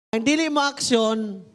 Ang dili mo aksyon,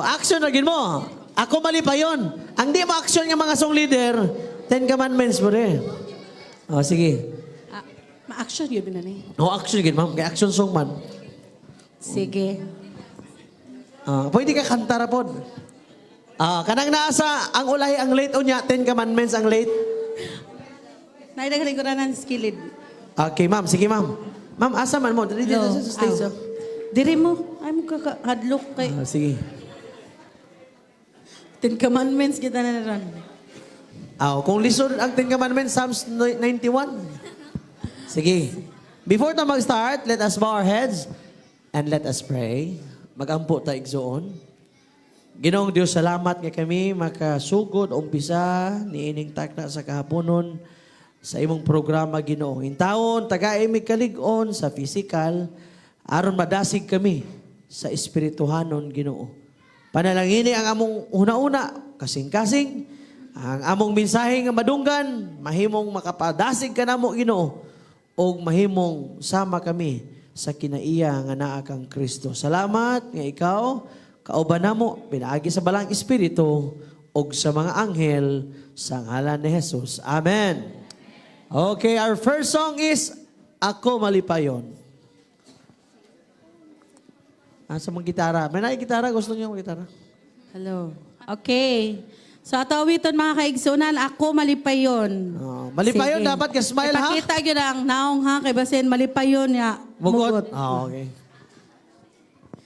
action na gin mo. Ako mali pa yun. Ang di mo action ng mga song leader, 10 Commandments mo rin. Sige. Ma-action yun na ni. Action gin, ma'am. Kaya action song man. Sige. Pwede ka kantara po. Kanang naasa, ang ulahi, ang late o niya, 10 Commandments ang late. Naidagaling ko na ng skilled. Okay, ma'am. Sige, ma'am. Ma'am, asa man mo. Dito sa stage. Diri mo. Ay mo kakahadlok kay... Sige. 10 Commandments kita na naran. Kung lisod ang 10 Commandments, Psalms 91. Sige. Before tayo mag-start, let us bow our heads and let us pray. Mag-ampo tayo igsoon. Ginoong Diyos, salamat nga kami makasugod, umpisa, niining takna sa kahaponon, sa imong programa, Ginoo. Intawon, taga-imig kalig-on sa physical, aron madasig kami sa espirituhanon, Ginoo. Panalangini ang among una-una, kasing-kasing, ang among mensahe nga madunggan, mahimong makapadasig ka namo, Ginoo, o mahimong sama kami sa kinaiya nga naa kang Kristo. Salamat nga ikaw, kauban namo, pinaagi sa balang espiritu, o sa mga anghel, sa ngalan ni Jesus. Amen. Okay, our first song is Ako Malipayon. Sa mga gitara. May gitara? Gusto niyo mga gitara? Hello. Okay. So ato awiton mga kaigsunan, ako malipayon. Malipayon, Sige. dapat ka smile ha? Ipakita yun ang naong ha, kay basin malipayon ya. Mugot. Okay.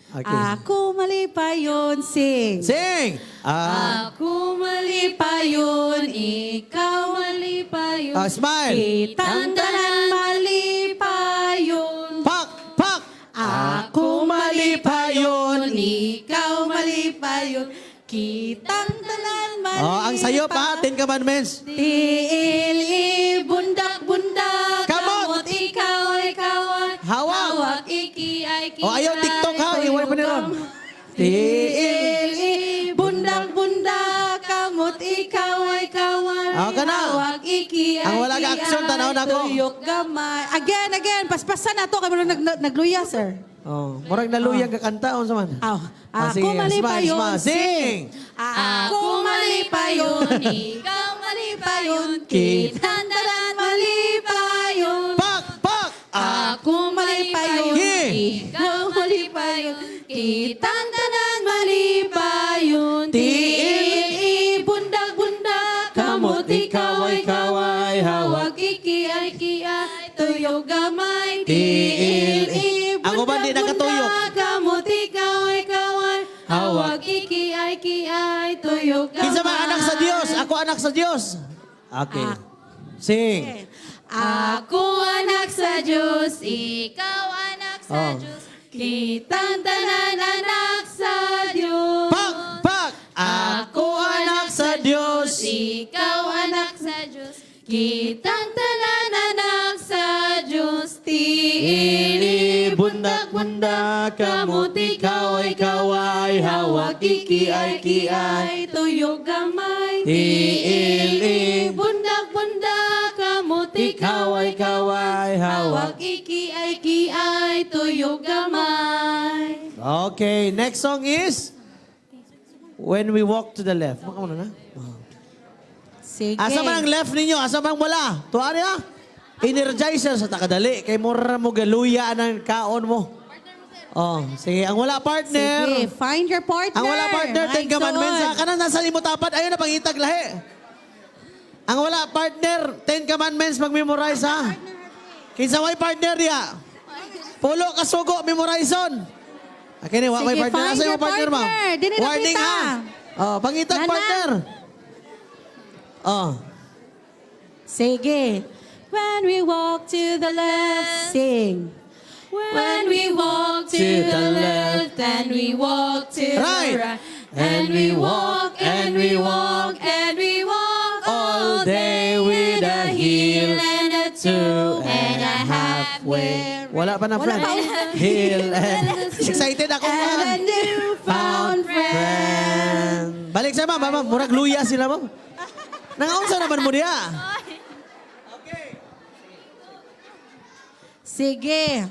Okay. Ako malipayon, sing. Sing! Ako malipayon, ikaw malipayon. Smile! Kitang tanan malipayon. Pak! Pak! Ako malipayon, ikaw malipayon. Kitang tanan malipayon. Ang sayo pa, 10 Commandments. Tiil, bundak-bundak. Kamot! Ikaw, Hawak! hawak, iki, Ayaw TikTok ha, iwan pa nila. Tiil, bundak-bundak. Kamot, ikaw, kana. hawak, iki, Ang wala ka action, tanaw na ko. Tuyok gamay. Again, paspasan na to. Kaya mo nagluya, sir. Murag naluyang ka kanta, on saman. Ako Sige, malipayon, smile. Sing! Ako malipayon, ikaw malipayon, kitang tanan malipayon. Pak! Pak! Ako malipayon, ikaw malipayon, kitang tanan malipayon. Tiil, bundak-bundak, kamot ikaway, hawag iki-ay, tuyog gamay. Tiil, Ang uban di nakatuyok. kamot ikaway, hawag iki-ay, tuyog gamay. Kinsa man anak sa Dios? Ako anak sa Dios. Okay. Sing. Ako anak sa Diyos, ikaw anak sa Diyos, kitang tanan anak sa Diyos. Pak! Pak! Ako anak sa Dios. Ikaw anak sa Diyos, kitang tanan anak sa Diyos. Tiili, bundak-bundak, kamot ikaway, hawak iki-ay, tuyog gamay. Tiili, bundak-bundak, kamot ikaway, hawak iki-ay, tuyog gamay. Okay, next song is When We Walk to the Left. Maka muna na. Sige. Asa man ang left ninyo? Asa man wala? Tuwa niya? Energizer sa takadali. Kay mura mo galuya ang kaon mo. Sige. Ang wala partner. Sige, find your partner. Ang wala partner, 10 Commandments. Maigsoon. Kanan nasa imo tapat. Ayun na pangitag lahi. Ang wala partner, 10 Commandments mag-memorize ha. Kinsa way partner diya? Pulo kasugo, memorizon. Okay ni, may Sige, partner. find Nasa your imo partner, ma'am? partner. Dili Warning nakita. ha. Pangitag Nana. partner. Oh. Sige. When we walk to the left, sing. When we walk to the left and we walk to Right. the right. And we walk and we walk and we walk all day with a heel and a two and a halfway. Wala pa na Wala friend. pa. Heel and... Excited ako And a man. newfound friend. Balik sa ma'am. Ma'am, murag luya sila ma'am. Nangaunsa naman mo diya. Sige.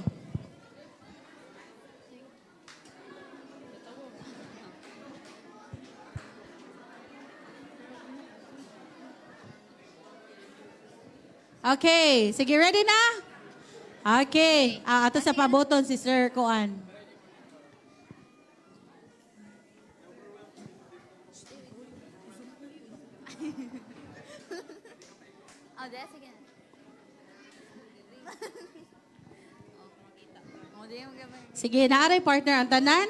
Okay. Sige, ready na? Okay. Ato sa paboton si Sir Kuan. Oh, that's again. Oh, di mo gabay. Sige, naaray partner ang tanan.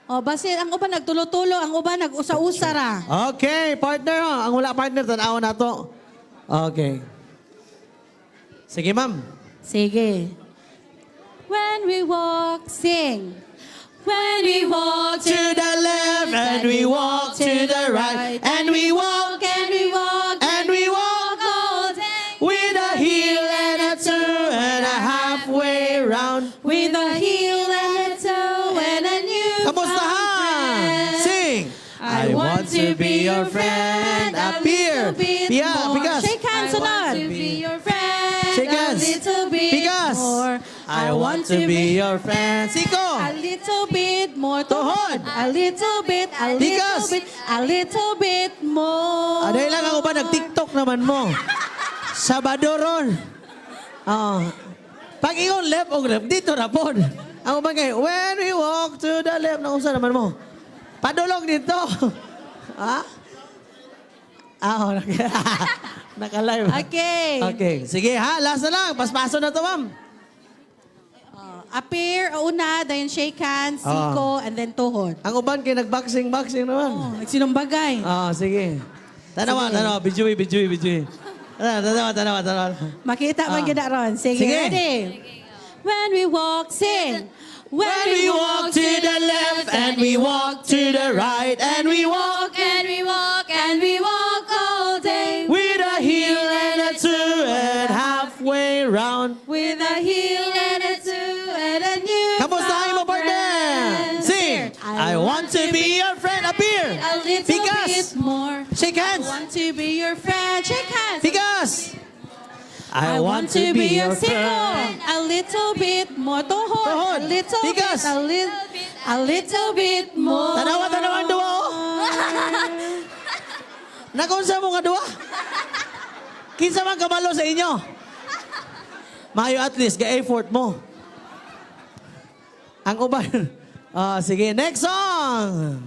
O, basi ang uban nagtulo-tulo, ang uban nag-usa-usa ra. Okay, partner. Oh. Ang wala partner, tanaw na to. Okay. Sige, ma'am. Sige. When we walk, sing. When we walk To the left and we walk to the right and we walk and we walk and we walk all day with a heel and a two and a halfway round. with a heel and a toe and a new Kamustahan? Sing! I want to be your friend. Appear. Pia, bigas. Shake hands, I want sunod. to be your friend. Shake hands. A little bit Bigas. more. I want to be your friend. Siko. A little bit more. Tuhod. A little bit, a little Bigas. bit, a little bit more. Aday lang ako ba nag-TikTok naman mo? Sabado ron. Oh. Pag ingon left o left, dito na po. Ang uban kay, when we walk to the left, naunsa naman mo? Padulog dito. Ha? Ah, naka-live. Okay. Okay. Sige ha, last na lang. Paspaso na to, ma'am. Appear, una, then shake hands, siko, and then tuhod. Ang uban kay nag-boxing naman. Oh, nagsinumbagay. Sige. Tanawa. Bijui. Tanawa. Makita man gina ron. Sige, Sige. ready? When we walk, sing. When we walk to the left and we walk to the right and we walk And we walk and we walk all day. with a heel and a two and halfway round. With a heel and a two and a new Kamustahin mo, partner? Sing! I want to be your friend. Appear! A little Bigas! bit more. Shake hands! Want to be your friend. Shake hands. Bigas! I want to be your friend. A little bit more. Tuhod. Tuhod. A little Bigas. bit. A little bit more. Tanawa ang duwa, oh. Nakunsa mo nga duwa? Kinsa man kabalo sa inyo? Mayo at least, ga-effort mo. Ang uban. Sige, next song.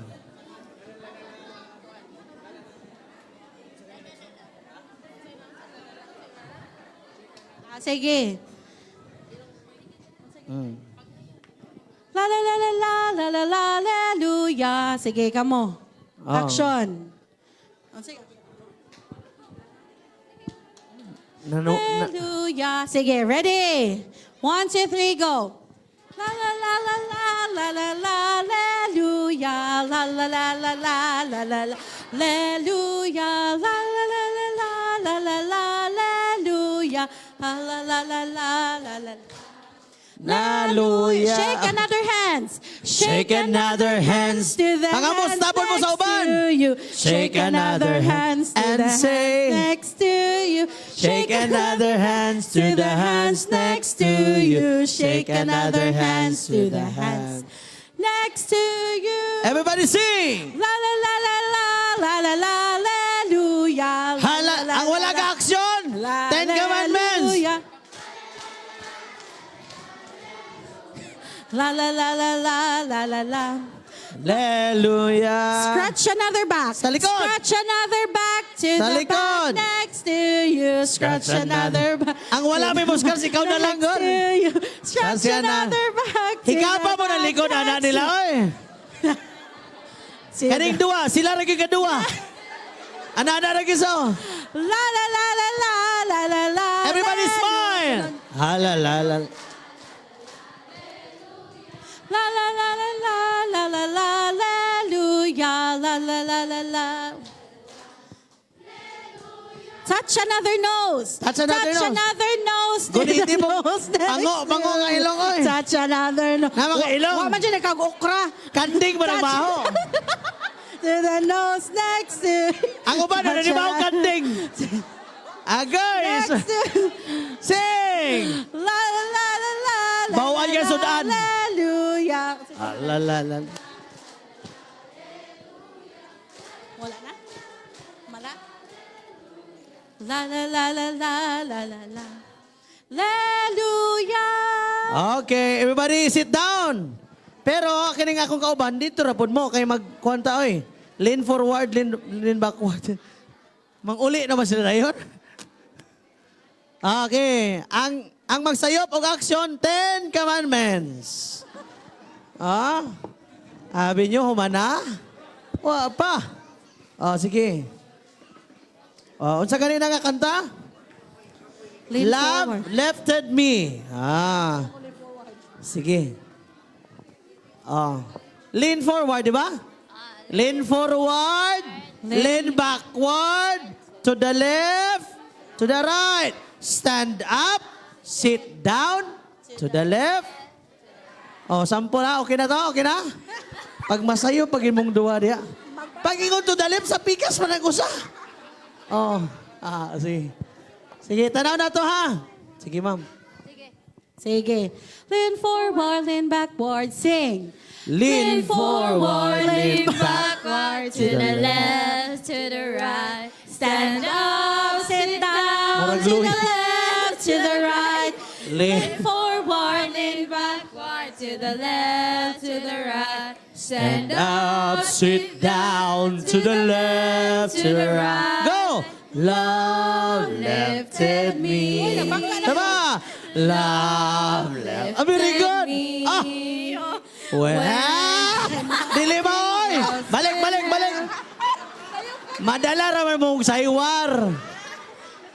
Sige. La la la la la la la la hallelujah. Sige, kamo. Action. Sige. Hallelujah. Sige, ready? 1, 2, 3, go. La la la la la la la la hallelujah. La la la la la la la la hallelujah. La la la la la la la la hallelujah. La la la la la la la. Hallelujah. Shake another hands. Shake another hands. To the Pangamos, hands tapon mo sa next uban. to you. Shake another hands to and the say, hands next to you. Shake another hands to the hands next to you. Shake another hands to the hands next to you. Everybody sing! La la la la la la la la hallelujah. Ang wala ka aksyon! Ten Commandments! Hallelujah. La la la la la la la la. Hallelujah! Scratch another back. Sa likod. Scratch another back to Sa the likod. back next to you. Scratch another back. Ang wala may muskals, ikaw na lang, next God. to you. Scratch Scratch na. another back to Hikapa the mo na back likod, anak next nila, to- oy! Sino? Kaning duwa, sila rin kadua. Ana-ana rin kiso. La la la la la la la la. Everybody smile. Ha la la la. La la la la la la la la hallelujah. La la la la la. Touch another nose. Touch another nose. another nose. Good, to the hindi mo- nose next Bango, to bango nga ilong, oy. Touch another nose. Na mga ilong. Wa man dyan nagkag-okra. Kanding mo ng Touch- baho. To the nose next to. Ang uban na di ba ang kanding? Guys, Next to. sing! La la la la la. la, Bawal la, yan, la, sudan. Hallelujah. La la la. Wala na? Mala? La la la la la la la la. Hallelujah. Okay, everybody sit down. Pero kining akong kauban dito rapod mo kay magkwanta oy. Lean forward, lean backward. Manguli naman sila dayon. Okay, ang magsayop og action 10 commandments. Abi nyo humana? Wa pa. Sige. Unsa kanina nga kanta? Lean Love forward. lifted me. Sige. Lean forward, di ba? Lean forward. Lean backward. To the left. To the right. Stand up. Sit down. To the left. Sampo na. Okay na to? Okay na? Pag masayo, pag imong duwa diya. Pag ingon to the left, sa pikas man ang usa. Sige. Sige, tanaw na to ha. Sige, ma'am. Sige. Sige. Lean forward, lean backward, sing. Lean forward, lean Lean back. backward to the left, to the right. Stand up, Sit down, Murag to luhi. the left, to the right. Lean. Lean forward, lean backward to the left, to the right. Stand up, sit down, to the left, to the right. Go! Love lifted me. Tama! Love lifted very good. Well, dili ba, oy? Balik, balik, balik. Madala raman mong saywar.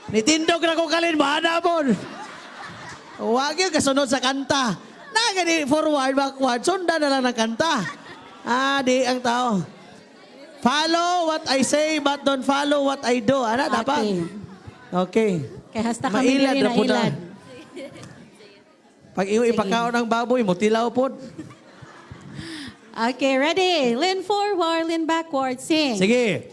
Nitindog na ko kalin, mahana mo. Huwag yung kasunod sa kanta. Nagani forward, backward, sundan na lang ng kanta. Di ang tao. Follow what I say, but don't follow what I do. Ano, dapat? Okay. Kaya hasta kami Mailad dili na na po na. ilad. Pag ipakaon ng baboy, mutilaw po. Okay, ready? Lean forward, lean backward, sing. Sige.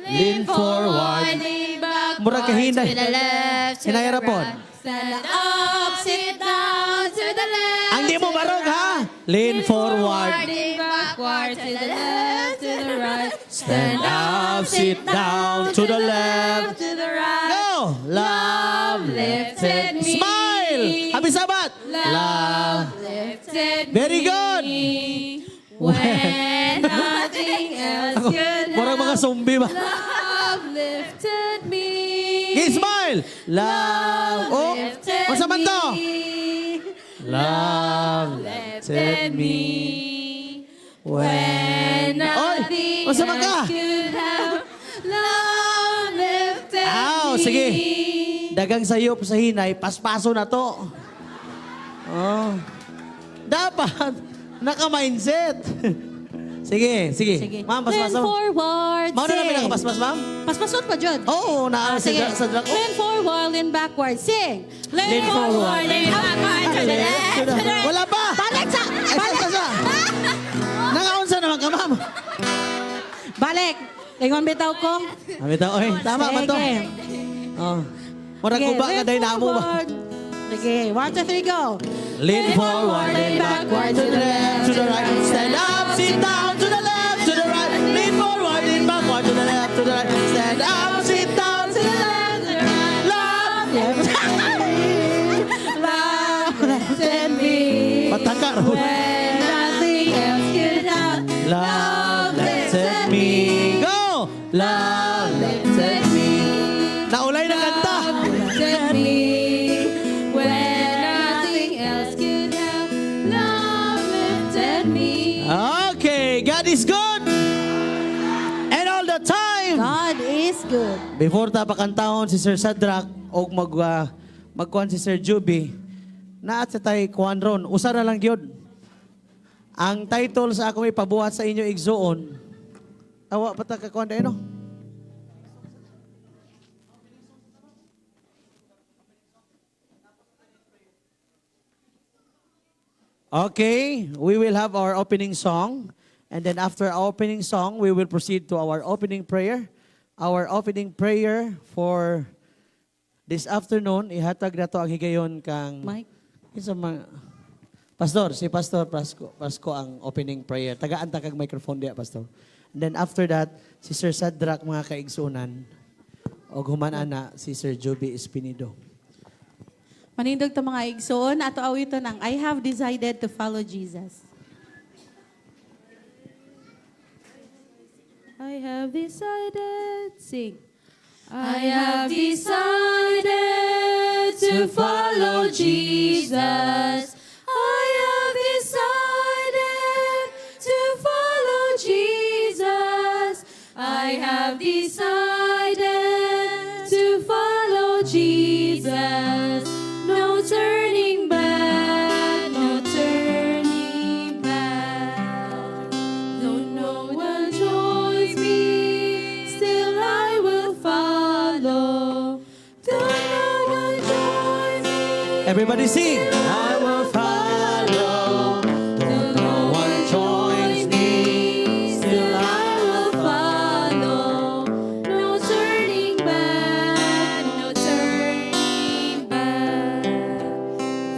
Lean forward. lean backward Murag kahinay. to the left, to Hinay the rapon. right. Stand up, sit down, to the left. Ang di mo to the barog, ha? right. Lean forward. Lean backward to the left, to the right. Stand up, sit down, to the left. to the right. Go! Love lifted me. Smile! Happy Sabat! Love. Lifted Very good. me when nothing else could Murag mga help. zombie ba? Love lifted me. Okay, smile! Love. Lifted Unsa man to? me. Love Lifted me when Oy, nothing unsa man ka? else could help. Love lifted me. Sige. Dagang sayop sa hinay, paspaso na to. Dapat, naka-mindset. Sige. Sige. Ma'am, Lean paspaso. forward, Ma'am, na sing. pinakapaspas, ma'am? Paspasot pa, Jod. Oo, Sige. sa drag. Lean forward, lean backward, sing. Lean forward, lean backward to the left, to the right. Wala pa! Balik sa! Ay, sa. Nangaunsa naman ka, ma'am. Balik! Ingon bitaw ko. Amita, oy, tama man to. Sige. Murag Sige, guba ka lean day namo ba? forward. Sige, 1, 2, 3, go. Lean forward, lean backward, to the left, to the right. Stand up, sit down, to the left, to the right. Lean forward, lean backward, to the left, to the right. Stand up, sit down, to the left, to the right. Love. Love lifted me Pataka. when nothing else could help. Love lifted me. Go! Love lifted me. Naulay na kanta. Lifted me when nothing else could help. Love lifted me. Okay, God is good. And all the time. God is good. Before ta pakantahon si Sir Sadrak o magkuhan si Sir Juby, naat sa tay kuhan ron, usa na lang gyud. Ang title sa akong ipabuhat sa inyo igsuon, awa pa ta kakuhan dahil, no? Okay, we will have our opening song. And then after our opening song, we will proceed to our opening prayer. Our opening prayer for this afternoon, ihatag na to ang higayon kang... Mike? Isa mga... Pastor, si Pastor Pasco ang opening prayer. Tagaan ta kag microphone diya, Pastor. And then after that, si Sir Sadrak mga kaigsunan. O humanana si Sir Joby Espinido. Manindog ta mga igsoon, ato awiton ang I have decided to follow Jesus. I have decided, sing. I have decided to follow Jesus. I have decided to follow Jesus. I have decided to follow Jesus. No turning back, no turning back. Though no one joins me, still I will follow. Though no one joins me, Everybody sing! I will follow. Though no one joins me, still I will follow. No turning back, no turning back.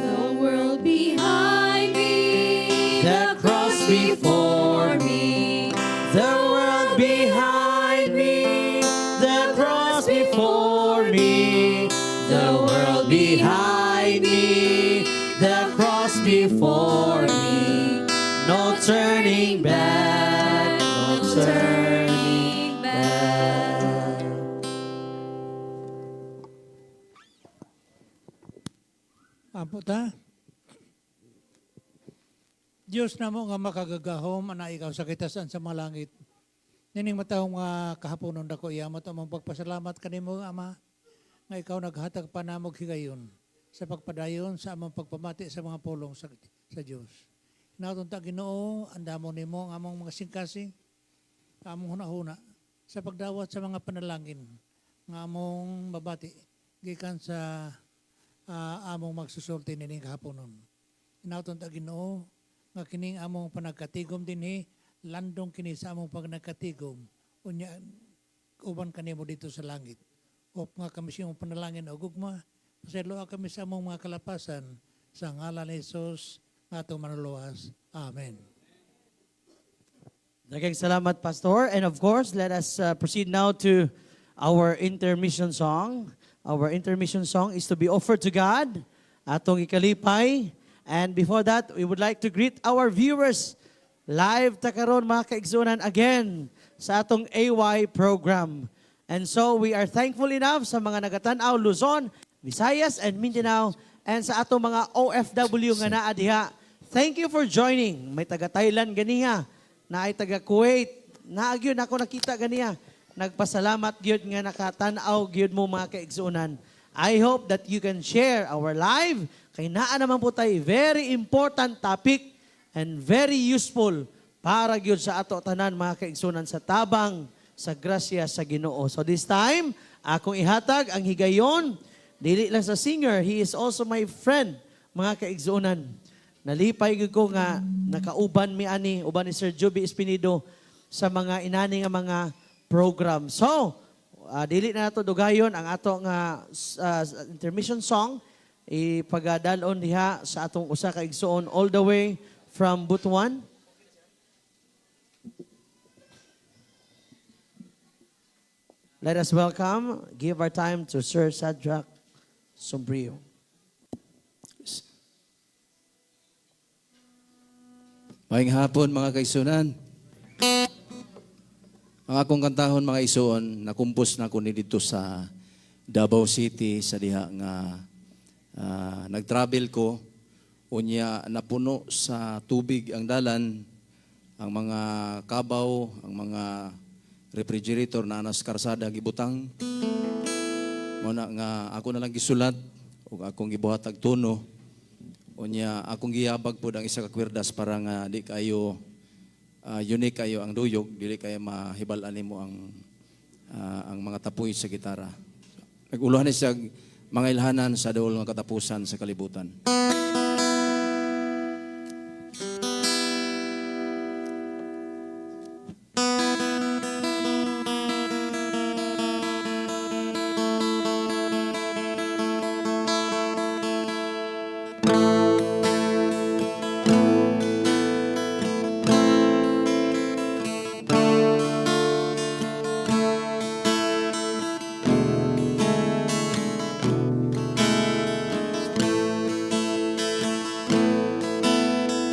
The world behind me, the cross before me. The world behind me, the cross before me. The world behind me, the cross before me. No turning back, no turning back. Apo ta? Diyos na mo nga makagagahom, ana ikaw sa kitasan sa mga langit. Nining matahong nga kahaponon dako iyamot among pagpasalamat kanimo Ama nga ikaw naghatag pa namog higayon sa pagpadayon sa among pagpamati sa mga pulong sa Dios. Inaton ta Ginoo, andamo nimo ang among mga singkasing, among hunahuna sa pagdawat sa mga panalangin nga among mabati gikan sa among magsusulti nining kahaponon. Inaton ta Ginoo nga kining among panagkatigom dinhi landong kini sa among panagkatigom unya uban kanimo dito sa langit. O nga kami siyang panalangin o gugma, pasayloa kami sa among mga kalapasan sa ngalan ni Jesus nga atong manuluwas. Amen. Daghang salamat, Pastor. And of course, let us proceed now to our intermission song. Our intermission song is to be offered to God, atong ikalipay. And before that, we would like to greet our viewers live ta karon mga kaigsunan again sa atong AY program. And so we are thankful enough sa mga nagatanaw Luzon, Visayas, and Mindanao, and sa atong mga OFW nga naa diha. Thank you for joining. May taga Thailand ganiha, na ay taga Kuwait, naagyon ako nakita ganiha. Nagpasalamat gyud nga nakatanaw gyud mo mga kaigsunan. I hope that you can share our live. Kay naa naman po tayo very important topic and very useful para gyud sa ato tanan mga kaigsunan sa tabang sa grasya sa Ginoo. So this time, akong ihatag ang higayon, dili lang sa singer, he is also my friend, mga kaigsunan. Nalipay gyud ko nga nakauban mi ani uban ni Sir Joby Espinido sa mga inani nga mga program. So, dili na nato dugayon ang ato nga intermission song ipagadalon diha sa atong usa ka igsoon all the way from Butuan. Let us welcome, give our time to Sir Sadrak Sombrio. Maayong hapon mga kaisunan. Ang akong kantahon mga isuon, nakumpos na ko ni dito sa Davao City sa diha nga nag-travel ko. Unya napuno sa tubig ang dalan, ang mga kabaw, ang mga refrigerator na anas karsada gibutang. Muna nga ako na lang gisulat ug akong gibuhatag tono. Unya akong giyabag po ang isa ka kwirdas para nga di kayo unique kayo ang duyog, dili kayo mahibal-an nimo ang mga tapoy sa gitara. Naguluhan ni siya mga ilhanan sa daol nga katapusan sa kalibutan.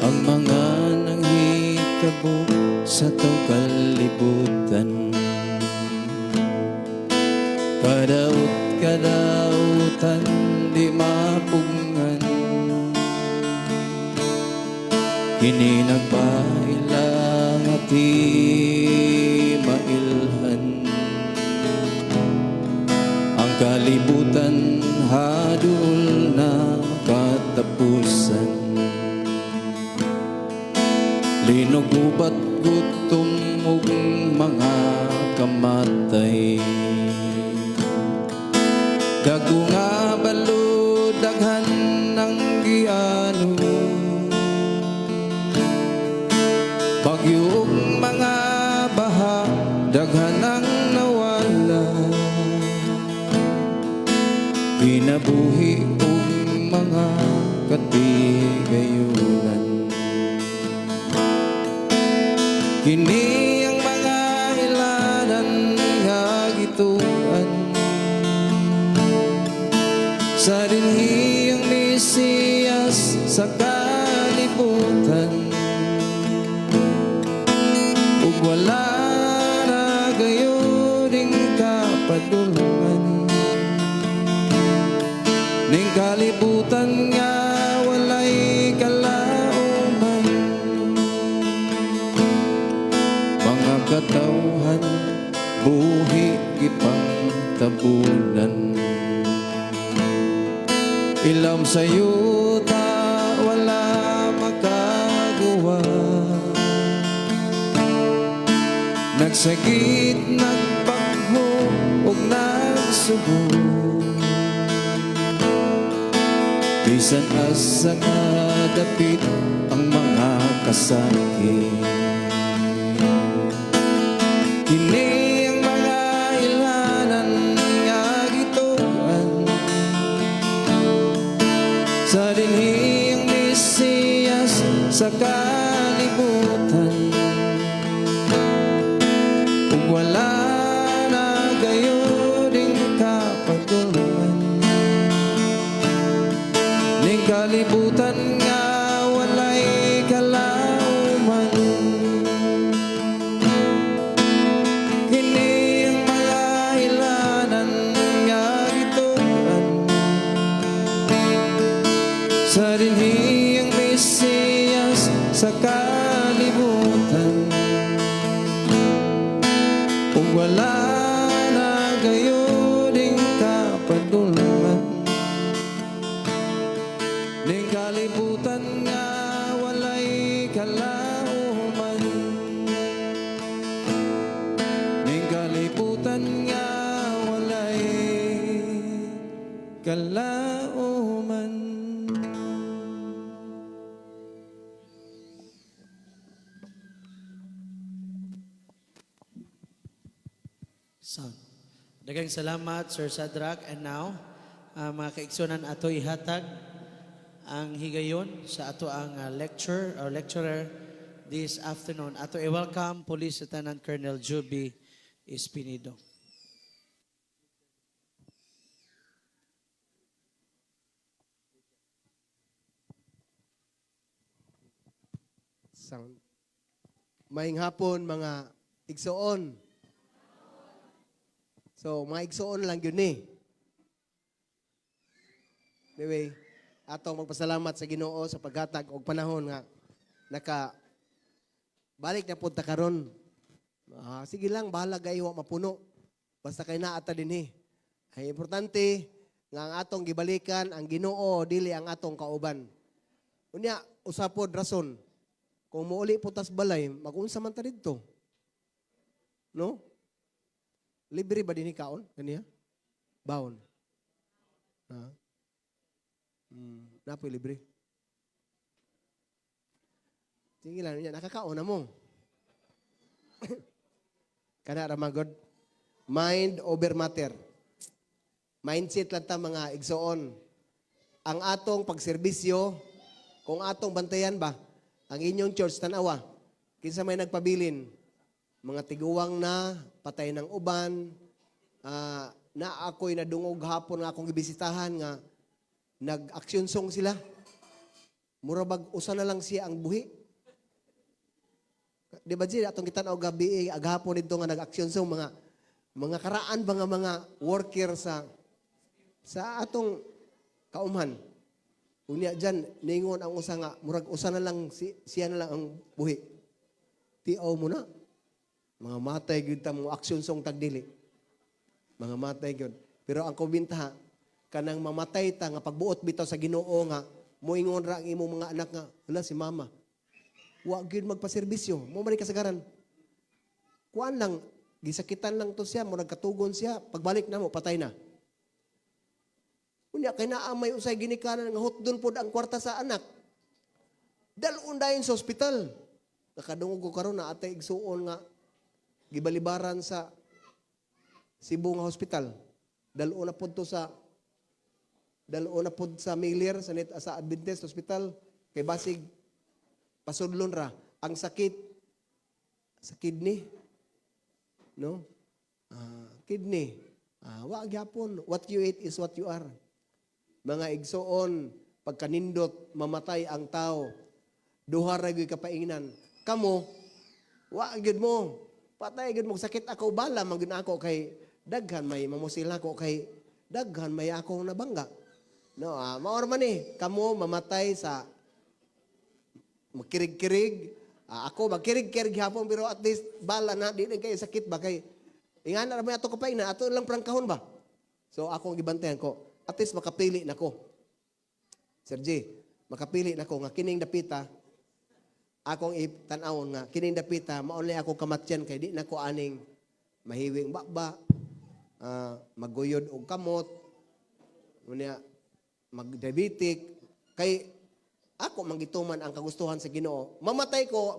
Ang mga nanghitabo sa taong kalibutan, kadautan di mapungan, kini nagpailang at di mailhan. Ang kalibutan hadul na katapusan, linog ubat gutom ug mga kamatay. Dago nga balo daghan ng giano, bagyo ug mga baha daghan ang nawala. Kinabuhi ug mga katigayunan, kini ang mga ilanan nga gituan. Sa dinhi ang Mesiyas sa kalibutan, ug wala na gayo ding kapadulungan. Ning kalibutan nga walay kalauman, mga katawhan buhi gipang tabunan. Ilam sa yuta wala makagawa, nagsagit, nagpagho ug nagsubo. Bisan asa nga dapit ang mga kasakit, kini ang mga ilanan nga gituan. Sa dinhi ang Mesiyas sa kalibutan, ug wala na gayo ding kapadulungan. Ning kalibutan nga walay kalauman, kini ang mga ilanan nga gituan. Sa dinhi ang Mesiyas sa kalibutan, ug wala na gayo ding kapadulungan. Ning kalibutan nga walay kalauman, ning kalibutan nga walay kalauman. Sound. Daghang salamat, Sir Sadrak. And now, mga kaigsunan ato ihatag ang higayon sa ato ang lecture or lecturer this afternoon. Ato i-welcome Police Lieutenant Colonel Juby Espinido. Sound. Maayong hapon mga igsoon. So, mga igsoon lang yun eh. Anyway, atong magpasalamat sa Ginoo sa paghatag og panahon nga balik na punta karon. Sige lang, bahala kayo, wa mapuno. Basta kay naata din Ay importante nga ang atong gibalikan ang Ginoo dili ang atong kauban. Unya usapod rason. Kung muuli putas balay, mag-unsa man ta didto? No? Libre ba dinhi kaon kaniya? Baon. Ha? Napoy libre. Sige lang niya, nakakaon na mo. Kana ra magod. Mind over matter. Mindset lang ta mga igsoon. Ang atong pagserbisyo, kung atong bantayan ba, ang inyong church tanawa, kinsa may nagpabilin, mga tiguwang na, patay ng uban, na ako'y nadungog hapon nga akong ibisitahan nga, nag-action song sila. Murabag usa na lang siya ang buhi. Di ba siya, atong kitanaw gabi, aghapon dito nga nag-action song, mga karaan ba nga mga worker sa atong kaumhan. Unya dyan, ningon ang usa nga, murag usa na lang, siya na lang ang buhi. Tiaw mo na. Mga matay gyud ta mo action song tagdili. Mga matay gyud. Pero ang kubinta kanang mamatay ta nga pagbuot bitaw sa Ginoo nga moingon ra ang imong mga anak nga, wala si mama. Wa gyud magpaserbisyo, mo man kasagaran. Kuan lang gisakitan lang to siya, murag katugon siya, pagbalik na mo patay na. Unya kay naa may usay ginikanan nga hotdon pod ang kwarta sa anak. Dalon dayon sa ospital. Nakadungog ko karon na atay igsuon nga gibalibaran sa Cebu nga hospital. Dalon na pod sa Miller sa Adventist Hospital kay basig pasudlon ra ang sakit sa kidney. No? Kidney. Wa gyapon, what you eat is what you are. Mga igsoon, pagkanindot, mamatay ang tao. Duha ra gyud kapaingnan. Kamo, wa gyud mo. Patay gyud mo sakit ako bala man gyud ako kay daghan may mamusil ako kay daghan may akong nabangga. No, maor man kamo mamatay sa magkirig-kirig. Ako magkirig-kirig hapon pero at least bala na di kay sakit ba kay ingana ra may ato kapaingnan ato lang prangkahon ba. So akong gibantayan ko. At least makapili na ko. Sir G, makapili na ko nga kining dapita, akong itanawon nga, kining dapita, maunlay ako kamatyan kay di na ko aning mahiwing bakba, maguyod og kamot, mag-diabetic, kay ako manggituman ang kagustuhan sa Ginoo. Mamatay ko,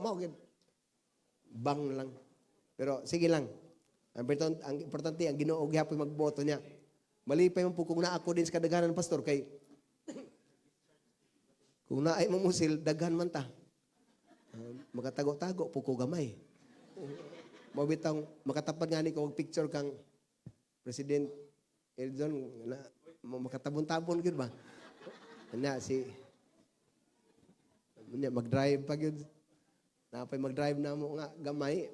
bang lang. Pero sige lang. Ang importante, ang Ginoo gyapon magboto niya. Malipay mo po kung na ako din sa kadaghanan ng pastor kay kung naay mamusil, daghan man ta. Magatago-tago po ko gamay. Mabitang makatapad nga ni ko picture kang President Eljon na makatabon-tabon gyud ba? Nya mag-drive pa gyud. Napay mag-drive na mo nga gamay.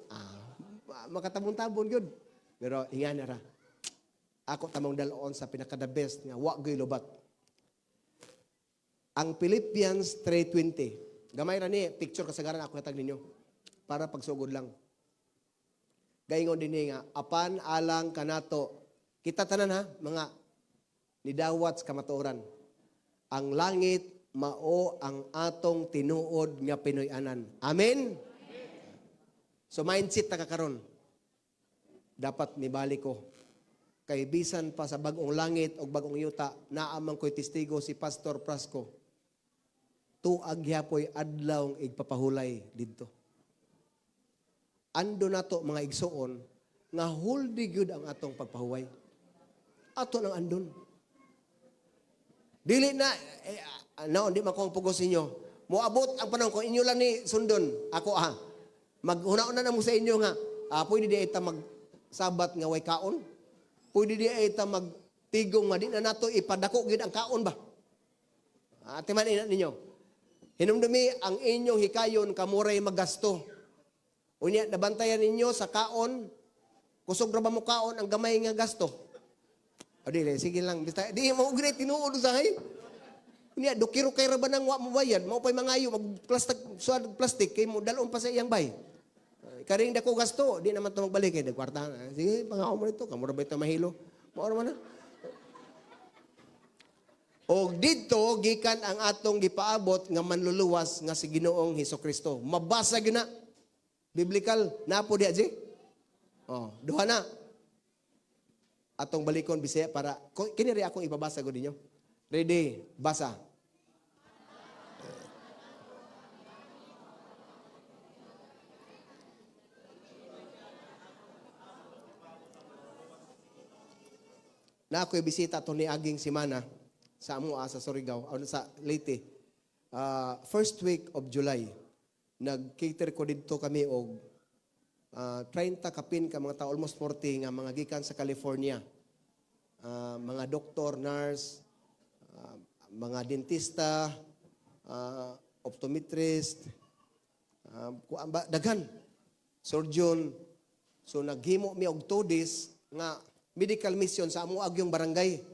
Makatabon-tabon gyud. Pero ingan na ra. Ako tamang daloon sa pinaka-the best nga wa gyud lobat. Ang Philippians 3:20. Gamay ra ni picture kasagaran ako hatag ninyo para pagsugod lang. Gaingon dinhi nga apan alang kanato kita tanan ha mga nidawat sa kamatuoran. Ang langit mao ang atong tinuod nga Pinoy-anan. Amen. So mindset ta karon. Dapat nibalik ko. Kay bisan pa sa bagong langit o bagong yuta, naamang ko'y testigo si Pastor Prasco. Tuag yapoy adlaw igpapahulay didto. Ando nato mga igsoon, nga huldi gyud ang atong pagpahuway. Ato nang andon. Dili na, hindi makong pugos inyo. Moabot ang panahon, kung inyo lang ni sundon, ako maghuna-una na mo sa inyo nga, pwede di ita magsabat nga way kaon. Pwede di ita magtigong nga, di na nato ipadako gid ang kaon ba? Timan ina ninyo. Hinumdumi ang inyong hikayon kamuray magasto. Unya, nabantayan ninyo sa kaon, kusog ra ba mo kaon ang gamay nga gasto? O dili, sige lang. Di mo ugri, tinuod sa hay. Unya, dukiro kay ra ba nang wa mo bayad? Mao pa'y mangayo, mag-plastic, kay mo dalon pa sa iyang bay. Karing dako gasto, di naman to magbalik kay kwarta. Sige, pangako mo nito, kamo ra ba ito mahilo? Mao man na. Og dito gikan ang atong gipaabot nga manluluwas nga si Ginoong Hesukristo. Mabasa gyud na. Biblical na po diha ji. Oh, duha na. Atong balikon Bisaya para kini ri akong ipabasa gud ninyo. Ready, basa. Na ako'y bisita to ni aging simana sa Amua, sa Surigao, o sa Leyte. First week of July, nag-cater ko dito kami og 30 kapin ka mga tao, almost 40 nga mga gikan sa California. Mga doktor, nurse, mga dentista, optometrist, daghan, surgeon. So naghimo mi og 2 days nga medical mission sa amo agyong barangay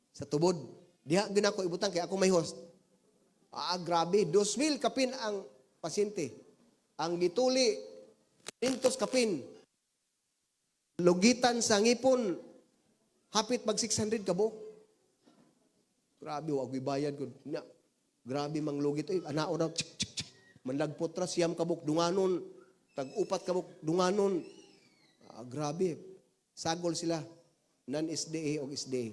sa tubod. Diha gyud ako ibutang kay ako may host. Grabe, 2,000 kapin ang pasyente. Ang gituli 500 kapin. Lugitan sa ngipon hapit mag 600 kabo. Grabe wa ko'y bayad ko. Grabe mang lugit anao daw. Manlagpot ra siyam kabuk dunganon, tag-upat kabuk dunganon. Grabe. Sagol sila, non-SDA o SDA.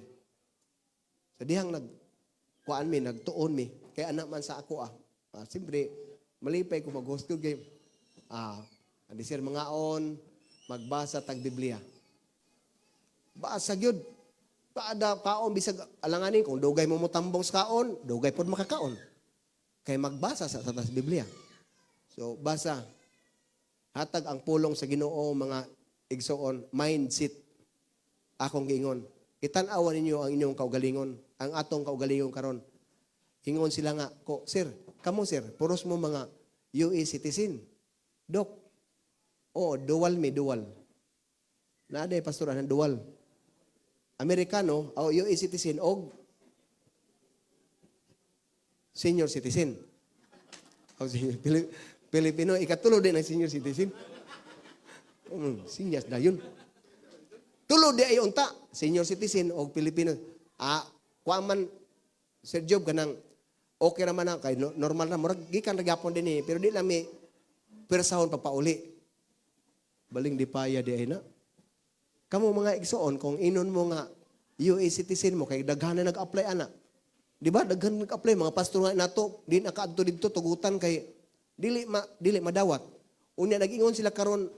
So dihang nagtuon mi, kaya anak man sa ako siyempre, malipay ko mag-host ko game. Andi sir mangaon, magbasa tag Biblia. Basa gyud. Paada kaon bisag alanganin kung dugay mo motambong sa kaon, dugay pod makakaon. Kay magbasa sa Biblia. So basa. Hatag ang pulong sa Ginoo mga igsoon, mindset. Akong giingon. Itan-awan ninyo ang inyong kaugalingon, ang atong kaugalingon karon. Ingon sila nga, sir, kamo sir, puros mo mga US citizen. Dok, dual. Naaday pastoran ng dual. Amerikano, US citizen, og senior citizen. Pilipino, ikatulo din ang senior citizen. Sinyas na yun. Tulo di ay unta, senior citizen o Pilipino. Kuaman, Sir Job, kanang okay naman na, kay normal na, murag, gikan nagapon din pero di nami persahon papauli. Baling di paya di ay na. Kamu mga igsoon, kung inon mo nga, US citizen mo, kay daghan na nag-apply anak. Di ba, daghan nag-apply, mga pastor nga nato, di nakaadto dito, tugutan kay, dili madawat. Unya, nag-ingon sila karon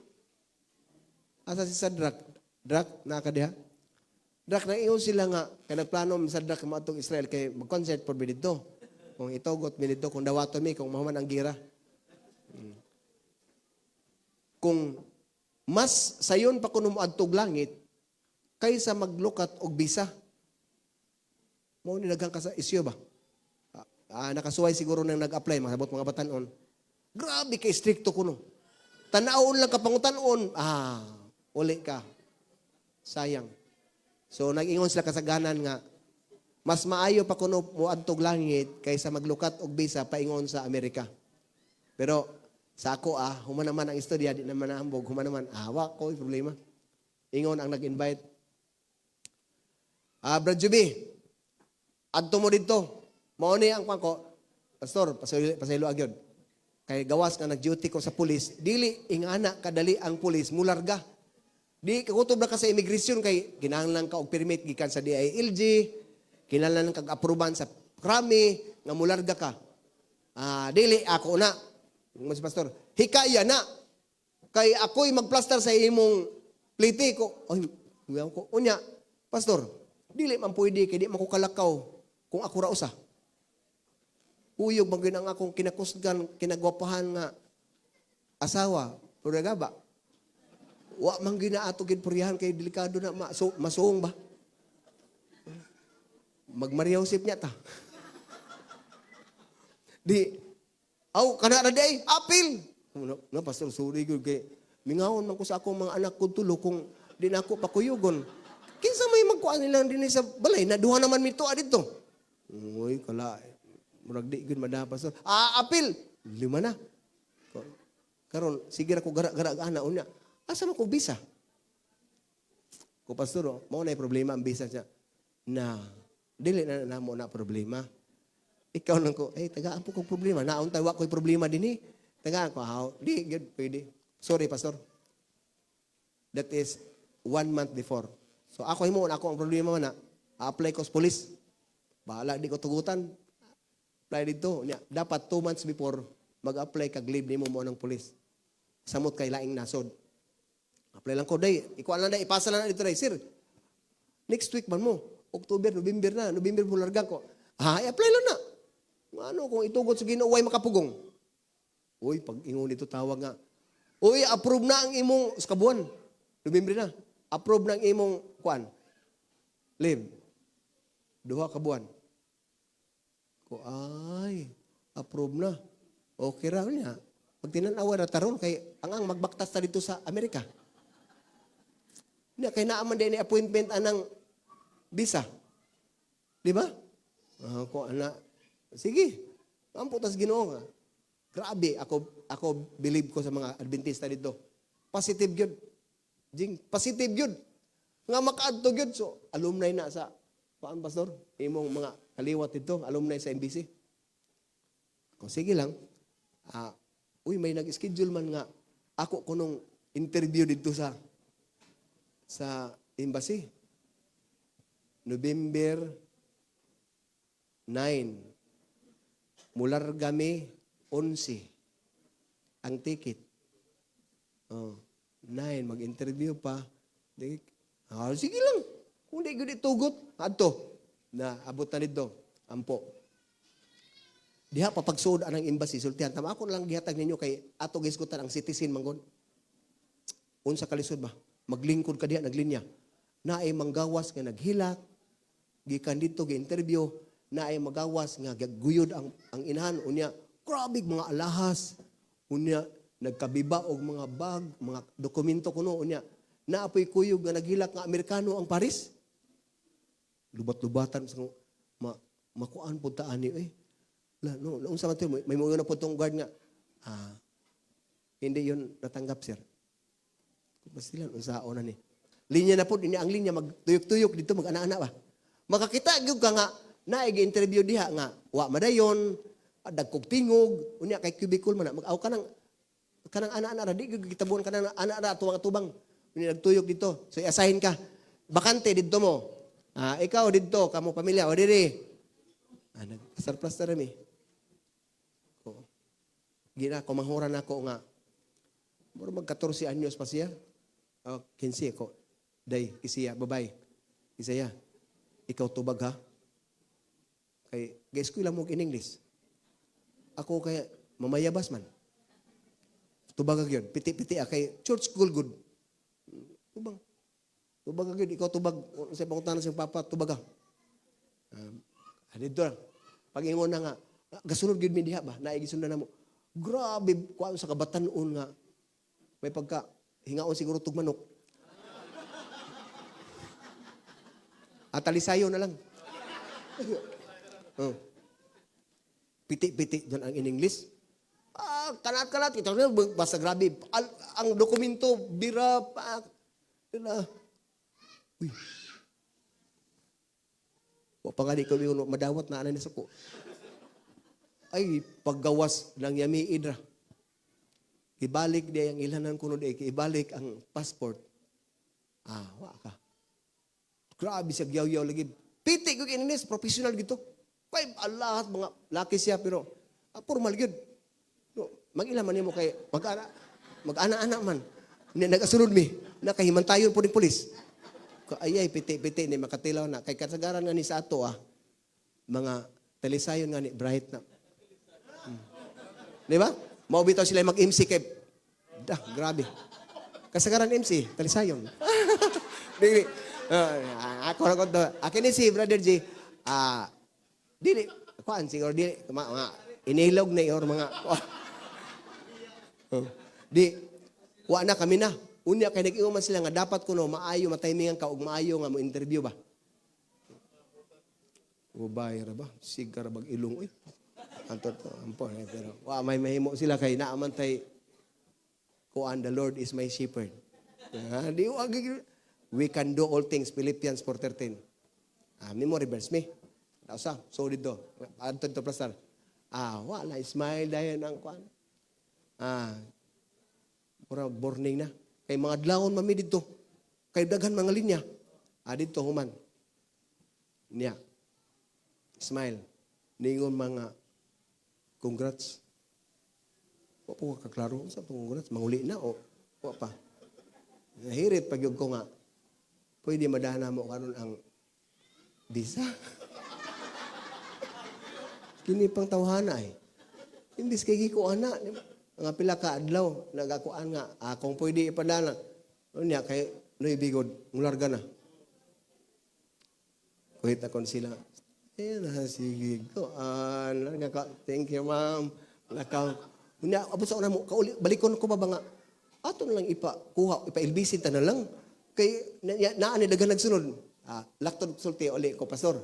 asa si Sadrak. Drak, nakadiha. Drak, nag-ingon sila nga, kaya nagplano sa Sadrak matong Israel, kay mag-concert por dito. Kung itogot mi dito, kung dawato mi, kung mahuman ang gira. Kung mas sayon pa kuno moadtog langit, kaysa maglukat og bisa. Mao ni daghang ka sa isyu ba? Nakasuway siguro nang nag-apply, mga batanon. Grabe kay stricto kuno. Tanaon lang ka pangutan-on, uli ka. Sayang. So, nag-ingon sila kasaganan nga, mas maayo pa kuno moadtog langit kaysa maglukat og bisa paingon sa Amerika. Pero, sa ako, human naman ang istorya, di naman naambog, human naman, wa ko, problema. Ingon ang nag-invite. Brad Juby, adto mo dito. Mao ni ang pangko, Pastor, pasaylo agyod. Kay gawas nga nag-duty ko sa pulis, dili ingana kadali ang pulis mularga. Di kakutob na ka sa immigration kay kinahanglan ka og permit gikan sa DILG, kinahanglan kag aproban sa krami nga mularga ka. Dili ako na. Mas pastor, hikaya na. Kay ako'y magplaster sa imong pliti ko. Ay, ko unya, pastor, dili man pwede kay di man ko kalakaw kung ako ra usa. Uyog man ang akong kinakusgan, kinagwapahan nga asawa, puraga ba? Wa man ato gid purihan kay delikado na masuong ba? Magmariyausip niya ta. Di, kana na day, apil! No, pastor, sorry gud kay mingawon man ko sa akong mga anak ko tulo kung di na ako pakuyugon. Kinsa may magkuan nila din sa balay na duha naman mito adito. Uy, kala murag di gud mada pastor. Apil, 5 na. karon sige ra ko gara-gara ana unya. Asa man ko bisa? Ko pastor, mao na problema ang bisa siya. Na dili na namo na problema. Ikaw lang ko, tagaan po kong problema. Naon tayo ko'y problema din Tagaan ko, how? Di, good, pwede. Sorry, pastor. That is 1 month before. So ako ang problema man na, apply ko sa police. Bahala, di ko tugutan. Apply dito. Dapat 2 months before, mag-apply kag leave ni mo ng police. Samot kay laing nasod. Apply lang ko, day. Ikuan lang day, ipasa lang na dito day. Sir, next week man mo. October, November mo larga ko. I-apply lang na. Ano kung itugot sa Ginoo way makapugong? Uy, pag ingon dito tawag nga. Uy, approve na ang imong kabuan. November na. Approve na ang imong kuan. Leave. 2 ka buwan. Ko ay, approve na. Okay ra niya. Pag tinanawa na taron kay ang magbaktas ta dito sa Amerika. Niya kay naaman din ni appointment anang visa. Di ba? Ko ana. Sige. Ampo tas Ginoo nga. Grabe, ako believe ko sa mga Adventista dito. Positive gyud. Jing, positive gyud. Nga makaadto gyud so alumni na sa paan pastor, imong mga kaliwat dito, alumni sa NBC. Ko sige lang. Uy, may nag-schedule man nga ako kunong interview dito sa embassy. November 9. Mular kami 11 ang ticket. 9, mag-interview pa. Sige lang. Kung di ko tugot, adto. Na abot na nito. Ampo. Diha papagsuod ang embassy. Sultihan, tama ako lang gihatag ninyo kay ato giskutan ang citizen manggon. Unsa kalisod ba? Maglingkod ka diha, naglinya. Na ay manggawas nga naghilak. Gikan dito, gi-interview. Na ay magawas nga gaguyod ang inahan. Unya, grabe mga alahas. Unya, nagkabiba og mga bag, mga dokumento kuno. Unya, naapoy kuyog nga naghilak nga Amerikano ang Paris. Lubat-lubatan sa makuan po taan niyo noong sa matyo, may mga na po itong guard nga, hindi yun natanggap, sir. Basta lang, unsaon na ni. Linya na po, ang linya, magtuyok-tuyok dito, mag-ana-ana ba? Makakita, yung ka nga, naig-interview diha nga, wa madayon, dagkog tingog, unya kay cubicle man, mag-aw ka ng ana-ana, di kitabuan ka ng ana-ana, tuwang-tubang, unya nagtuyok dito, so i-assign ka, bakante dito mo, ikaw dito, kamo pamilya, o diri, nagplastar-plastar rin Gina, kumahuran ako nga, mura mag-14 anyos pa siya, 15 ako, day, kisiya, babay, kisaya, ikaw tubag ha, kay guys ko ilang mo in English. Ako kaya mamayabas man. Tubag yun. Piti-piti kay church school good. Tubag. Tubag yun. Ikaw tubag. Sa panguntahan sa papa, tubag ka. Dito lang. Pag-ingon na nga, gasunod yun min diha ba? Naigisundan na mo. Grabe, kuha sa kabatanon nga. May pagka, hingaon siguro tugmanok. Atalisayo na lang. Piti-piti doon ang in English. Kanat-kanat. Ito na, basta grabe. Ang dokumento, bira, uy. Pa nga di ko madawat na anay sa ko. Ay, paggawas ng yami idra. Ibalik dia ang ilanan kuno di. Ibalik ang passport. Wa ka. Grabe siya, yaw-yaw lagi. Piti ko kininis, professional gito. Kaya Allah, mga laki siya, pero formal yun. No, mag-ila man mo kay, mag-ana-ana man. Nag-asunod mi, nakahimantayon po ng polis. Ayay, piti-piti, ni makatilaw na. Kay kasagaran nga ni sa ato, mga telesayon nga ni, bright na. Di ba? Maubitaw sila mag-MC kay, grabe. Kasagaran MC, telesayon. Ako na ko to. Akin ni si Brother G, dili, kuan siguro, dili, mga inilog na iyor mga, di, wa na kami na. Unya kay nag-iuman sila nga dapat kuno maayo matimingan ka og maayo nga mo interview ba. Ubay ra ba? Sigar bag ilong oy. Antot ampo pero wa may mahimo sila kay naaman tay kuan, the Lord is my shepherd. We can do all things, Philippians 4:13. Memory verse me. Nausa, so dito. Adto to pastor. Wala, smile dayon ang kuan. Mura morning na. Kay mga adlawon mami dito. Kay daghan mga linya. Dito human. Niya. Smile. Ningon mga congrats. Wa po kaklaro sa congrats. Manguli na o wa pa. Nahirit pag yung ko nga. Pwede madana mo karon ang visa. Kini pang tawhana eh. Imbis kay gikuan na. Nga pila ka adlaw. Nagakuan nga. Kung pwede ipadala. Niya kay Noy Bigod. Ngularga na. Kuhit akon sila. Sige ko. Thank you, ma'am. Lakaw. Unya, abot sa una mo, balikon ko ba nga? Ato na lang ipa-ilbisin ta na lang. Kay, naan dagan nagsunod. Laktod sulti, uli ko, pastor.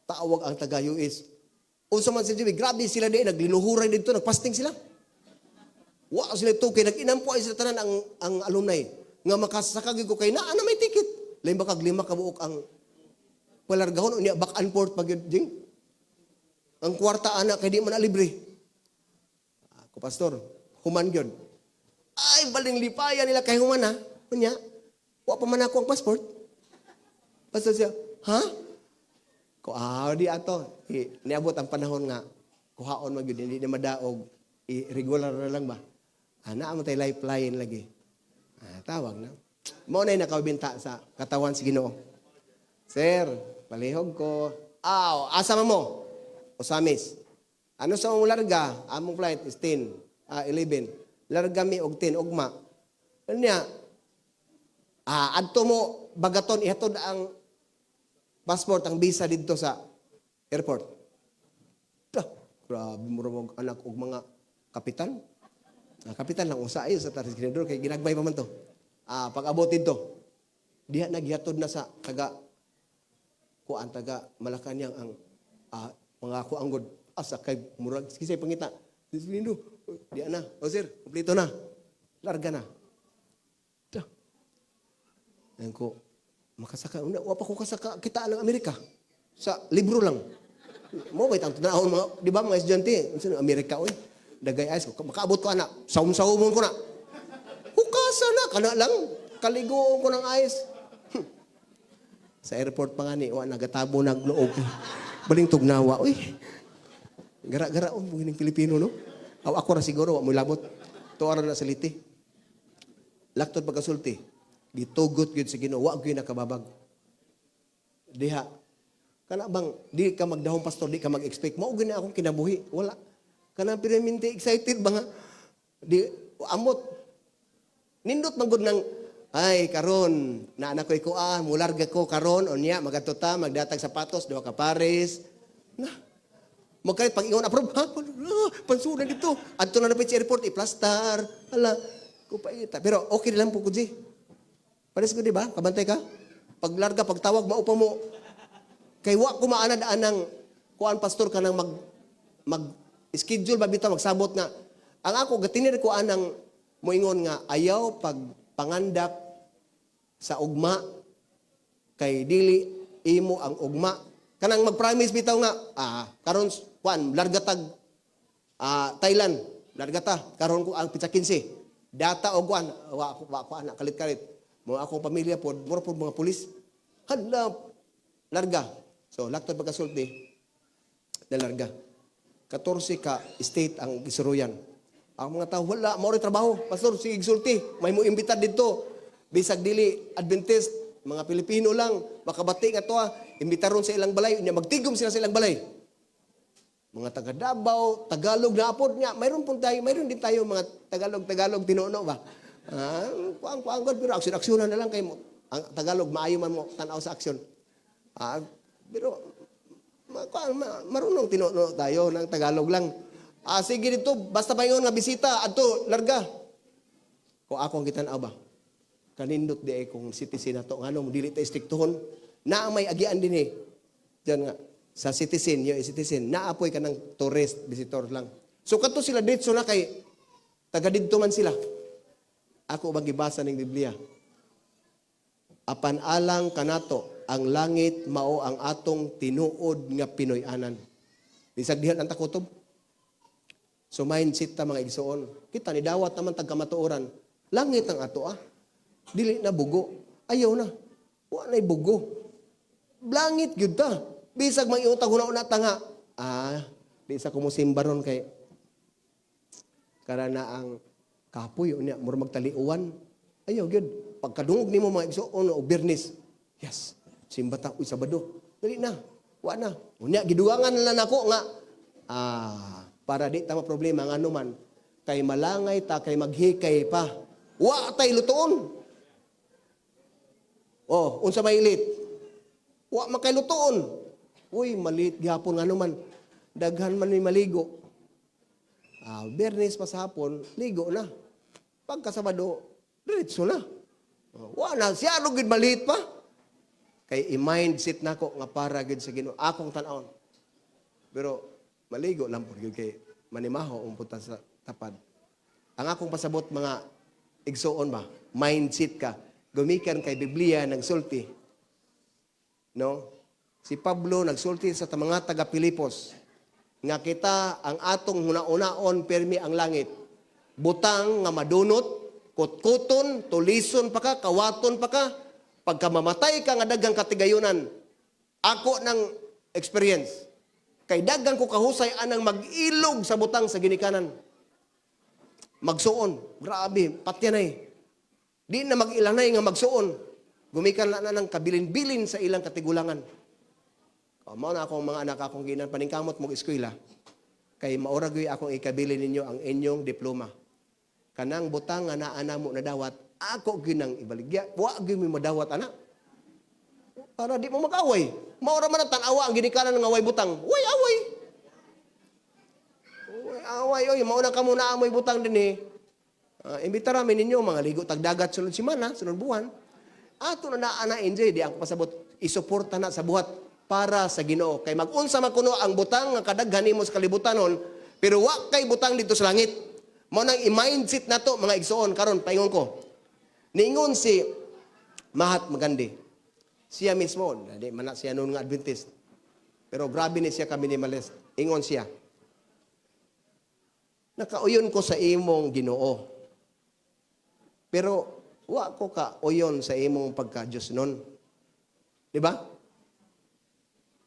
Tawag ang taga-US. Unsa man si Jimmy, grabe sila di, nagliluhuran dito, nagpasting sila. Wow, sila ito, kay nag-inampo ay sila tanan ang alumni. Nga makasakagin ko kay naa na may ticket. Lain ba kag 5 kabuok ang palargahon, unya back and forth pag yun, ang kwarta anak, kay di man na libre. Ako, pastor, human yun. Ay, baling lipayan nila kay human ha. Unya, wa pa man ako ang passport. Pastor siya, ha? Ko, di ato. Niabot ang panahon nga, kuhaon mag yun, hindi na madaog, regular na lang ba? Naa mo tayo lifeline lagi. Tawag na. Mo na yung nakawibinta sa katawan si Ginoo. Sir, palihog ko. Asa mo? Osamis. Ano sa mong larga? Among flight is 11. Larga mi og 10 ugma. Ano niya? Adto mo bagaton ihatod ang passport, ang visa dito sa airport. Grabe mo rin anak og mga kapitan. Kapitan lang usa ayo sa taris-kinador kay ginagbay pa man to. Pag abot dito, diha nagyatod na sa taga Malacañang ang mga kuanggod. Asa kay murag kisay pangita. Dislindo. Diha na. O sir, kompleto na. Larga na. Yan ko, makasaka. Wa pa ko kasaka kita ng Amerika. Sa libro lang. Mo ba itang tunahon mga, di ba mga estudyante? Amerika, oy. Dagay ayos ko. Makaabot ko anak. Saum-saumon ko na. Hukasa na. Kana lang. Kaligo ko ng ayos. Sa airport pa nga ni, nagatabo nagloog. Baling tugnawa. Uy, gara-gara, buhining Pilipino, no? Ako na siguro, mo labot. Tuwara na sa liti. Laktod pagkasulti. Gitugot yun sa Ginoo. Wag yun nakababag. Diha. Kana bang, di ka magdahong pastor, di ka mag-expect. Maugan na akong kinabuhi. Wala. Kana pinaminti excited ba nga? Di, amot. Nindot manggod ng, ay, karon, na anak ko ikuan, mularga ko karon, o niya, magatuta, magdatag sapatos, 2 ka pares. Na, magkait, pag ingon, approve, pansunan dito. Adto na napit sa airport, i-plastar. Hala, kupaita. Pero okay lang po, Kuji. Pares ko, di ba? Kabantay ka? Paglarga, pagtawag, maupa mo. Kay wa ko maanad ng kuan pastor ka nang mag-schedule ba bitaw, magsabot nga. Ang ako, gatinir ko anang moingon nga, ayaw pag pangandak sa ugma, kay dili imo ang ugma. Kanang mag-promise bitaw nga, karon kuan, largatag, Thailand, largata, karon ko ang pizza 15. Data o kuan, wa ko anak, kalit-kalit. Mga akong pamilya po, mura po mga pulis. Hala, larga. So, laktod pagkasulti, na larga. 14 ka state ang isuruyan. Ang mga tao, wala, mauri trabaho. Pastor, sige sulti, may mo imbitar dito. Bisag dili, Adventist, mga Pilipino lang, makabati nga to imbitaron sa ilang balay, magtigom sila sa ilang balay. Mga taga Davao, Tagalog na apod niya, mayroon din tayo mga Tagalog, tinuno ba? Kuang pero aksyon-aksyonan na lang kay mo. Ang Tagalog, maayo man mo tanaw sa aksyon. Pero, marunong tinuno tayo ng Tagalog lang. Sige dito, basta pa nga bisita, ato, larga. Kung akong kitanaw ba, kanindot di ay kung citizen na to, ano, dili tayo istiktuhon, na may agian din Diyan nga, sa citizen, yung citizen, naapoy ka ng tourist, visitor lang. So, kato sila dito na kay, taga didto man sila. Ako magibasa ng Biblia. Apan alang kanato, ang langit mao ang atong tinuod nga Pinoy-anan. Bisag dihan ang takutob. So mindset ta mga igsoon. Kita ni dawat naman tagkamatuoran. Langit ang ato Dili na bugo. Ayaw na. Wa na'y bugo. Langit gyud ta. Bisag mang iutag una ta nga. Di sa kumusimbaron kay karana ang kapoy unya mura magtaliuan. Ayaw gyud. Pagkadungog nimo mga igsoon o Bernis. Yes. Simba ta uy Sabado. Dili na. Wa na. Unya gidugangan na nako nga para di ta problema nga anuman kay malangay ta kay maghikay pa. Wa tay lutuon. Unsa mailit? Wa makay lutuon. Uy, malit gihapon nga anuman. Daghan man ni maligo. Bernes pa sa hapon, ligo na. Pagka Sabado, diretso na. Wa na siya gid malit pa. Kay i-mindset nako nga para gid sa Ginoo akong tan-awon. Pero maligo lang po kay manimaho umputa sa tapad. Ang akong pasabot mga igsoon ba, mindset ka. Gumikan kay Biblia nagsulti. No? Si Pablo nagsulti sa mga taga Pilipos nga kita ang atong hunaon permi ang langit. Butang nga madunot, kutkuton, tulison pa ka, kawaton pa ka, pagka mamatay ka nga daghang katigayunan. Ako ng experience. Kay daghang ko kahusay anang mag-ilog sa butang sa ginikanan. Magsuon. Grabe, patyanay. Di na mag-ilanay nga magsuon. Gumikan na ng kabilin-bilin sa ilang katigulangan. Mao na akong mga anak akong ginan paningkamot mong eskwela. Kay mauragoy akong ikabilin ninyo ang inyong diploma. Kanang butang nga naana mo nadawat, ako ginang ibaligya. Wa gyud mi madawat ana. Para di mo mag-away. Maura man ang tanawa ang ginikanan ng away butang. Way away. Away oy, mauna ka muna amoy butang dinhi. Imbitara mi ninyo mga ligo tagdagat sunod semana, sunod buwan. Ato na naana enjoy di ang pasabot isuporta na sa buhat para sa Ginoo. Kay mag-unsa man kuno ang butang nga kadaghan nimo sa kalibutanon, pero wa kay butang dito sa langit. Mao nang i-mindset nato mga igsoon karon paingon ko. Niingon si Mahatma Gandhi. Siya mismo, di man na siya noon nga Adventist. Pero grabe ni siya ka minimalist. Ingon siya. Nakauyon ko sa imong Ginoo. Pero wa ko ka uyon sa imong pagka-Diyos nun. Di ba?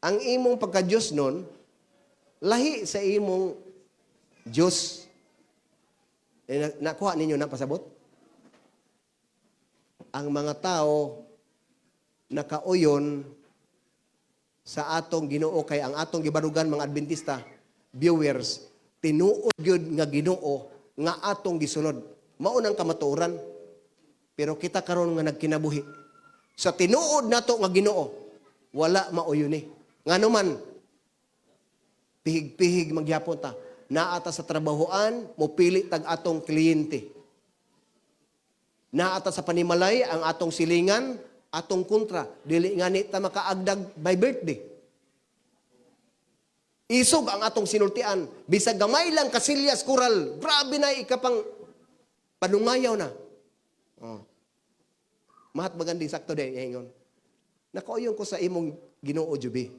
Ang imong pagka-Diyos nun, lahi sa imong Diyos. Nakuha ninyo na pasabot? Ang mga tao nakauyon sa atong Ginoo kay ang atong gibarugan mga Adventista viewers tinuod gyud nga Ginoo nga atong gisunod mao nang kamatuoran pero kita karon nga nagkinabuhi sa tinuod nato nga Ginoo wala mauyuni ngano man pihig-pihig magyapon ta naata sa trabahoan mopili tag atong kliyente naata sa panimalay ang atong silingan atong kontra, dili nga ni ta makaagdag by birthday. Isog ang atong sinultian. Bisag gamay lang kasilyas kural. Grabe na ikapang panungayaw na. Mahatma Gandhi sakto day ingon. Nakauyon ko sa imong Ginoo jubi.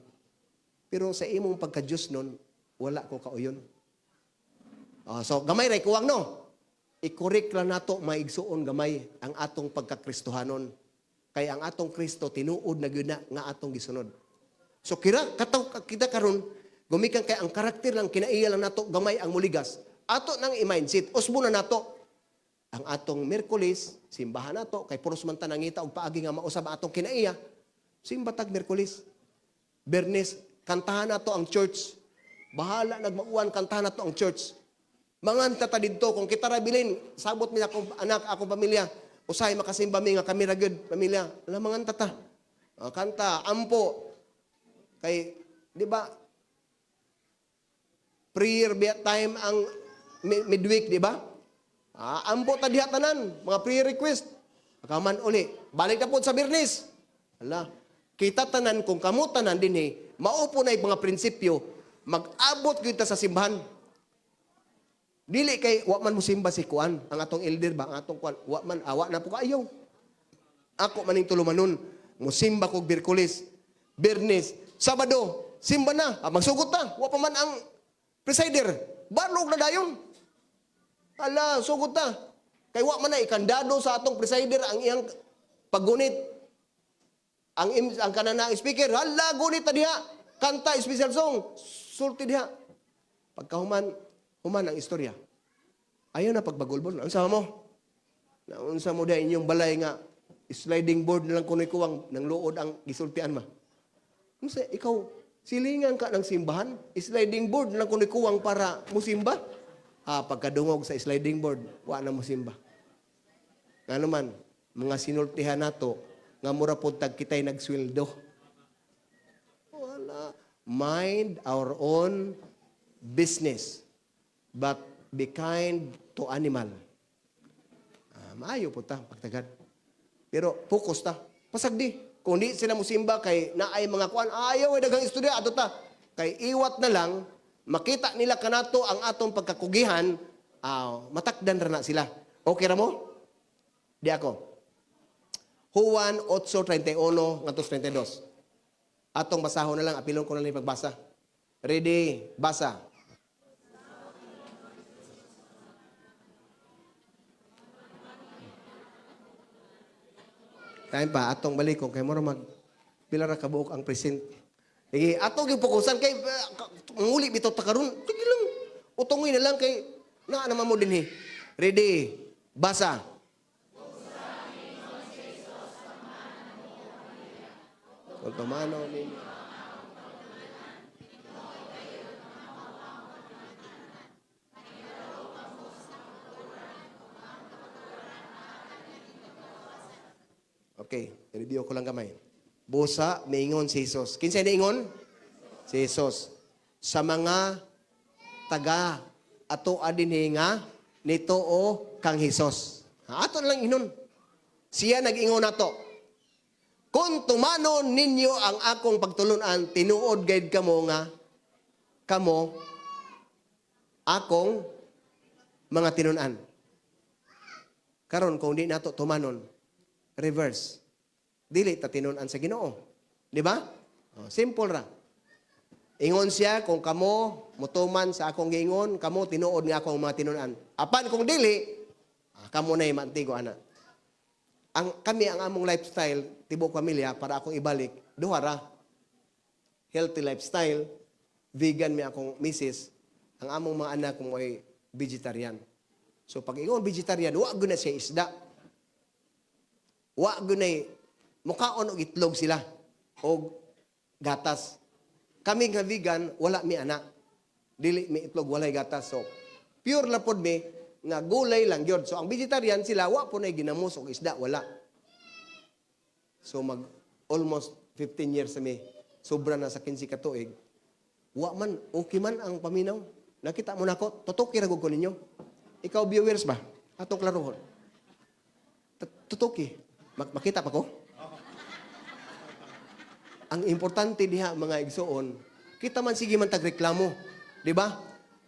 Pero sa imong pagka-Diyos nun, wala ko kauyon. So gamay ray kuwang no. I-correct lang nato maigsuon gamay ang atong pagkakristohanon. Kaya ang atong Kristo tinuod na gyud na nga atong gisunod. So kita karon gumikan kay ang karakter lang kinaiya lang nato gamay ang muligas. Ato nang i-mindset usbo na nato ang atong Miyerkules simbahan nato kay puros man ta nangita og paagi nga mausab atong kinaiya. Simba tag Miyerkules. Bernes kantahan nato ang church. Bahala nagmauwan kantahan nato ang church. Manganta ta didto kung kita ra bilin sabot mi akong anak akong pamilya. Usay makasimba mi nga kami ra gyud pamilya. Lamangan tata. Kanta ampo. Kay di ba prayer time ang midweek, di ba? Ampo ta diha tanan, mga prayer request. Kaman uli, balik na po sa Bernes. Hala, kita tanan kung kamo tanan dinhi, maupo na mga prinsipyo, mag-abot kita sa simbahan. Dili kay wa man musimba si kuan, ang atong elder ba, ang atong kuan, wa man awa na po kaayo. Ako maning tulumanon, musimba kog Biyerkules, Biyernes, Sabado, simba na, magsugot na, wa pa man ang presider, barlog na dayon. Ala, sugot na. Kay wa man na ikandado sa atong presider ang iyang paggunit. Ang kanana speaker, hala, gunit na diha, kanta, special song, sulti diha. Pagkahuman ang istorya. Ayaw na pagbagulbol. Naunsa mo? Naunsa mo dahil inyong balay nga sliding board na lang kunoy kuwang nang luod ang gisultian ma. Unsa ikaw silingan ka ng simbahan, sliding board na lang kunoy kuwang para musimba? Pagkadungog sa sliding board, wa na musimba. Nga naman, mga sinultihan nato nga mura pud tag kitay nagsweldo. Wala. Mind our own business. But be kind to animal. Maayo po ta, pagtagad. Pero focus ta. Pasagdi. Kung di sila musimba kay naay mga kuan, ayaw ay dagang istorya ato ta. Kay iwat na lang, makita nila kanato ang atong pagkakugihan, matakdan ra na sila. Okay ra mo? Di ako. Juan 8:31 ngantos 32. Atong basahon na lang, apilon ko na lang pagbasa. Ready, basa. Time pa, atong balik kung kay mo mag pila ra kabuok ang present. Atong gipokusan kay manguli bitaw ta karon. Sige lang. Utongoy na lang kay naa naman mo dinhi. Ready? Basa. Kung tumano ninyo. Okay, review ko lang gamay. Busa, maingon si Jesus. Kinsay naingon? Si Jesus. Sa mga taga ato adinhi nga nito o kang Jesus. Ato lang inon. Siya nag-ingon nato. Kung tumano ninyo ang akong pagtulunan, tinuod gayud kamo nga kamo akong mga tinunan. Karon kung di nato tumanon, reverse. Dili ta tinunan sa Ginoo. Di ba? Simple ra. Ingon siya kung kamo mutuman sa akong giingon, kamo tinuod nga akong mga tinunan. Apan kung dili, kamo nay mantigo ana. Kami ang among lifestyle tibok pamilya para akong ibalik duha ra. Healthy lifestyle, vegan mi akong misis, ang among mga anak kung ay vegetarian. So pag ingon vegetarian, wa gyud na siya isda. Wa gunay mukaon og itlog sila og gatas. Kami nga vegan wala mi anak. Dili mi itlog walay gatas. So pure la pod mi nga gulay lang gyud. So ang vegetarian sila wa po nay ginamos og isda wala. So mag almost 15 years sa mi. Sobra na sa 15 ka tuig. Wa man okay man ang paminaw. Nakita mo nako, tutuki ra gud ko ninyo. Ikaw viewers ba? Atong klarohon. Tutuki. Makita pa ko? Ang importante diha mga igsoon, kita man sige man tagreklamo, di ba?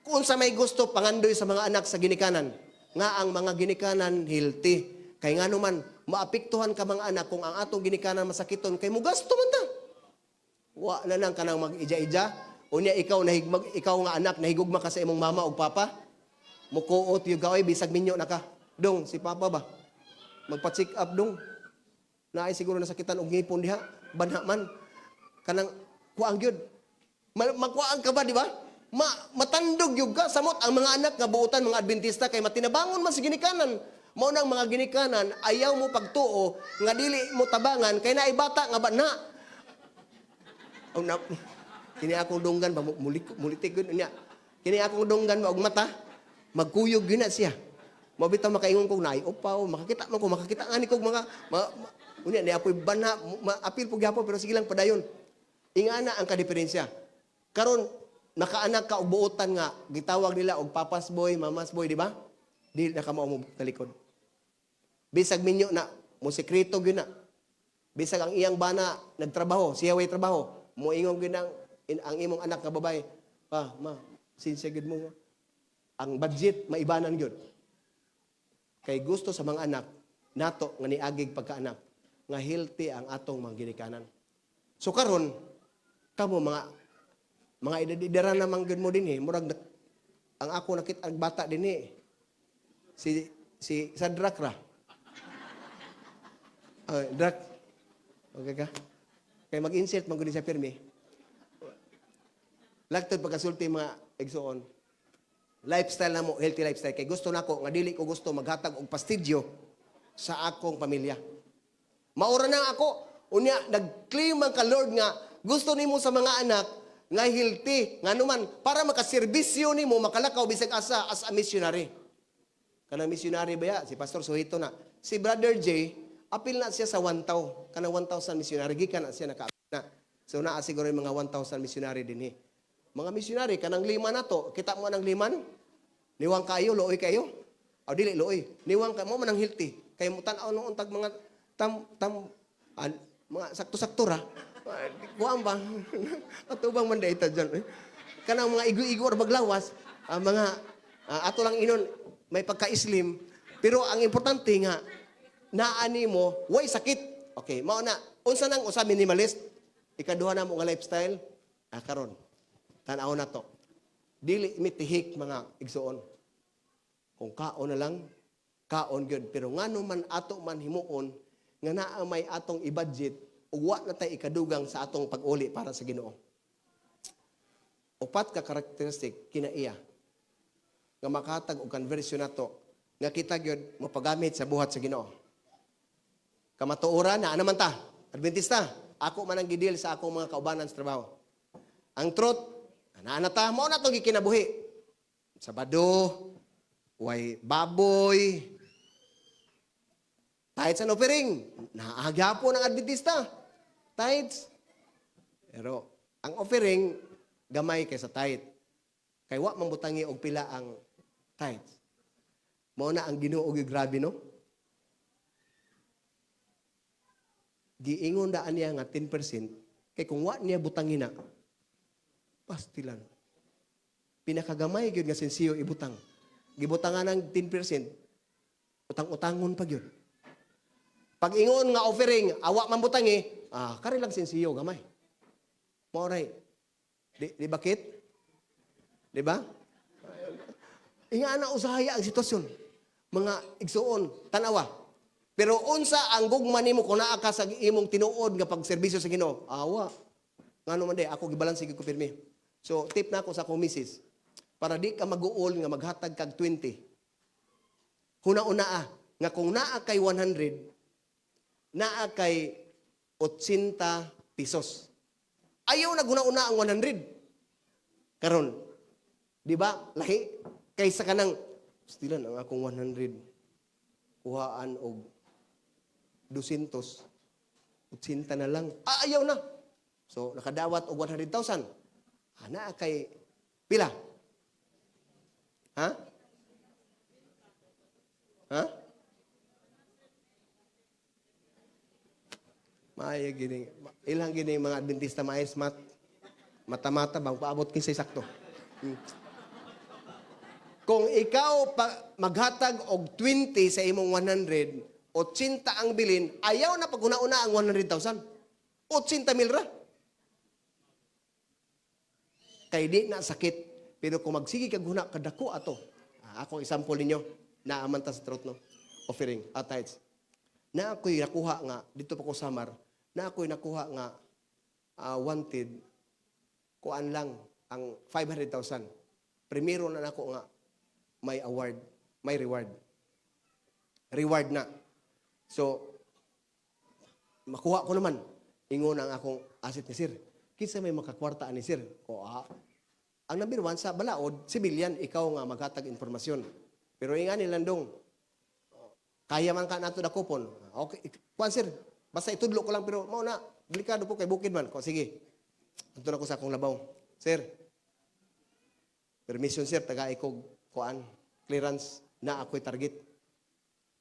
Kung sa may gusto pangandoy sa mga anak sa ginikanan, nga ang mga ginikanan healthy. Kay ngano man maapektuhan ka mga anak kung ang atong ginikanan masakiton kay mo gasto man ta. Wa na nang kanang mag-ija-ija, unya ikaw nga anak nahigugma ka sa imong mama ug papa. Mukuot yung gaway bisag minyo na ka. Dong si papa ba? Magpa-check up dong. Naay siguro nasakitan og ngipon diha, banha man. Kanang kuang gyud. Magkuang ka ba di ba? Matandog yung ka samot ang mga anak nga buutan mga Adventista kay matinabangon man sa ginikanan. Mao nang mga ginikanan ayaw mo pagtuo nga dili mo tabangan kay naay bata nga banha. Kini akong dunggan ba mulitig gud niya. Kini akong dunggan ba og mata magkuyog gyud na siya. Mabitaw makaingon kog naay upaw, makakita man ko makakita ani kog mga unya ni apoy banha apil po gyapon pero sige lang padayon. Ingana ang kadiferensya. Karon nakaanak ka og buotan nga gitawag nila og papas boy, mamas boy, di ba? Di na ka mao mo talikod. Bisag minyo na mo sekreto gyud na. Bisag ang iyang bana nagtrabaho, siya way trabaho, mo ingon gyud ang imong anak nga babae. Pa, ma, sinsya gyud mo. ang budget maibanan gyud. Kay gusto sa mga anak nato nga niagig pagkaanak nga healthy ang atong mga ginikanan. So karon kamo mga idadidara na manggod mo dinhi murag ang ako nakita ang bata dinhi si Sadrak ra. Drak. Okay ka? Kay mag-insert man gud sa pirmi. Lagtod pagkasulti mga igsoon. Lifestyle na mo, healthy lifestyle. Kay gusto nako nga dili ko gusto maghatag og pastidyo sa akong pamilya. Maura na ako, unya nag-claim man ka Lord nga gusto nimo sa mga anak nga healthy, nga naman para makaserbisyo nimo makalakaw bisag asa as a missionary. Kanang missionary ba ya? Si Pastor Suhito na. Si Brother J, apil na siya sa 1,000. Kanang 1,000 missionary gikan na siya naka na. So naa siguro yung mga 1,000 missionary dinhi. Mga missionary kanang 5 na to, kita mo nang 5? Niwang kayo, looy kayo. O dili looy. Niwang ka mo man ang healthy. Kay mo tan-aw noon tag mga mga sakto-sakto ra. Kuan ba? Atubang man dayta diyan. Kanang mga igo-igo or baglawas, mga ato lang inon may pagka-slim, pero ang importante nga naani mo way sakit. Okay, mao na unsa nang usa minimalist? Ikaduha na mo nga lifestyle karon. Tan-aw na to. Dili mitihik mga igsuon. Kung kaon na lang, kaon gyud, pero ngano man ato man himuon nga naa may atong i-budget ug wa na tay ikadugang sa atong pag-uli para sa Ginoo. Upat ka karakteristik kinaiya nga makahatag og conversion nato nga kita gyud mapagamit sa buhat sa Ginoo. Kamatuoran na naman ta, Adventista, ako man ang gidil sa akong mga kaubanan sa trabaho. Ang truth, naa na ta, mao na to gikinabuhi. Sabado, way baboy, tithes and offering, naagyapo ng Adventista. Tithes. Pero ang offering gamay kaysa tithe. Kay wa mambutangi og pila ang tithes. Mao na ang Ginoo og grabe no. Giingon daan niya nga 10% kay kung wa niya butangin na pastilan. Pinakagamay gyud nga sensiyo ibutang. Gibutangan ng 10%, utang-utangon pa gyud. Pag ingon nga offering, awa man butangi, kari lang sensiyo gamay. Mao ray. Di bakit? Di ba? Inga na usahaya ang sitwasyon. Mga igsuon, tanawa. Pero unsa ang gugma nimo kung naa ka sa imong tinuod nga pagserbisyo sa Ginoo? Awa. Ngano man day ako gibalanse gyud ko pirmi. So tip na ako sa akong misis para di ka mag-uol nga maghatag kag 20. Huna-una nga kung naa kay 100, naa kay 80 pesos. Ayaw na guna-una ang 100. Karon, di ba? Lahi kaysa kanang stilan ang akong 100 kuhaan og 200, 80 na lang. Ayaw na. So, nakadawat og 100,000. Ana kay pila? Ha? Ha? Maaya gini. Ilang gini mga Adventista maayos mata-mata bang paabot kinsay sakto. Kung ikaw maghatag og 20 sa imong 100, 80 ang bilin, ayaw na pag una-una ang 100,000. 80 mil ra. Kay di na sakit. Pero kung magsigi kag huna kadako ato. Ako example ninyo na amanta sa truth no. Offering at tithes. Na ako'y nakuha nga dito pa ko Samar. Na ako'y nakuha nga wanted kuan lang ang 500,000. Primero na nako nga may award, may reward. Reward na. So, makuha ko naman. Ingon ang akong asset ni Sir. Kinsa may makakwartaan ni Sir? Ang number 1 sa balaod, civilian, ikaw nga maghatag informasyon. Pero inga nilandong, kaya man ka nato na kupon. Okay, kuan Sir, basta itudlo ko lang, pero mauna, delikado po kay bukid man. Sige, ito na ko sa akong labaw. Sir, permission Sir, taga-ikog kuan, clearance na ako'y target.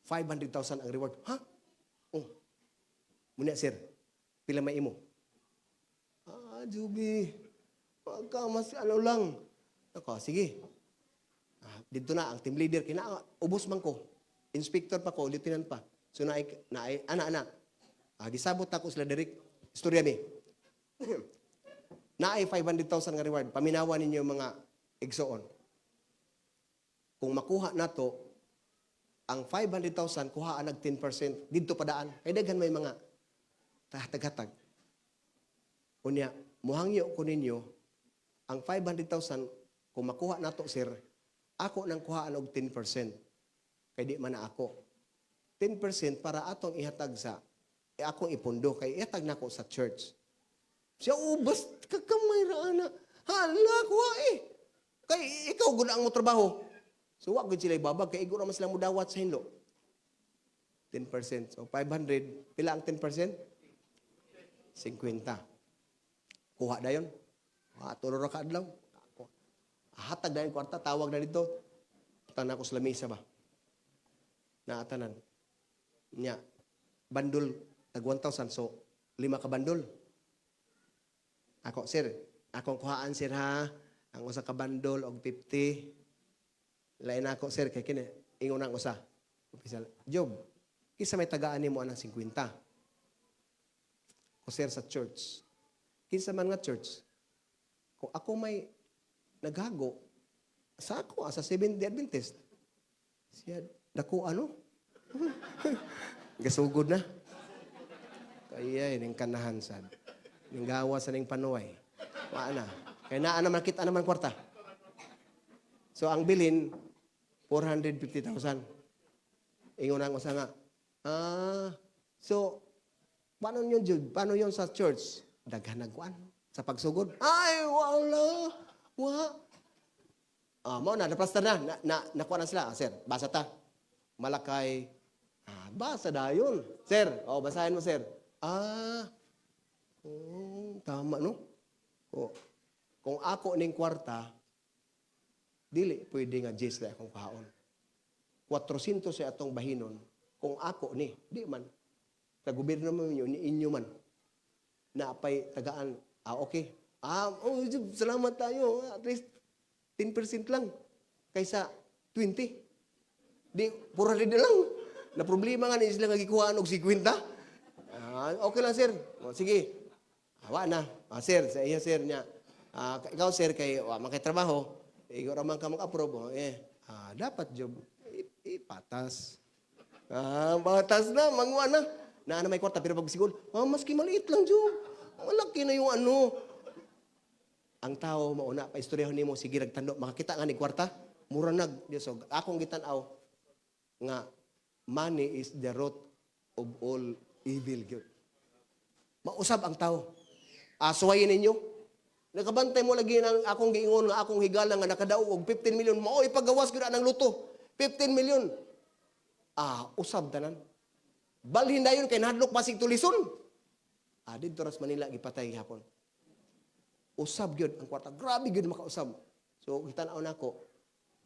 500,000 ang reward. Ha? Muna Sir, pila may imo? Jubi, mas ano lang. Ako, sige. dito na ang team leader ubos man ko. Inspector pa ko, lieutenant pa. So ana. Gisabot ako sila direct. Istorya mi. Naay 500,000 nga reward. Paminawa ninyo mga igsoon. Kung makuha na to, ang 500,000 kuhaan nag 10% dito padaan. Kay daghan may mga hatag-hatag. Unya, muhangyo ko ninyo ang 500,000 kung makuha na to, sir, ako nang kuhaan og 10%. Kay di man na ako. 10% para atong ihatag sa akong ipundo kay ihatag na ako sa church. Siya ubas kakamay ra ana. Hala kuha eh. Kay ikaw gud ang mo trabaho. So wa gud sila ibabag kay igo ra man sila mo dawat sa hinlo. 10%. So 500, pila ang 10%? 50. Kuha dayon. Tulo ra ka adlaw. Hatag dayon kwarta, tawag na dito. Tanan ko sa lamesa ba. Naatanan. Nya bandol tag 1,000 so 5 ka bandol. Ako sir, akong kuhaan sir ha. Ang usa ka bandol og 50. Lain ako sir kay kini ingon ang usa. Opisyal, Job, kisa may tagaan nimo anang 50. O sir sa church. Kinsa man nga church. Kung ako may naghago sa ako sa Seventh-day Adventist. Siya dako ano? Gasugod na. Kaya ning kanahan sad. Ning gawa sa ning panuway. Wa na. Kaya naa naman kita naman kwarta. So ang bilin 450,000. Ingon ang usa nga. So paano yun, Jude? Paano yun sa church? Daghan nagkuan sa pagsugod. Ay, wala. Mo na naplaster na nakuha na sila. Sir, basa ta. Malakay. Basa dayon. Sir, basahin mo, sir. Tama, no? Kung ako ning kwarta, dili pwede nga Jess na akong kahaon. 400 sa atong bahinon. Kung ako ni, di man. Sa gobyerno mo inyo man. Na apay tagaan. Okay. Salamat tayo. At least 10% lang. Kaysa 20. Di, pura rin lang. Na problema nga ni sila nga gikuhaan og 50. Okay lang, sir. Sige. Awa na. Sir, sa iya, sir, niya. Ikaw, sir, kay makitrabaho. Ikaw raman ka mag-approve. Dapat job. Ipatas. Batas na, mangwa na. Na may kwarta, pero pag siguro, maski maliit lang, job. Malaki na yung ano. Ang tao, mauna, pa-istoryahan ni mo, sige, nagtando, makakita nga ni kwarta, mura nag. So, akong gitanaw, nga, money is the root of all evil. Mausab ang tao. Suwayin ninyo. Nakabantay mo lagi ng akong giingon nga akong higala nga nakadaog og 15 million. Mao ipagawas gyud ng luto. 15 million. Usab tanan. Balhin dayon kay nahadlok basig tulison. Didto ras Manila gipatay hapon. Usab gyud ang kwarta. Grabe gyud makausab. So kita-naw nako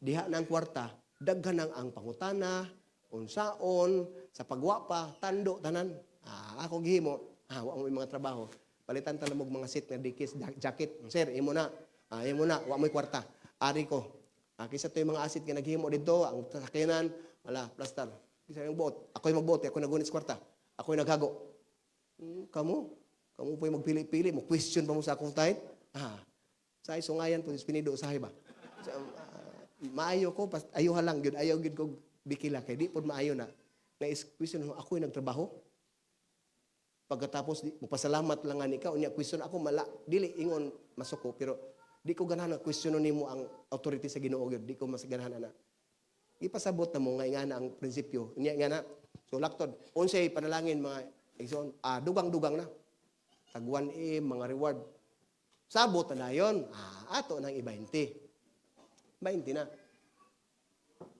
diha nang kwarta daghan ang pangutana, unsaon, sa pagwapa, tando tanan. Ako gihimo, wa mo mga trabaho. Palitan ta namog mga seat nga dikis jacket. Sir, imo na, wa mo'y kwarta. Ari ko. Kisa to yung mga asit nga naghimo dito, ang sakyanan, wala, plastar. Kisa yung boat. Ako'y magbote, ako nagunit sa kwarta. Ako'y naghago. Kamu po yung magpili-pili, mo question pa mo sa akong tithe. Sa isungayan po, pinido usahay ba? Maayo ko, ayuha lang, yun, ayaw yun ko bikila, kay di po maayo na. Na-question, ako'y nagtrabaho. Pagkatapos, magpasalamat lang nga ni ikaw, niya question ako, dili ingon masuko, pero di ko ganahan na question nimo ang authority sa Ginoo gyud, di ko mas ganahan na. Ipasabot na mo nga ingana ang prinsipyo. Niya nga na. So laktod, unsay panalangin mga igsoon, dugang-dugang na. Tag 1M, mga reward. Sabot na yon. Ato nang i-20. 20 na.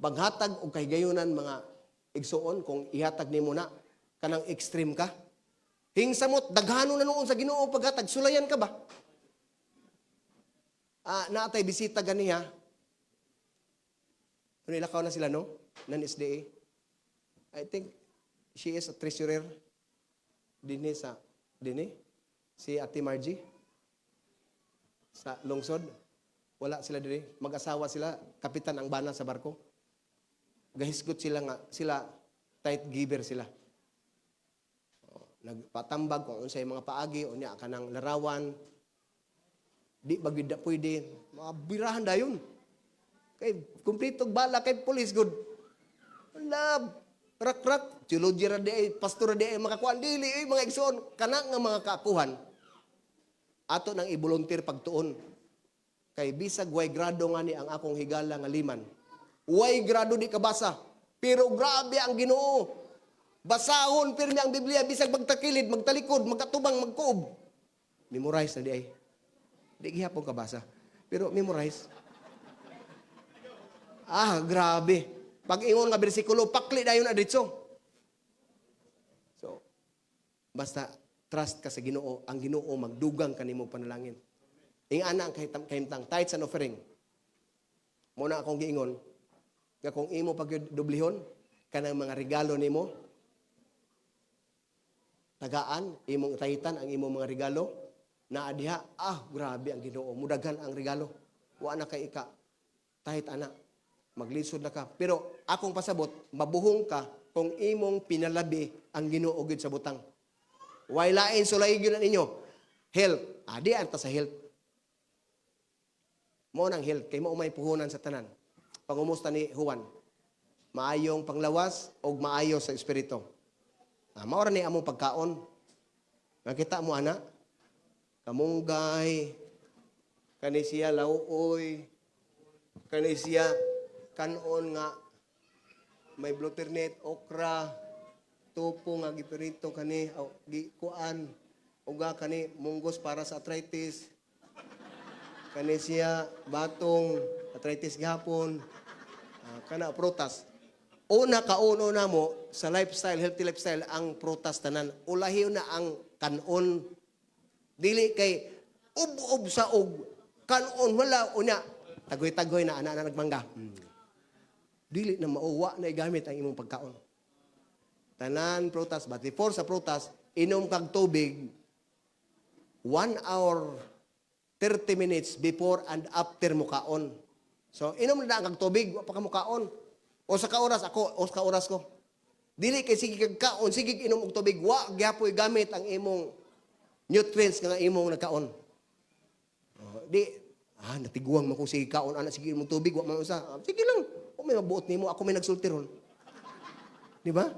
Paghatag og kahigayunan mga igsoon kung ihatag nimo na kanang extreme ka. Hingsamot, daghano na noon sa Ginoo paghatag, sulayan ka ba? Naatay bisita ganiha. Ilakaw na sila, no? Non-SDA. I think she is a treasurer. Dini. Si Ate Margie. Sa Lungsod. Wala sila diri. Mag-asawa sila, kapitan ang bana sa barko. Gahisgot sila nga, sila tight giver sila. Nagpatambag kung unsay mga paagi, unya kanang larawan. Di bagid pwede. Mga birahan dayon. Kay kumpletong bala kay police good. Love, rak-rak, theology ra di ay, pastor ra di ay, makakuan dili ay mga igsoon kana nga mga kaapuhan. Ato nang i-volunteer pagtuon. Kay bisag way grado nga ni ang akong higala nga liman. Way grado di kabasa. Pero grabe ang Ginoo. Basahon pirmi ang Biblia bisag magtakilid, magtalikod, magkatubang, magkuob. Memorize na di ay. Di gihapon kabasa. Pero memorize. Grabe. Pag ingon nga bersikulo, pakli dayon na ditso. So, basta trust ka sa Ginoo, ang Ginoo magdugang kanimo panalangin. Ingana ang kahimtang tithes and offering. Muna akong giingon, nga kung imo pagdublihon, kanang mga regalo nimo, tagaan, imong tahitan ang imong mga regalo, na adiha, grabe ang Ginoo, mudagan ang regalo. Wa na kay ika, tahit ana, maglisod na ka. Pero akong pasabot, mabuhong ka kung imong pinalabi ang Ginoo gid sa butang. Way lain sulay gyud ninyo. Health, di anta sa health. Mo nang health kay mao may puhunan sa tanan. Pangumusta ni Juan, maayong panglawas o maayo sa espiritu. Mao ra ni among pagkaon. Nakita mo ana, kamunggay, kani siya lauoy, kani siya kanon nga may bluternet, okra, tupo nga giperito kani gikuan, uga kani munggos para sa arthritis. Kani siya batong arthritis gihapon. Kana prutas. Una kauno na mo sa lifestyle, healthy lifestyle ang prutas tanan. Ulahiw na ang kanon. Dili kay ub-ub sa og kanon wala unya. Tagoy-tagoy na ana nagmangga. Dili na mauwa na igamit ang imong pagkaon. Tanan prutas, but before sa prutas, inom kag tubig 1 hour 30 minutes before and after mo kaon. So inom na kag tubig, wa pa ka mo kaon. O sa kauras ako, o sa kauras ko. Dili kay sige kag kaon, sige inom og tubig, wa gyapoy gamit ang imong nutrients nga imong nagkaon. Natiguang mo kung sige kaon, ana sige imong tubig, wa man usa. Sige lang. Kung may mabuot nimo, ako may nagsultiron. Di ba?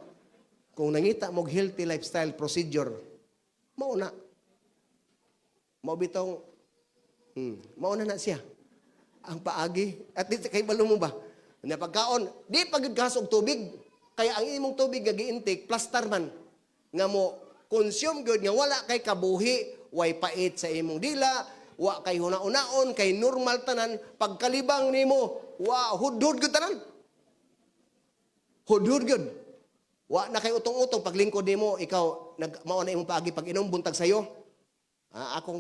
Kung nangita mo healthy lifestyle procedure, mauna. Maubitong, mauna na siya. Ang paagi. At least kay balo mo ba? Na pagkaon, di pagid kasog tubig. Kaya ang imong tubig nga gi-intake, plaster man. Nga mo, consume good, nga wala kay kabuhi, way pait sa imong dila, wa kay huna-unaon, kay normal tanan, pagkalibang nimo, hudhud gyud tanan. Hudhud gyud. Wa na kay utong-utong paglingkod nimo, ikaw mao na imong paagi pag inom buntag sayo. Akong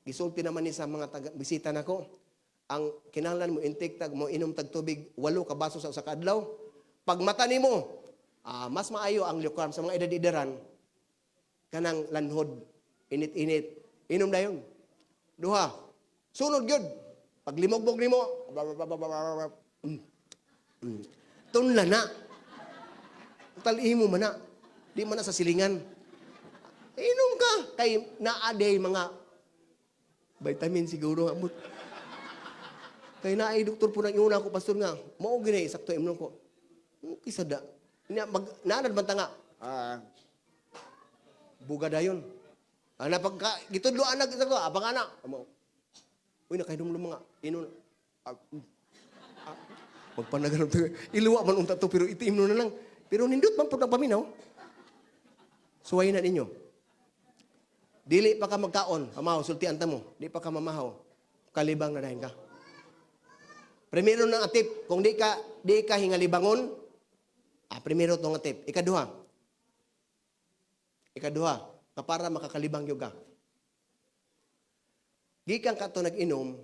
gisulti naman ni sa mga bisita nako. Ang kinahanglan mo intake tag mo inom tag tubig 8 ka baso sa usa ka adlaw. Pag mata nimo, mas maayo ang lukewarm sa mga edad-edaran kanang lanhod, init-init. Inom dayon. Duha. Sunod gyud. Pag limogbog nimo, tunla na. Talihimo man na. Di man na sa silingan. Inom ka. Kay naaday mga vitamin siguro. Kay naay doktor po nang iuna ko, pastor nga. Mao ginay, sakto imnon ko. Kisada. Naanad banta nga. Buga dayon. Napagka, gitudlo anak isa ko, abang anak. Uy, nakahidum-lum mga. Inon. Magpanaganap tayo. Iluwa man unta to, pero itiim na lang. Pero nindot man po ng paminaw. Suwayin na ninyo. Dili pa ka magkaon, amaw, sultian ta mo. Di pa ka mamahaw. Kalibang na dahin ka. Primero ng atip, kung di ka hingalibangon, primero itong atip. Ikaduha, para makakalibang yung ka. Gikan ka ito nag-inom,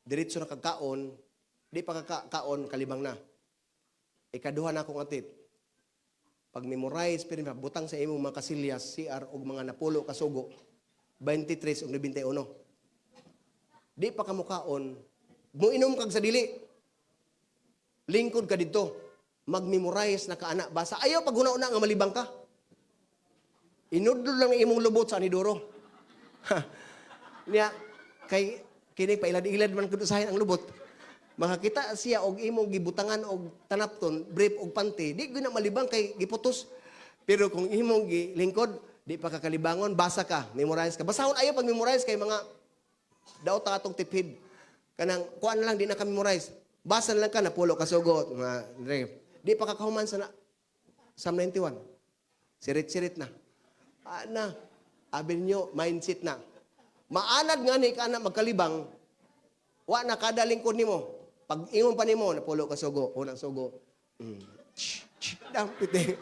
diretso na kagkaon, di pa kakaon, kalibang na. Ikaduha na akong atip. Pag memorize, butang sa imong mga kasilyas, CR, o mga napulo kasugo, 23 o 21. di pa ka mukaon, muinom kag sa dili. Lingkod ka dito. Mag-memorize na kaana basa. Ayaw pag una-una nga malibang ka. Inudlod lang ang imong lubot sa anidoro. Niya, kay kini pailad-ilad man kudo sahin ang lubot. Makakita siya og imong gibutangan og tanapton, brief og panty, di gyud na malibang kay giputos. Pero kung imong gilingkod, di pa kakalibangon, basa ka, memorize ka. Basahon ayaw pag memorize kay mga daw ta atong tipid. Kanang kuan lang di na ka memorize. Basa na lang ka na pulo ka sugot, mga Dre. Di pa kakahuman sa Psalm 91. Sirit-sirit na. Na, abin nyo, mindset na. Maanad nga ni ka na magkalibang, wa na kada lingkod nimo. Pag ingon pa nimo, napulo ka sugo, unang sugo. Piti.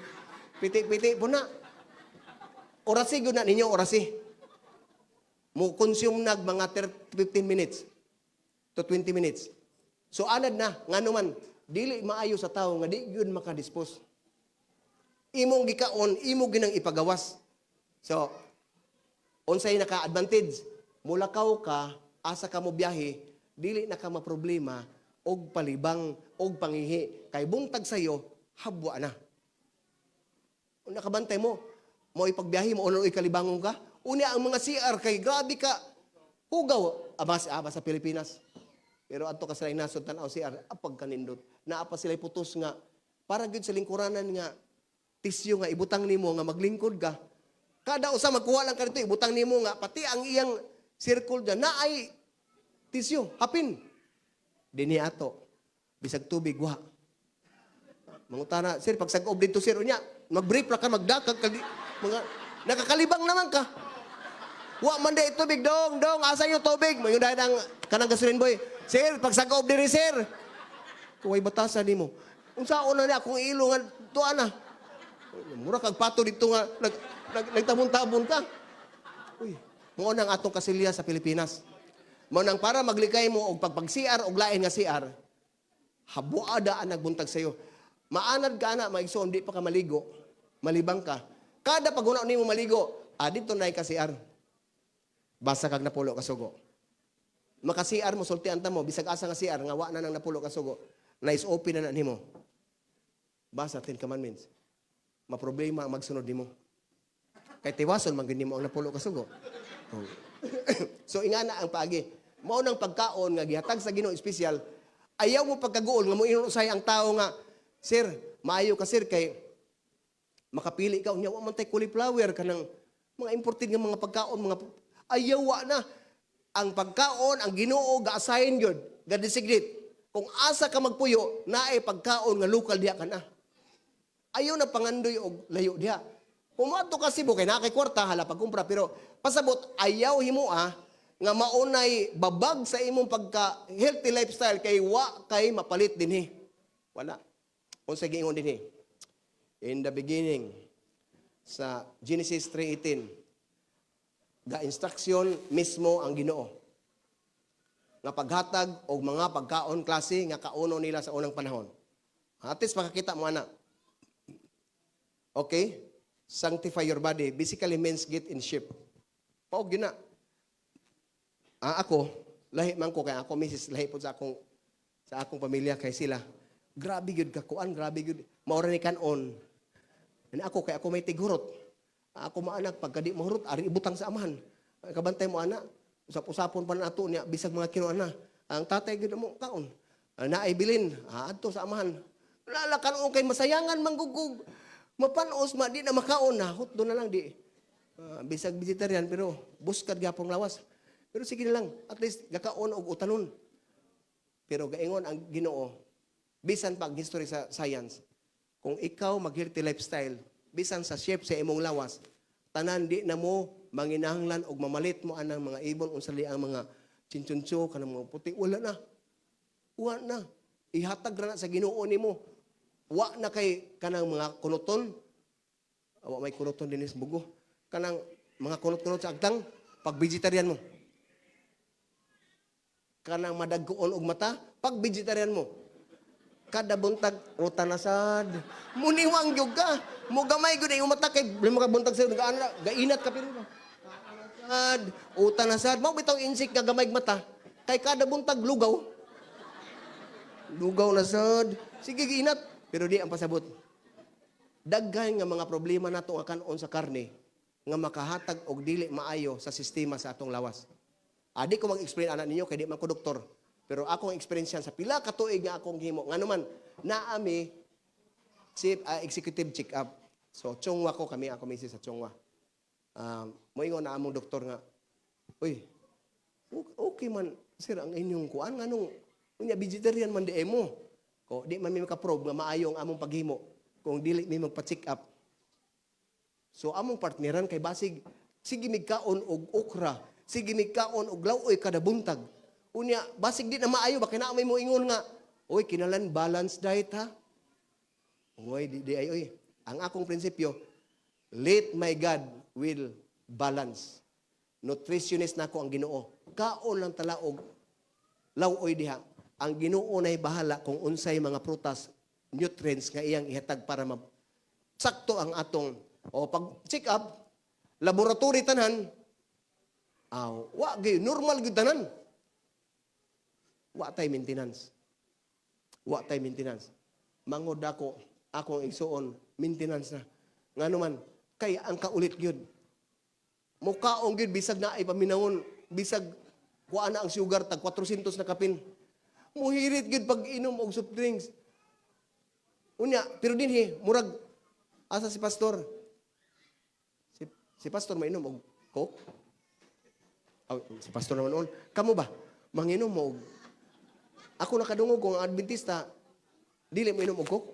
Piti po na. Orasi yun na ninyo, orasi. Mo consume nag mga 15 minutes to 20 minutes. So anad na, nga naman, dili maayo sa tao nga di yun makadispose. Imong gikaon, imo ginang ipagawas. So, unsay naka-advantage, mulakaw ka, asa ka mo biyahe, dili na ka maproblema, og palibang, og pangihi. Kay buntag sa'yo, habwa na. Nakabantay mo, mo ipagbiyahe mo, uno ikalibangon ka, unya ang mga CR, kay grabe ka, hugaw, abas sa Pilipinas. Pero ato ka sila inasod tanaw CR, apag kanindot. Naapa sila putos nga, para gyud sa lingkuranan nga, tisyo nga, ibutang nimo nga maglingkod ka. Kada usa magkuha lang ka dito, ibutang nimo nga, pati ang iyang circle dyan, na ay tisyo, hapin. Dini ato, bisag tubig, wa. Mangutana, sir, pag sag-ob dito, sir, unya, mag-brief na ka, magdakag, mga, nakakalibang naman ka. Wa man day tubig, dong, asa yung tubig? Mayroon dahil ang kanang gasolin boy. Sir, pag sag-ob diri, sir. Kuway batasan ni mo. Unsaon na niya, kung ilungan, tuwa na. Mura kag pato dito nga, nagtabon-tabon ka. Uy, mo nang atong kasilya sa Pilipinas. Mo nang para maglikay mo og pagpag-CR og lain nga CR, habuada ang nagbuntag sayo. Maanad ka na, maigsoon, di pa ka maligo, malibang ka. Kada pag ni mo maligo, dito na ka CR. Basa kag napulo ka sugo. Maka-CR mo, sultian ta mo, bisag asa nga CR, nga wa na nang napulo ka sugo. Nice open na nimo. Basa 10 commandments. Maproblema ang magsunod nimo. Kay tiwason man mo ang napulo ka sugo. Oh. So ingana ang paagi. Mao nang pagkaon nga gihatag sa Ginoo espesyal. Ayaw mo pagkaguol nga mo inusay ang tao nga, sir, maayo ka sir kay makapili ka unya wa man tay cauliflower kanang mga imported nga mga pagkaon, mga ayaw wa na. Ang pagkaon, ang Ginoo ga-assign gyud, ga-designate. Kung asa ka magpuyo, naay pagkaon nga lokal diha ka na. Ayaw na pangandoy og layo diha. Pumato ka Cebu kay na kay kwarta hala pagkumpra pero pasabot ayaw himoa nga maunay babag sa imong pagka healthy lifestyle kay wa kay mapalit dinhi. Wala. Unsa giingon dinhi? In the beginning sa Genesis 3:18 ga-instruction mismo ang Ginoo nga paghatag og mga pagkaon klase nga kauno nila sa unang panahon. Atis makakita mo ana. Okay? Sanctify your body. Basically means get in shape. Paog yun na. Ako, lahi man ko kay ako, misis, lahi po sa akong pamilya kay sila. Grabe yun kakuan, grabe yun. Maura ni kanon. And ako, kay ako may tigurot. Ako maanak, pagka di mahurot, ari ibutang sa amahan. Kabantay mo anak, usap-usapon pa na ato niya, bisag mga kinuan na. Ang tatay gud mo kaon. Naay bilin, adto sa amahan. Lalakan kay masayangan manggugug. Mapanos ma di na makaon na, hot do na lang di. Bisag vegetarian pero buskad gyapon lawas. Pero sige na lang, at least gakaon og utanon. Pero gaingon ang Ginoo, bisan pag history sa science, kung ikaw mag-healthy lifestyle, bisan sa shape sa imong lawas, tanan di na mo manginahanglan og mamalit mo anang mga ibon unsali ang mga chinchuncho kanang mga puti, wala na. Wa na. Ihatag ra na sa Ginoo nimo. Wa na kay kanang mga kunuton. Wa may kunuton din sa bugo. Kanang mga kunot-kunot sa agtang pag vegetarian mo. Kanang madagkuon og mata pag vegetarian mo. Kada buntag utanasad. Muniwang gyud ka. Mo gamay gyud ang mata kay lima ka buntag sa gainat ka pero. Utanasad, mo bitaw insik nga gamay mata. Kay kada buntag lugaw. Lugaw na sad. Sige giinat, pero di ang pasabot. Daghan nga mga problema nato nga kanon sa karne nga makahatag og dili maayo sa sistema sa atong lawas. Adi ko mag-explain anak ninyo kay di man ko doktor. Pero akong experience yan sa pila ka tuig nga akong himo. Nga naman, naami executive check-up. So, Chongwa ko kami, ako misis sa Chongwa. Moingon na among doktor nga, uy, okay man, sir, ang inyong kuan, nga nung, vegetarian man di mo. O, di man may makaprobe nga maayo ang among paghimo kung dili may magpa-check up. So, among partneran kay basig, sige migkaon og okra, sige migkaon og laoy kada buntag. Unya, basig di na maayo, baka na may mo ingon nga, oy, kinalan balanced diet ha? Oy, di ay, oy. Ang akong prinsipyo, let my God will balance. Nutritionist na ako ang Ginoo. Kaon lang talaog, laoy diha. Ang Ginoo na'y bahala kung unsay mga prutas, nutrients nga iyang ihatag para sakto ang atong, o pag check up, laboratory tanan, normal gyud tanan. Wa tay maintenance. Wa tay maintenance. Mangod ako, akong igsuon, maintenance na. Nga naman, kay ang kaulit gyud. Mukaong gyud bisag na ay paminawon, bisag kuha na ang sugar tag 400 na kapin. Muhirit gyud pag inom og soft drinks. Unya, pero dinhi murag asa si pastor. Si pastor mainom og coke. Si pastor naman on. Kamo ba? Manginom mo og ako nakadungog kung ang Adventista, dili mo inom og coke?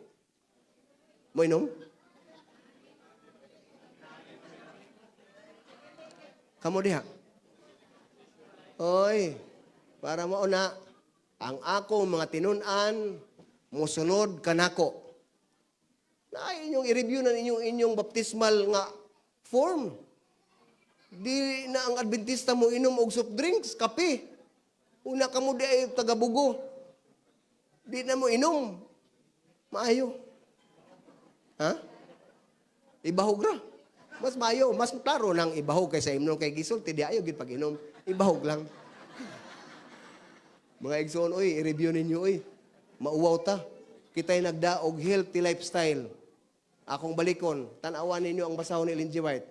Mo inom? Kamu diha? Oy, para mo na, ang akong mga tinun-an, musunod kanako. Na inyong i-review na inyong baptismal nga form. Di na ang Adventista mo inom og soft drinks, kape. Una ka mo di ay tagabugo. Di na mo inom. Maayo. Ha? Ibahog ra. Mas maayo, mas klaro nang ibahog kaysa imnon kay gisulti di ayo gid pag inom. Ibahog lang. Mga igsoon, oy, i-review ninyo, oy. Mauwaw ta. Kita'y nagdaog healthy lifestyle. Akong balikon, tanawan ninyo ang basahon ni Ellen G. White.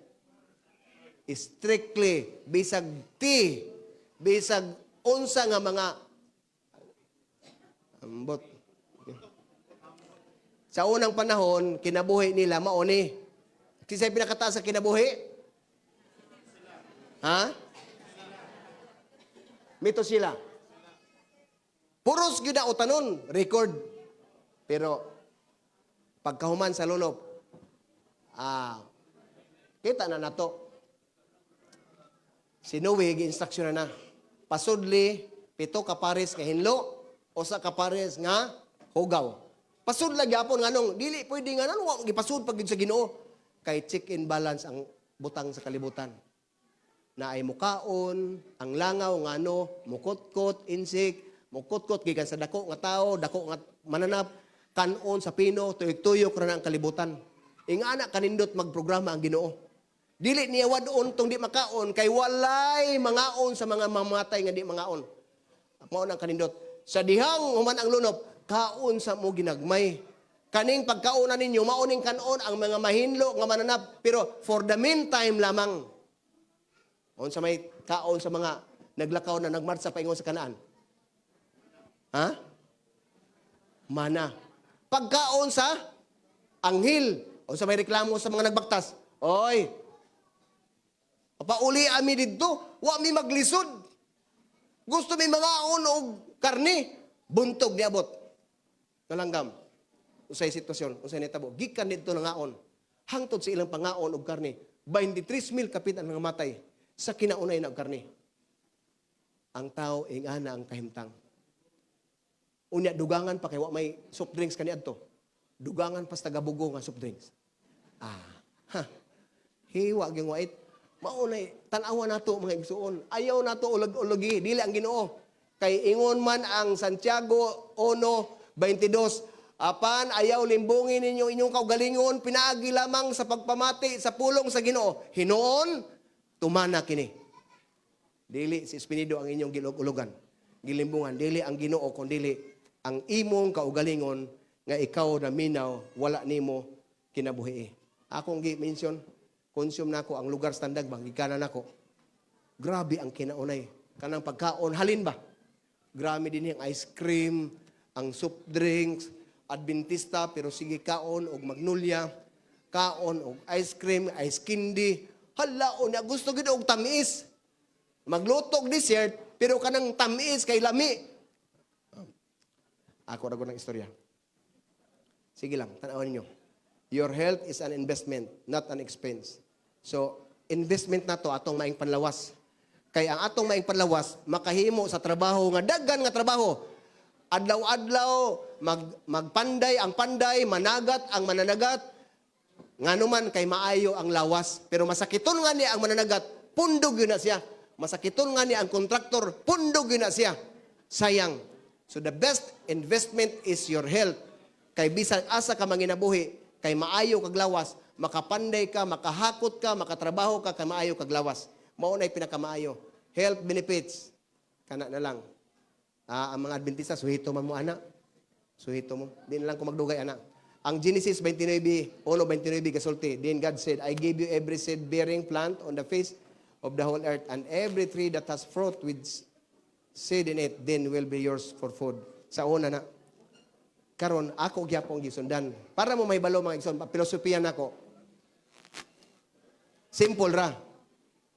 Strictly, bisag tea, bisag unsa nga mga ambot. Sa unang panahon, kinabuhi nila mauni. Kisa'y pinakataas sa kinabuhi? Ha? Mito sila. Puros gyud na utanon, record. Pero pagkahuman sa lulop, kita na nato. Si Noe, gi-instruction na. Pasudli, 7 ka pares nga hinlo, o sa ka pares nga hugaw. Pasudla gyapon nganong dili pwede nga nang wa gipasud pag sa Ginoo kay check and balance ang butang sa kalibutan. Na ay mukaon, ang langaw ngano, mukot-kot, insik, mukot-kot gikan sa dako nga tao, dako nga mananap, kanon sa pino, tuyok-tuyok ra na ang kalibutan. Ingana kanindot magprograma ang Ginoo. Dili niya wadon tong di makaon kay walay mangaon sa mga mamatay nga di mangaon. Mao nang kanindot. Sa dihang human ang lunop, kaon sa mo ginagmay. Kaning pagkaonan ninyo, mauning kanon ang mga mahinlo nga mananap, pero for the meantime lamang. Sa may kaon sa mga naglakaw na nagmarsa paingon sa kanaan. Ha? Mana. Pagkaon sa anghel, o sa may reklamo sa mga nagbaktas, oy, pauli ami dito, wa mi maglisod. Gusto mi mga og karne, buntog niabot. Nalanggam. Usay sitwasyon, usay nitabo. Gikan dito nangaon. Hangtod sa ilang pangaon og karne. 23,000 kapit ang nangamatay sa kinaunay na og karne. Ang tao ingana ang kahimtang. Unya dugangan pa kay wa may soft drinks kaniadto. Dugangan pas tagabugo nga soft drinks. Hiwa gyud wait. Maunay tan-awa nato mga igsuon. Ayaw nato ulag-ulugi dili ang Ginoo. Kay ingon man ang Santiago 1:22, apan ayaw limbungin ninyo inyong kaugalingon pinaagi lamang sa pagpamati sa pulong sa Ginoo. Hinuon tumana kini. Dili si Espinido ang inyong gilug-ulugan. gilimbungan, dili ang Ginoo kun dili ang imong kaugalingon nga ikaw na minaw wala nimo kinabuhi. Akong gi-mention, consume nako ang lugar standag bang gikanan nako. Grabe ang kinaunay. Kanang pagkaon halin ba? Grabe din ang ice cream, ang soft drinks, Adventista pero sige kaon og Magnolia, kaon og ice cream, ice candy. Hala, na gusto gid og tamis. Magluto og dessert pero kanang tamis kay lami. Ako ra ng istorya. Sige lang, tanawan niyo. Your health is an investment, not an expense. So, investment na to atong maing panlawas. Kay ang atong maing panlawas, makahimo sa trabaho nga daghan nga trabaho. Adlaw-adlaw, magpanday ang panday, managat ang mananagat. Nganuman kay maayo ang lawas. Pero masakiton nga niya ang mananagat, pundog yun na siya. Masakiton nga niya ang kontraktor, pundog yun na siya. Sayang. So the best investment is your health. Kay bisan asa ka manginabuhi, kay maayo kag lawas, makapanday ka, makahakot ka, makatrabaho ka, kay maayo kag lawas. Mao na'y pinakamaayo. Health benefits. Kana na lang. Ang mga Adventista, suhito man mo, anak. Suhito mo. Di na lang ko magdugay, anak. Ang Genesis 29, 1:29 kasulti, then God said, I gave you every seed-bearing plant on the face of the whole earth, and every tree that has fruit with seed in it, then will be yours for food. Sa una na. Karon ako gyapon gisundan. Para mo may balo mga igsoon, filosofiya nako. Simple ra.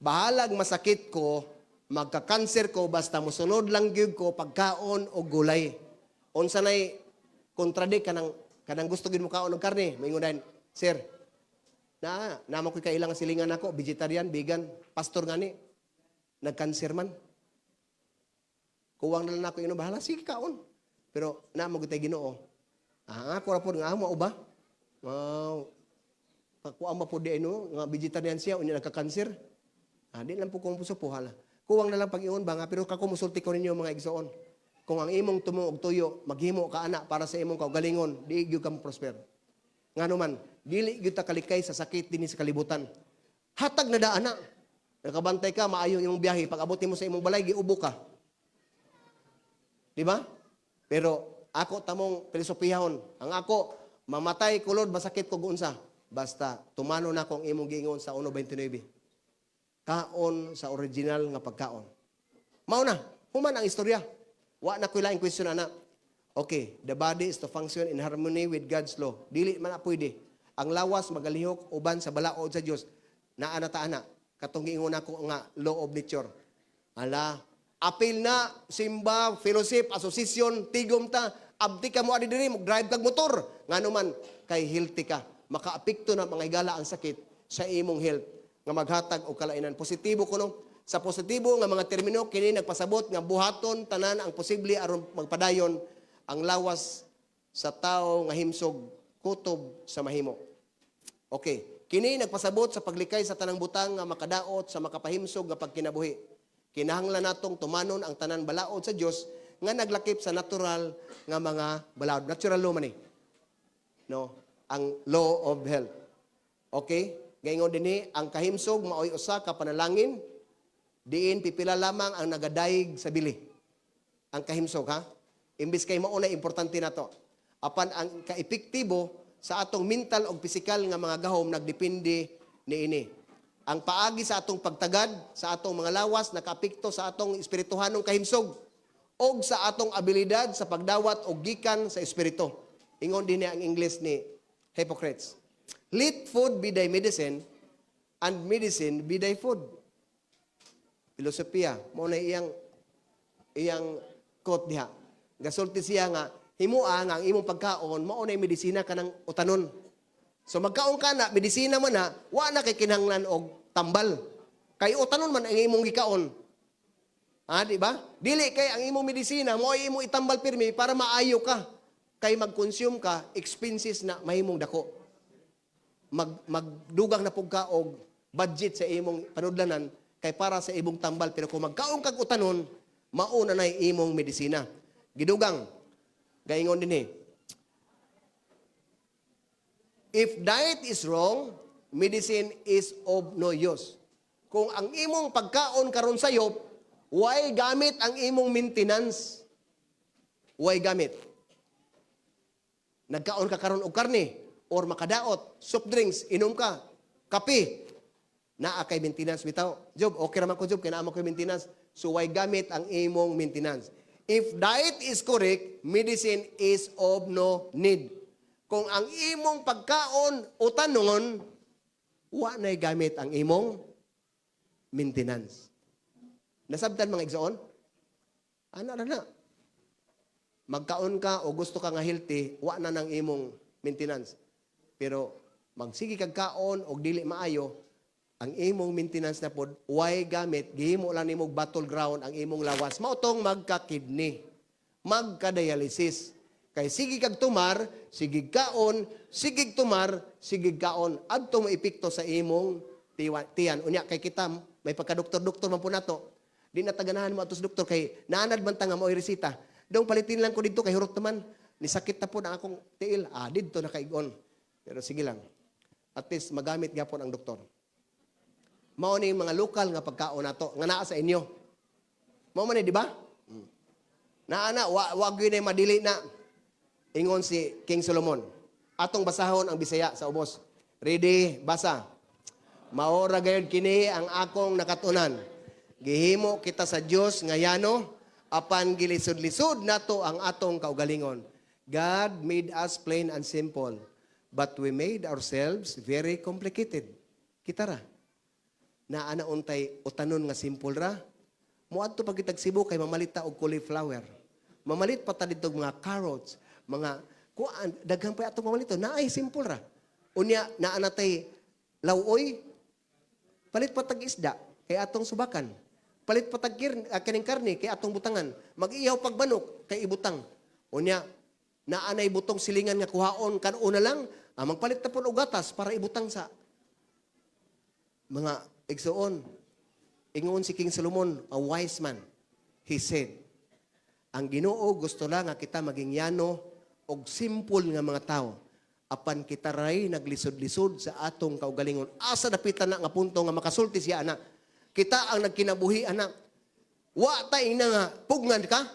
Bahalag masakit ko, magka-cancer ko, basta musunod lang gyud ko pagkaon o gulay. Unsa nay kontradict kanang gusto gyud mo kaon og karne, maingon sir. Namo ko kailangan silingan nako, vegetarian, vegan, pastor ngani. Nag-cancer man. Kuwang na lang ako bahala, sige kaon. Pero namo gyud tay Ginoo. Ako ra pod nga mao ba? Kuwang ma pod di nga vegetarian siya unya nagka-cancer. Di lang po kung puso po hala. Kuwang na lang pag-iyon ba nga, pero kakumusulti ko ninyo mga igsoon. Kung ang imong tumo og tuyo, maghimo ka ana para sa imong kaugalingon, di gyud ka prosper. Ngano man, dili gyud ta kalikay sa sakit dinhi sa kalibutan. Hatag na da ana. Nakabantay ka, maayo imong biyahe, pag abot mo sa imong balay giubo ka. Di ba? Pero ako tamong filosofiyahon, ang ako mamatay kulod masakit ko unsa. Basta tumano na kung imong giingon sa 1:29. Kaon sa original nga pagkaon. Mao na, human ang istorya. Wa na ko laing question ana. Okay, the body is to function in harmony with God's law. Dili man na pwede. Ang lawas magalihok uban sa balaod sa Dios. Naa na ta ana. Katong giingon ako nga law of nature. Ala, apil na simba, fellowship, association, tigom ta, abdi ka mo adi diri, mag-drive kag motor. Ngano man kay healthy ka. Makaapekto na mga higala ang sakit sa imong health nga maghatag og kalainan. Positibo kuno. Sa positibo nga mga termino kini nagpasabot nga buhaton tanan ang posible aron magpadayon ang lawas sa tao nga himsog kutob sa mahimo. Okay, kini nagpasabot sa paglikay sa tanang butang nga makadaot sa makapahimsog nga pagkinabuhi. Kinahanglan natong tumanon ang tanan balaod sa Dios nga naglakip sa natural nga mga balaod. Natural law man no, ang law of health. Okay? Gayon dinhi ang kahimsog maoy usa ka panalangin diin pipila lamang ang nagadayeg sa bili. Ang kahimsog ha. Imbis kay mao na importante nato. Apan ang kaepektibo sa atong mental o physical nga mga gahom nagdepende niini. Ang paagi sa atong pagtagad sa atong mga lawas nakaapekto sa atong espirituhanong kahimsog o sa atong abilidad sa pagdawat og gikan sa espiritu. Ingon dinhi ang English ni Hippocrates. Let food be thy medicine, and medicine be thy food. Filosofiya, mo na iyang quote diha. Gasulti siya nga, himua nga ang imong pagkaon, mao na medisina kanang utanon. So magkaon ka na, medisina man na, wa na kay kinahanglan og tambal. Kay utanon man ang imong gikaon. Di ba? Dili kay ang imong medisina, mo ay imong itambal pirmi para maayo ka. Kay mag-consume ka, expenses na mahimong dako. Magdugang na pug ka og budget sa imong panudlanan kay para sa imong tambal, pero kung magkaon kag utanon mauna na imong medisina. Gidugang gaingon dinhi, if diet is wrong, medicine is of no use. Kung ang imong pagkaon karon sayop Why gamit ang imong maintenance? Why gamit? Nagkaon ka karon og karne or makadaot, soft drinks, inom ka, kape. Naa kay maintenance bitaw. Job, okay raman ko job kay naa mo kay maintenance. So why gamit ang imong maintenance? If diet is correct, medicine is of no need. Kung ang imong pagkaon o tanon, wa na'y gamit ang imong maintenance. Nasabtan mga igsoon? Ana na na. Magkaon ka o gusto ka nga healthy, wa na ng imong maintenance. Pero magsige kag kaon o dili maayo, ang imong maintenance na pod, why gamit, gihimo lang nimo battleground ang imong lawas. Mautong magka-kidney, magka-dialysis. Kay sige kag tumar, sige kaon, sige tumar, sige kaon. Adto mo epekto sa imong tiyan. Unya kay kita, may pagka-doktor-doktor man po nato. Di na taganahan mo atos doktor kay naanad man ta nga mo iresita. Dong palitin lang ko dito kay hurot naman. Ni sakit na po na akong tiil. Dito na kaigon. Pero sige lang. At least magamit nga po ang doktor. Mao ni mga lokal nga pagkaon nato nga naa sa inyo. Mao man di ba? Naana wag gyud na madili na. Ingon si King Solomon. Atong basahon ang Bisaya sa ubos. Ready, basa. Maora gayud kini ang akong nakatunan. Gihimo kita sa Dios nga yano, apan gilisod-lisod nato ang atong kaugalingon. God made us plain and simple, but we made ourselves very complicated. Kita ra. Naana untay utanon nga simple ra. Muadto pag kitag Cebu kay mamalita og cauliflower. Mamalit pa ta dito mga carrots, mga kuan daghang pa atong mamalito. Naay simple ra. Unya naana tay lawoy, palit pa tag isda kay atong subakan. Palit pa tag kaning karne kay atong butangan. Mag-iyaw pagbanok kay ibutang. Unya naanay butong silingan nga kuhaon kanuna lang, magpalit ta pud og gatas para ibutang sa mga igsoon. Ingon si King Solomon, a wise man. He said, ang Ginoo gusto lang nga kita maging yano og simple nga mga tao. Apan kita ray naglisod-lisod sa atong kaugalingon. Asa dapitan na nga punto nga makasulti siya ana. Kita ang nagkinabuhi ana. Wa tay na nga pugnan ka.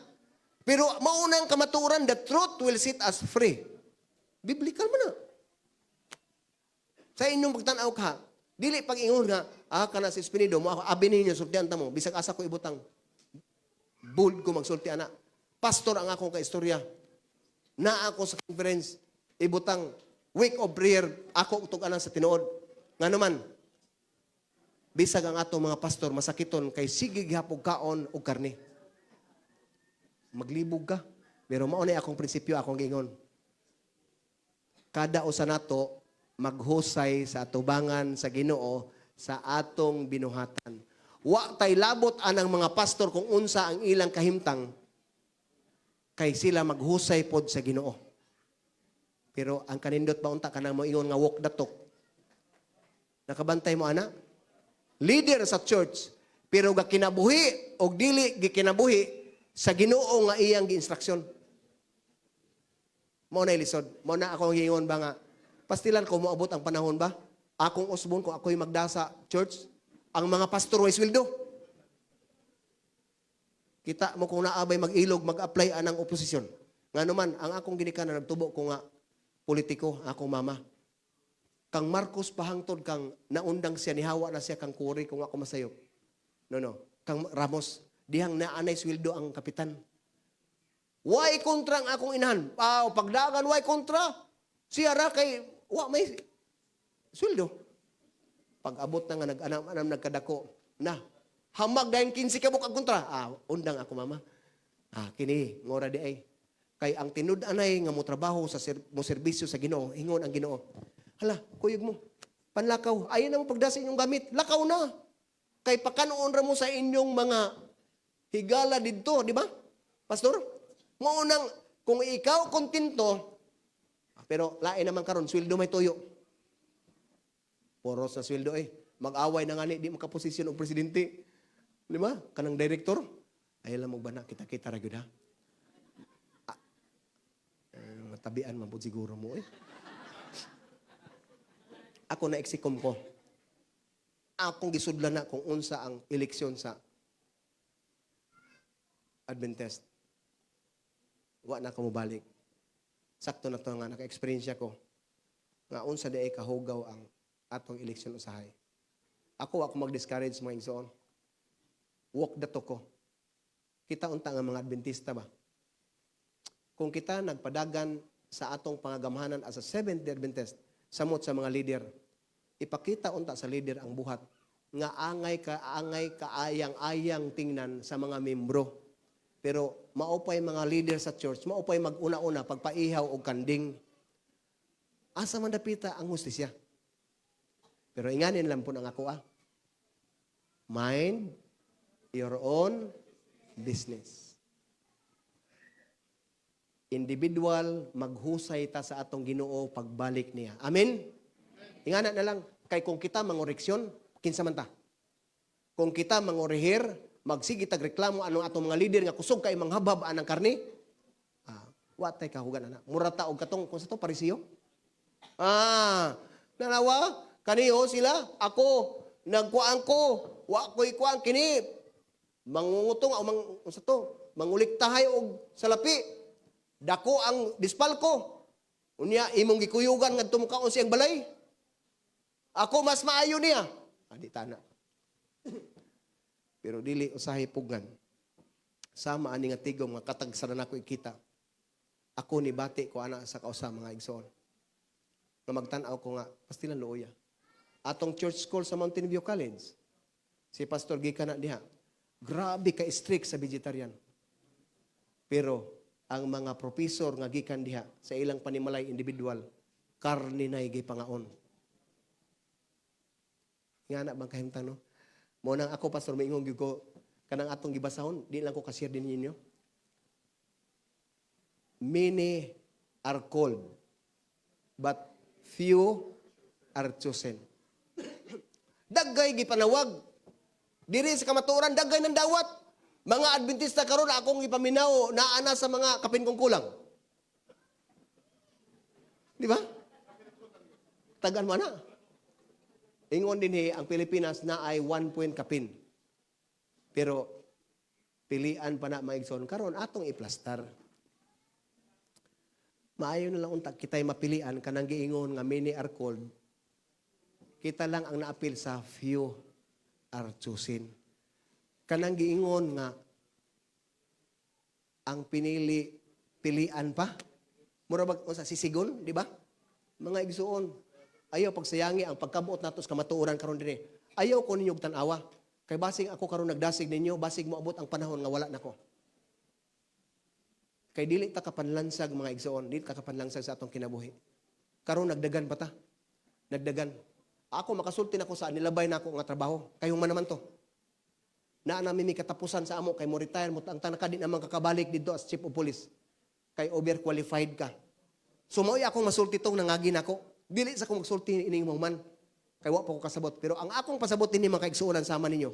Pero maunang kamaturan, the truth will set us free. Biblical man na. Sa inyong pagtanaw ka, dili pag-ingon nga, kana si Espinido, mo ako, abi ninyo, sultihan ta mo, bisag asa ko ibutang. Bold ko magsulti ana. Pastor ang akong kaistorya. Na ako sa conference, ibutang week of prayer, ako utog anan sa tinuod. Nga naman, bisag ang ato mga pastor, masakiton kay sige gihapog kaon o karne. Maglibog ka. Pero maunay akong prinsipyo, akong gingon. Kada usa nato maghusay sa atubangan sa Ginoo sa atong binuhatan. Wa tay labot anang mga pastor kung unsa ang ilang kahimtang kay sila maghusay pod sa Ginoo. Pero ang kanindot ba unta kanang moingon nga walk datok. Nakabantay mo ana? Leader sa church pero ga kinabuhi og dili gikinabuhi sa Ginoo nga iyang giinstruksyon. Mao na lisod. Mao na ako gingon ba nga pastilan ko moabot ang panahon ba? Akong usbon kung ako'y magdasa church, ang mga pastor way sweldo. Kita mo kung naabay mag-ilog, mag-apply anang oposisyon. Nga naman, ang akong ginikanan nagtubo ko nga politiko, akong mama. Kang Marcos pahangtod kang naundang siya, nihawa na siya kang kuri kung ako masayop. No. Kang Ramos, dihang naanay sweldo ang kapitan. Why kontra ang akong inahan? Pagdagan, why kontra? Siya ra kay, may sweldo. Pag-abot na nga nag-anam nagkadako, na, hamag dahil 15 kabuk ang kontra. Undang ako mama. Kini, ngora di ay. Kay ang tinud-anay nga mo trabaho sa mo serbisyo sa Ginoo, hingon ang Ginoo. Hala, kuyog mo. Panlakaw, ayon na mo pagdasa inyong gamit. Lakaw na. Kay pakanoon ra mo sa inyong mga higala dito, di ba? Pastor? Maunang, kung ikaw kontento, pero lain naman karon sweldo may tuyo. Poros na sweldo mag-away na nga di makaposisyon og presidente. Di ba? Kanang director. Ay lang magbana, kita-kita ra gyud ha. Matabian man pud siguro mo Ako na eksikom ko. Akong gisudlan na kung unsa ang eleksyon sa Adventist. Wa na ko mobalik. Sakto na to nga naka-experience ko. Nga unsa di ay kahugaw ang atong eleksyon usahay. Ako mag-discourage mga igsoon. Walk the talk ko. Kita unta nga mga Adventista ba? Kung kita nagpadagan sa atong pangagamahanan as a Seventh-day Adventist, samot sa mga leader, ipakita unta sa leader ang buhat nga angay kaayang-ayang tingnan sa mga membro. Pero maupay mga leader sa church, maupay mag-una-una pagpaihaw o kanding. Asa man dapita ang hustisya. Pero inganin lang po ng ako Mind your own business. Individual, maghusay ta sa atong Ginoo pagbalik niya. Amen? Ingana na lang, kay kung kita mangoreksyon, kinsa man ta. Kung kita mangorehir, magsigi tag reklamo anong atong mga leader nga kusog kay manghabab anang karne, watay kahugan na. Murata og katong kung sa to parisiyo. Nanawa, kaniyo sila, ako, nagkuaan ko, wa ko'y kuaan kini, mangungutong o sa to, manguliktahay og salapi, dako ang dispalko, unya imong gikuyugan nga tumukaon siyang balay, ako mas maayo niya. Di tana. Pero dili usahay pugan. Sama ani nga tigom nga katagsaran ako ikita. Ako ni bati ko ana sa kausa mga igsoon. Nga magtan-aw ko nga pastilan looya. Atong church school sa Mountain View College. Si Pastor Gika na diha. Grabe ka strict sa vegetarian. Pero ang mga professor nga gikan diha sa ilang panimalay individual, karne na gipangaon. Nga na bang kahimtang no? Mo nang ako pastor maingon gyud ko kanang atong gibasahon, di lang ko ka-share din ninyo. Many are called, but few are chosen. Daggay gipanawag. Diri sa kamatuoran daggay ng dawat. Mga Adventista karon akong ipaminaw naa na sa mga kapin kong kulang. Di ba? Tagan mo na. Ingon din ang Pilipinas na ay 1 point kapin. Pero pilian pa na maigsoon karon atong iplastar. Maayo na lang unta kitay mapilian kanang giingon nga many are called. Kita lang ang naapil sa few are chosen. Kanang giingon nga ang pilian pa. Mura ba sa sisigon, di ba? Mga igsuon, ayaw pagsayangi ang pagkabuot nato sa kamatuoran karon dinhi. Ayaw ko ninyo tan-awa. Kay basig ako karon nagdasig ninyo, basig moabot ang panahon nga wala nako. Kay dili ta kapanlansag mga igsuon, dili ka kapanlansag sa atong kinabuhi. Karon nagdagan pa ta. Nagdagan. Ako makasulti na ko sa nilabay na ako nga trabaho. Kayong man naman to. Na namin may katapusan sa amo kay mo retire mo ang tanaka di naman kakabalik dito as chief of police. Kay overqualified ka. So mao akong masulti tong nangagi nako. Dili sa akong magsulti ining man. Kay wa pa ko kasabot. Pero ang akong pasabot ini mga kaigsuonan sama ninyo.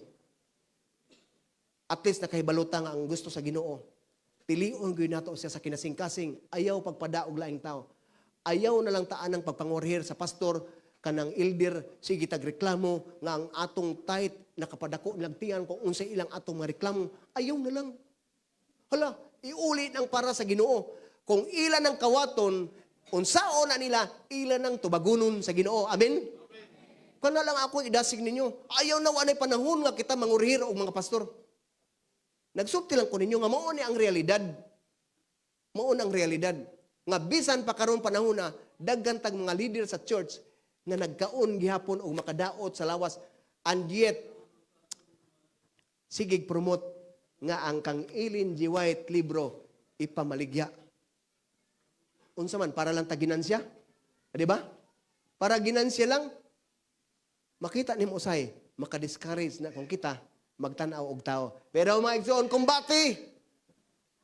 At least nakahibaluta nga ang gusto sa Ginoo. Pilion gyud nato siya sa kinasingkasing. Ayaw pagpadaog laing tao. Ayaw na lang taan ng pagpangorher sa pastor kanang elder sige tagreklamo nga ang atong tithe nakapadako nagtian kung unsay ilang atong mga reklamo. Ayaw na lang. Hala, iuli nang para sa Ginoo. Kung ilan ang kawaton, unsaon na nila, ilan ang tubagunon sa Ginoo. Amen? Kana lang ako idasig ninyo. Ayaw na wanay panahon nga kita mangurihir og mga pastor. Nagsulti lang ko ninyo nga mao ni ang realidad. Mao ang realidad. Nga bisan pa karon panahon na daghan tag mga leader sa church nga nagkaon gihapon og makadaot sa lawas and yet sigig promote nga ang kang Ellen G. White libro ipamaligya. Unsa man para lang ta ginansya? Di ba? Para ginansya lang makita nimo usay maka-discourage na kung kita magtan-aw og tao. Pero mga igsoon kumbati.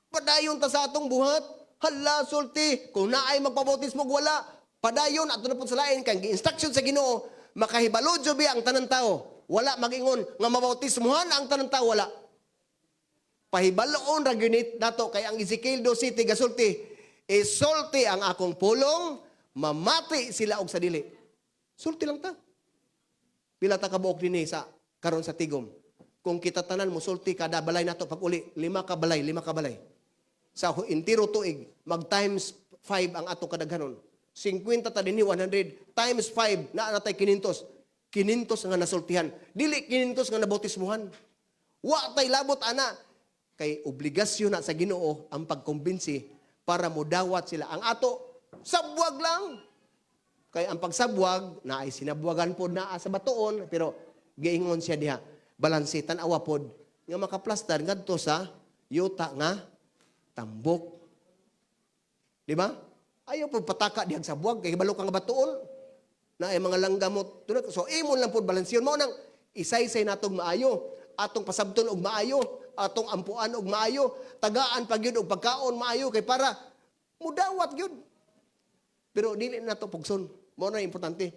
Padayon ta sa atong buhat. Hala sulti kung naay magpabautismo wala. Padayon ato na po sa lain kang gi-instruction sa Ginoo makahibalo jobi ang tanan tao. Wala magingon nga mabautismuhan ang tanan tao wala. Pahibaloon ra gyud nato kay ang Ezekiel 2:7 gasulti, isulti ang akong pulong, mamati sila og sa dili. Sulti lang ta. Pila ta kabuok dinhi sa karon sa tigom. kung kita tanan musulti kada balay nato pag uli 5 ka balay. Sa intiro tuig mag times 5 ang ato kadaghanon. 50 ta dinhi 100 times 5 na natay 500. 500 nga nasultihan. Dili 500 nga nabautismuhan. Wa tay labot ana kay obligasyon na sa Ginoo ang pagkumbinsi para modawat sila. Ang ato sabwag lang. Kay ang pagsabwag na ay sinabwagan pod na sa batuon pero giingon siya diha balansitan awa pod nga makaplastar ngadto sa yuta nga tambok. Di ba? Ayaw po pataka dihang sabwag kay balo kang batuon na ay mga langgamot tunod. So imon lang pod balansiyon mo nang isaysay natong maayo, atong pasabton og maayo, atong ampuan og maayo, tagaan pag yun og pagkaon maayo kay para mudawat gyud. Pero dili nato pugson. Mo na importante.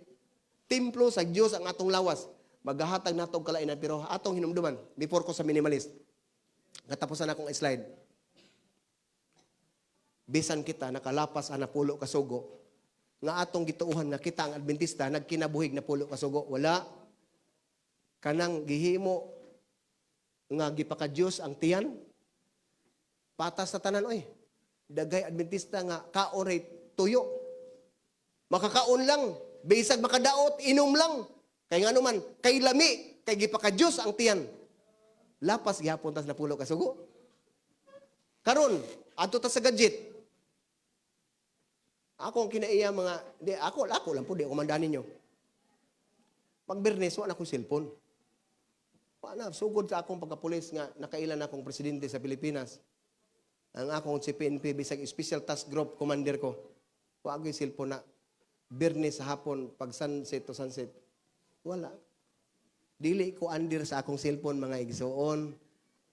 Templo sa Dios ang atong lawas. Maghahatag nato og kalainan pero atong hinumduman before ko sa minimalist. Katapusan akong slide. Bisan kita nakalapas ana pulo ka sugo nga atong gituuhan nga kita ang Adventista nagkinabuhig na pulo ka sugo, wala kanang gihimo nga gipaka Dios ang tiyan. Patas sa tanan oy. Dagay Adventista nga kaon ray tuyo. Makakaon lang, bisag makadaot, inom lang. Kay nga naman, kay lami, kay gipaka Dios ang tiyan. Lapas gihapon tas na pulo ka sugo. Karon, adto ta sa gadget. Ako ang kinaiya mga, ako lang po, di ako mandani nyo. Pag Bernes, wala akong cellphone. Wala, sugod sa akong pagkapulis nga, nakailan akong presidente sa Pilipinas. Ang akong si PNP, bisag Special Task Group Commander ko. Wala yung cellphone na Bernes sa hapon, pag sunset to sunset. Wala. Dili ko andir sa akong cellphone, mga igsoon.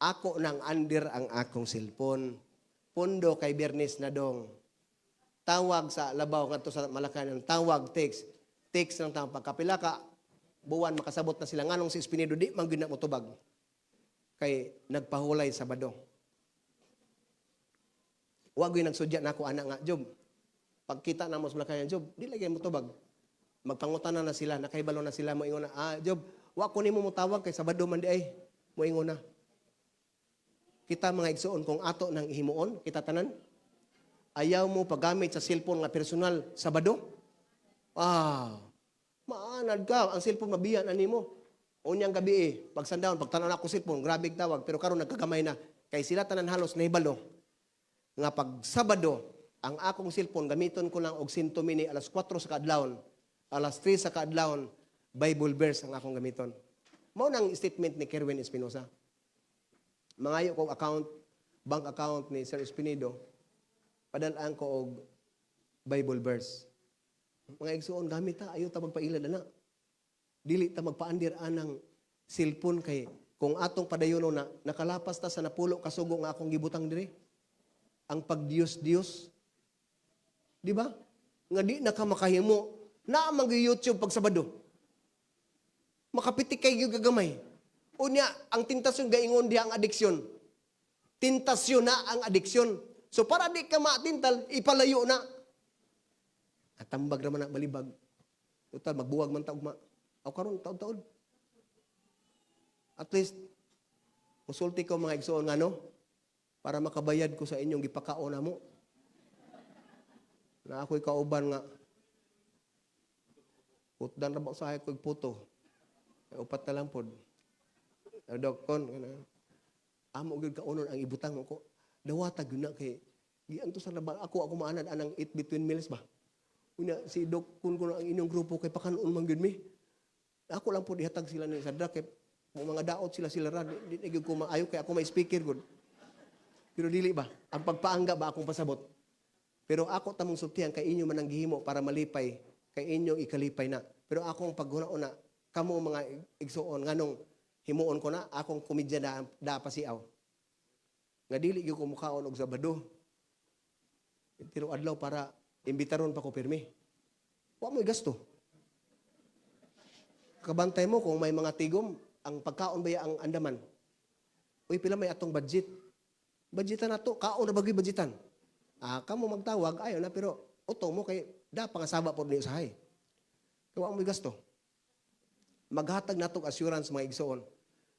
Ako nang andir ang akong cellphone. Pundo kay Bernes na dong. Tawag sa labaw ngadto sa Malacañang, tawag text ng tawag pagkapila ka buwan makasabot na sila nganong si Espinido di man gyud na motubag kay nagpahulay Sabado. Wa gyud nagsudya nako ana nga Job. Pagkita na mo sa Malacañang Job, di lagi motubag. Magpangutana na sila, nakaibalo na sila mo ingon na, Job, wa ko nimo motawag kay Sabado man di ay mo ingon na. Kita mga igsoon kung ato nang ihimuon, kita tanan ayaw mo paggamit sa cellphone nga personal Sabado? Maanad ka. Ang cellphone mabiyan, animo. Unyang gabi pagsandawon, pagtanan ako cellphone, grabe tawag. Pero karon nagkagamay na. Kay sila tanan halos nahibalo. Nga pag Sabado, ang akong cellphone, gamiton ko lang og 100 mini, alas 4 sa kaadlawon, alas 3 sa kaadlawon, Bible verse ang akong gamiton. Mao nang statement ni Kerwin Espinosa. Mangayo kong bank account ni Sir Espinido, padalaan ko og Bible verse. Mga igsoon gamit ta ayo ta magpailad ana. Dili ta magpaandir anang cellphone kay kung atong padayono na nakalapas ta sa napulo ka sugo nga akong gibutang diri. Ang pagdios-dios. Di ba? Nga di na ka makahimo na mag YouTube pag Sabado. Makapitik kay gyud gagamay. Unya ang tentasyon gaingon diha ang adiksyon. Tentasyon na ang adiksyon. So para di ka matintal, ipalayo na. At tambag naman na balibag. Total, magbuwag man taog Aw karon taon-taon. At least, musulti ko mga igsoon nga no, para makabayad ko sa inyong gipakaon na mo. Na ako'y kauban nga, putdan na ba sa ako'y puto. Upat na lang po. Dok, amo gud kaunon ang ibutang ko. Dawatag yun na kay gianto sa labang ako maanad anang eat between meals ba. Una si Doc kun ang inyong grupo kay pakanon man gyud mi. Ako lang po dihatag sila ni sadra kay mga daot sila ra di gyud ko maayo kay ako may speaker gud. Pero dili ba ang pagpaangga ba akong pasabot. Pero ako tamong sultihan kay inyo man ang gihimo para malipay kay inyo ikalipay na. Pero akong paghunaon na kamo mga igsuon nganong himuon ko na akong komedya na pasiaw. Nga dili gyud ko mukaon og Sabado. Tiro adlaw para imbitaron pa ko pirmi. Wa mo'y gasto. Kabantay mo kung may mga tigom, ang pagkaon ba ang andaman. Uy, pila may atong budget. Budgetan na to, kaon na bagay budgetan. Kamo magtawag, ayaw na, pero uto mo kay da pangasaba po ni usahay. Kaya wa mo'y gasto. Maghatag na to assurance mga igsoon.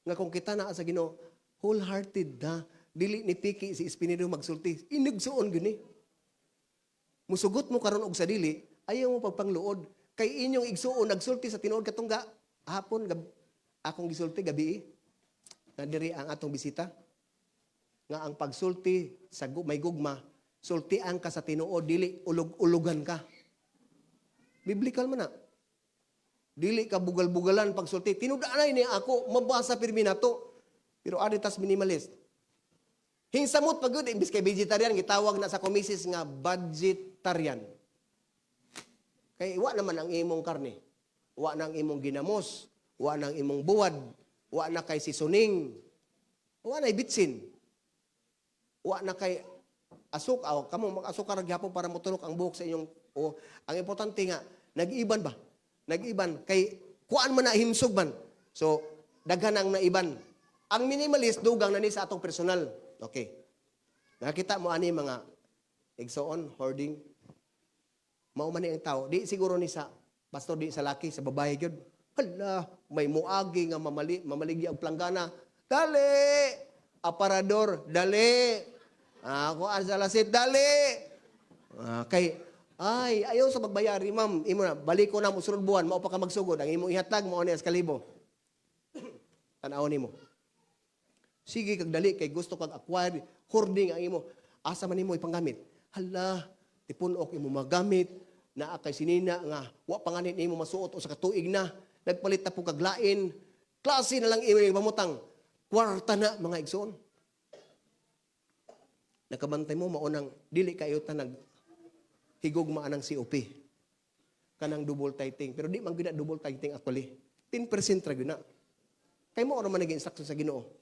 nga kung kita naa sa Ginoo, wholehearted na dili ni piki si Espiritu magsulti. Inigsuon gini. Musugot mo karon og sa dili, ayaw mo pagpangluod. Kay inyong igsuon nagsulti sa tinuod katungga hapon akong gisulti gabi. Na diri ang atong bisita. Nga ang pagsulti sa may gugma, sultian ka sa tinuod, dili ulog-ulogan ka. Biblical man na. Dili ka bugal-bugalan pagsulti. Tinudanay ni ako, mabasa pirmi na to. Pero aditas minimalist. Hingsamot pag yun, imbis kay vegetarian, gitawag na sa komisis nga budgetarian. Kaya wa naman ang imong karne. Wa na ang imong ginamos. Wa na ang imong buwad. Wa na kay seasoning. Wa na bitsin. Wa na kay asukal. Kamo mag-asukar gyapon para motulok ang buhok sa inyong... ang importante nga, nag-iban ba? Nag-iban. Kay kuan man na himsog man. So, daghan ang naiban. Ang minimalist, dugang na ni sa atong personal. Okay. Nakita mo ani mga igsoon, hoarding. Mauman ni ang tao. Di siguro ni sa pastor, di sa laki, sa babae gyud. Hala, may muagi nga mamaligi ang planggana. Dali! Aparador, dali! Ako ang salasit, dali! Ay, ayaw sa magbayari, ma'am. Imo na, balik ko na mo sunod buwan, mao pa ka magsugod. Ang imo ihatag mo ni eskalibo. Tanaw nimo. Sige kag dali kay gusto kag acquire hoarding ang imo. Asa man nimo ipanggamit? Hala, tipunok imo magamit na kay sinina nga wa panganin nimo masuot o sa katuig na nagpalit ta po kag lain. Klase na lang imo pamutang. Kwarta na mga igsoon. Nakabantay mo maunang dili kayo ta nag higugma anang COP. Kanang double tithing. Pero di man gina double tithing actually. 10% ra gyud na. Kay mo ora man naging instruction sa Ginoo.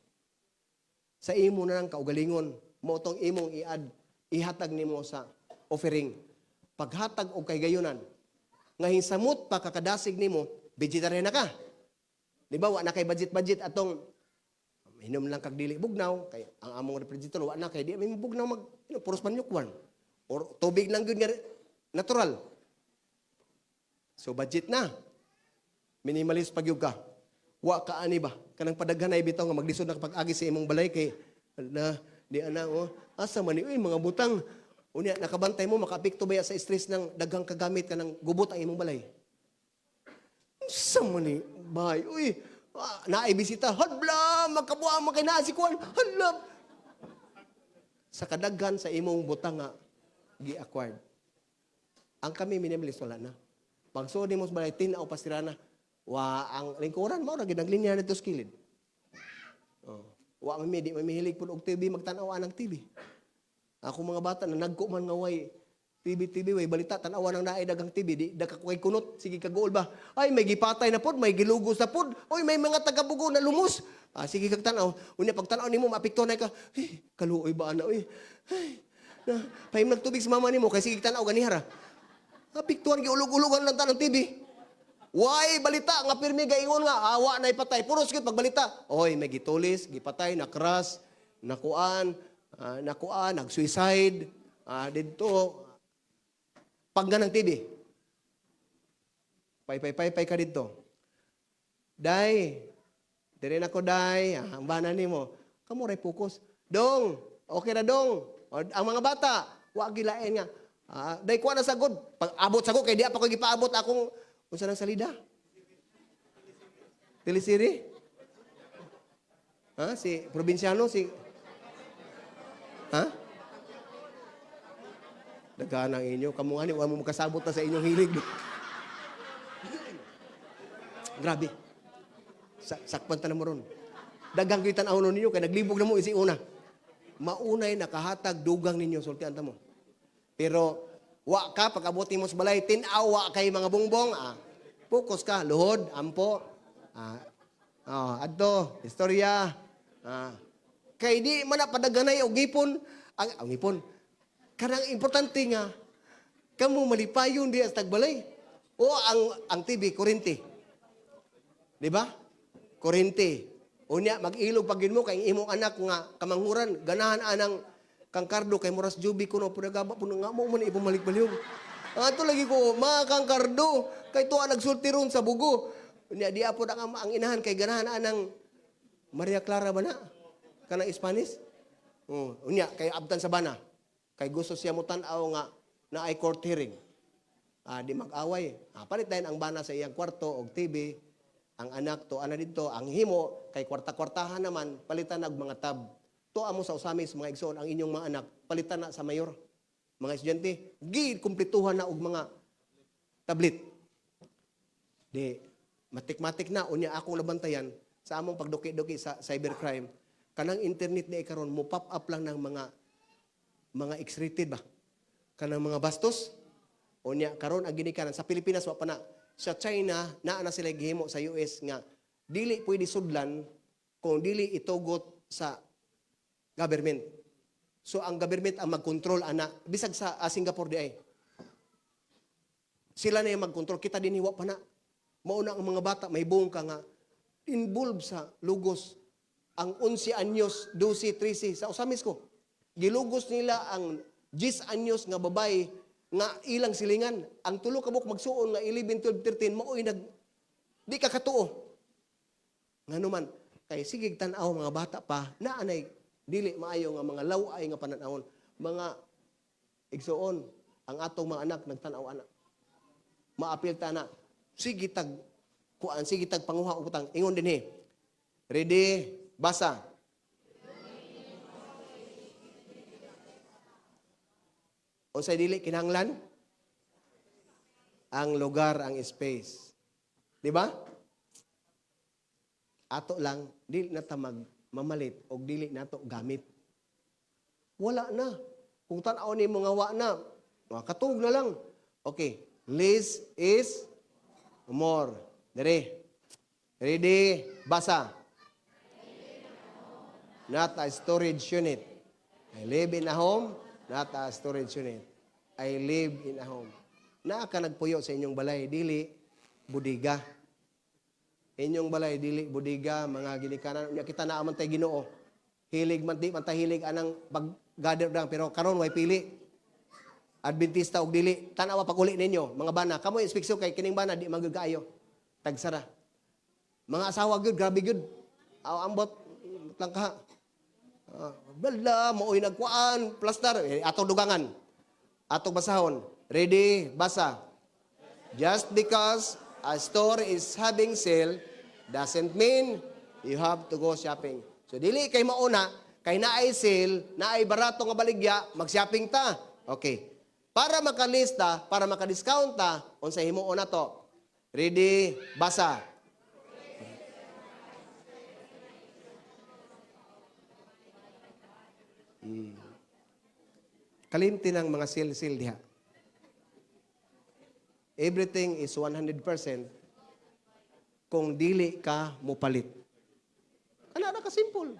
Sa imo na lang kaugalingon, mo tong imong ihatag nimo sa offering. Paghatag og kay gayunan, nga hinsamot pa kakadasig nimo, vegetarian na ka. Di ba, wa na kay budget atong minom lang kag dili bugnaw, kay ang among refrigerator wa na kay di may bugnaw mag puros panyukwan. Or tubig lang gyud nga natural. So budget na. Minimalist pagyug ka. Wa ka ani ba? Kanang padaghanay bitaw nga maglisod na pag-agi sa imong balay kay na di ana asa man ni mga butang unya nakabantay mo makaapekto ba sa stress ng daghang kagamit kanang gubot ang imong balay. Sa man ni bay naay bisita hadla makabuang makina si kuan hadla sa kadaghan sa imong butang nga gi-acquired. Ang kami minimalist wala na. Pagsuod nimo sa balay tinaw pasirana. Wa ang lingkuran mao ra gid naglinya dito sa kilid. Wa ang di mahilig pud og TV magtan-aw ng TV. Ako mga bata na nagko man nga way TV way balita tan-awan nang naay dagang TV di dakakuy kunot sige kagool ba. Ay may gipatay na pod, may gilugos na pod. Oy may mga taga-Bugo na lumos. Sige kag tan-aw. Unya pag tan-aw nimo maapekto na ka. Kaluoy ba ana oy. Pahim nagtubig sa mama nimo kay sige tan-aw ganihara. Apektuhan gi ulog-ulogan lang tanang TV. Why balita nga pirmi gaingon nga awa na ipatay. Puros gyud pagbalita. Oy, may gitulis, gipatay, nakras, nakuan, nag-suicide, dito pagganang TV. Pay ka dito. Day, dire na ko day, ang bana nimo. Kamo ray focus. Dong, okay na dong. Ang mga bata, wa gilaen nga. Day kuha na sagod. Pag abot sagod kay di pa ko gipaabot akong unsa nang salida? Teleserye? Si probinsyano si Dagan ang inyo kamo ani wa mo makasabot na sa inyong hilig. Grabe. Sakpan ta na mo ron. Dagang gyud tan-awon ninyo kay naglibog na mo isi una. Maunay nakahatag dugang ninyo sultian ta mo. Pero wa ka pag-abot mo sa balay, tinawa kay mga bongbong. Focus ka, luhod, ampo. Adto, istorya. Kay di man na padaganay o gipon. Ang gipon. Kanang importante nga, kamo malipayon di sa tagbalay. O ang TV, kurente. Di ba? Kurente. Unya, mag-ilog pagin mo kay imong anak nga kamanghuran, ganahan anang kang kardo kay Moras Jubi kuno pudagaba puno nga mo man ipumalik-baliw. Ato lagi ko mga kang kardo kay tuwa nagsulti ron sa Bugo. Unya di apod ang inahan kay ganahan anang Maria Clara ba na? Kanang Spanish? Unya, kay abtan sa bana. Kay gusto siya mo tan-aw nga na ay court hearing. Di mag-away. Palit tayo ang bana sa iyang kwarto o TV. Ang anak to, ana dito, ang himo, kay kwarta-kwartahan naman, palitan na og mga tab. To amo sa usamis, mga igsoon, ang inyong mga anak, palitan na sa mayor. Mga estudyante, kumplituhan na og mga tablet. Di, matik-matik na, unya akong labantayan, sa among pagduki-duki sa cybercrime, kanang internet ni karon mo pop up lang ng mga X-rated ba? Kanang mga bastos. Unya karon ang ginikanan sa Pilipinas wa pa na. Sa China naa na sila gihimo sa US nga dili pwede sudlan kung dili itugot sa government. So ang government ang mag-control ana bisag sa Singapore di ay. Sila na yung mag-control, kita din hiwa pa na. Mauna ang mga bata may buong ka nga involved sa lugos. Ang 11 anyos, 12, 13 sa usamis ko. Gilugos nila ang 10 anyos nga babay nga ilang silingan. Ang tulo ka buk magsuon nga 11, 12, 13 maoy di ka katuo. Nga naman, kay sige tan-aw mga bata pa na anay dili maayo nga mga laway nga pananawon. Mga igsuon ang atong mga anak nagtan-aw anak. Maapil ta na sige tag panguha og utang ingon dinhi. Ready, basa. Unsay dili kinahanglan? Ang lugar, ang space. Di ba? Ato lang, dili na ta mamalit o dili na to gamit. Wala na. Kung tanaw ni mga wa na, katug na lang. Okay, less is more. Dere. Ready, basa. Not a storage unit. I live in a home, not a storage unit. I live in a home. Naa ka nagpuyo sa inyong balay, dili, budiga. Inyong balay, dili, budiga, mga ginikanan. Kita na aman tayo Ginoo. Hilig man, di man tayo hilig anang pag-gather lang. Pero karon way pili. Adventista og dili. Tanawa pag uli ninyo, mga bana. Kamu inspeksyon kay kining bana, di magagaayo. Tagsara. Mga asawa good, grabe good. Ambot, lang ka. Bala, maoy nagkuan, plaster, atong dugangan. Atong basahon. Ready, basa. Just because a store is having sale doesn't mean you have to go shopping. So dili kay mauna, kay naay sale, naay barato nga baligya, mag-shopping ta. Okay. Para makalista, para makadiscount ta, unsay himuon na to. Ready, basa. Kalimti ng mga sale-sale diha. Everything is 100% kung dili ka mupalit. Ano na ka-simple.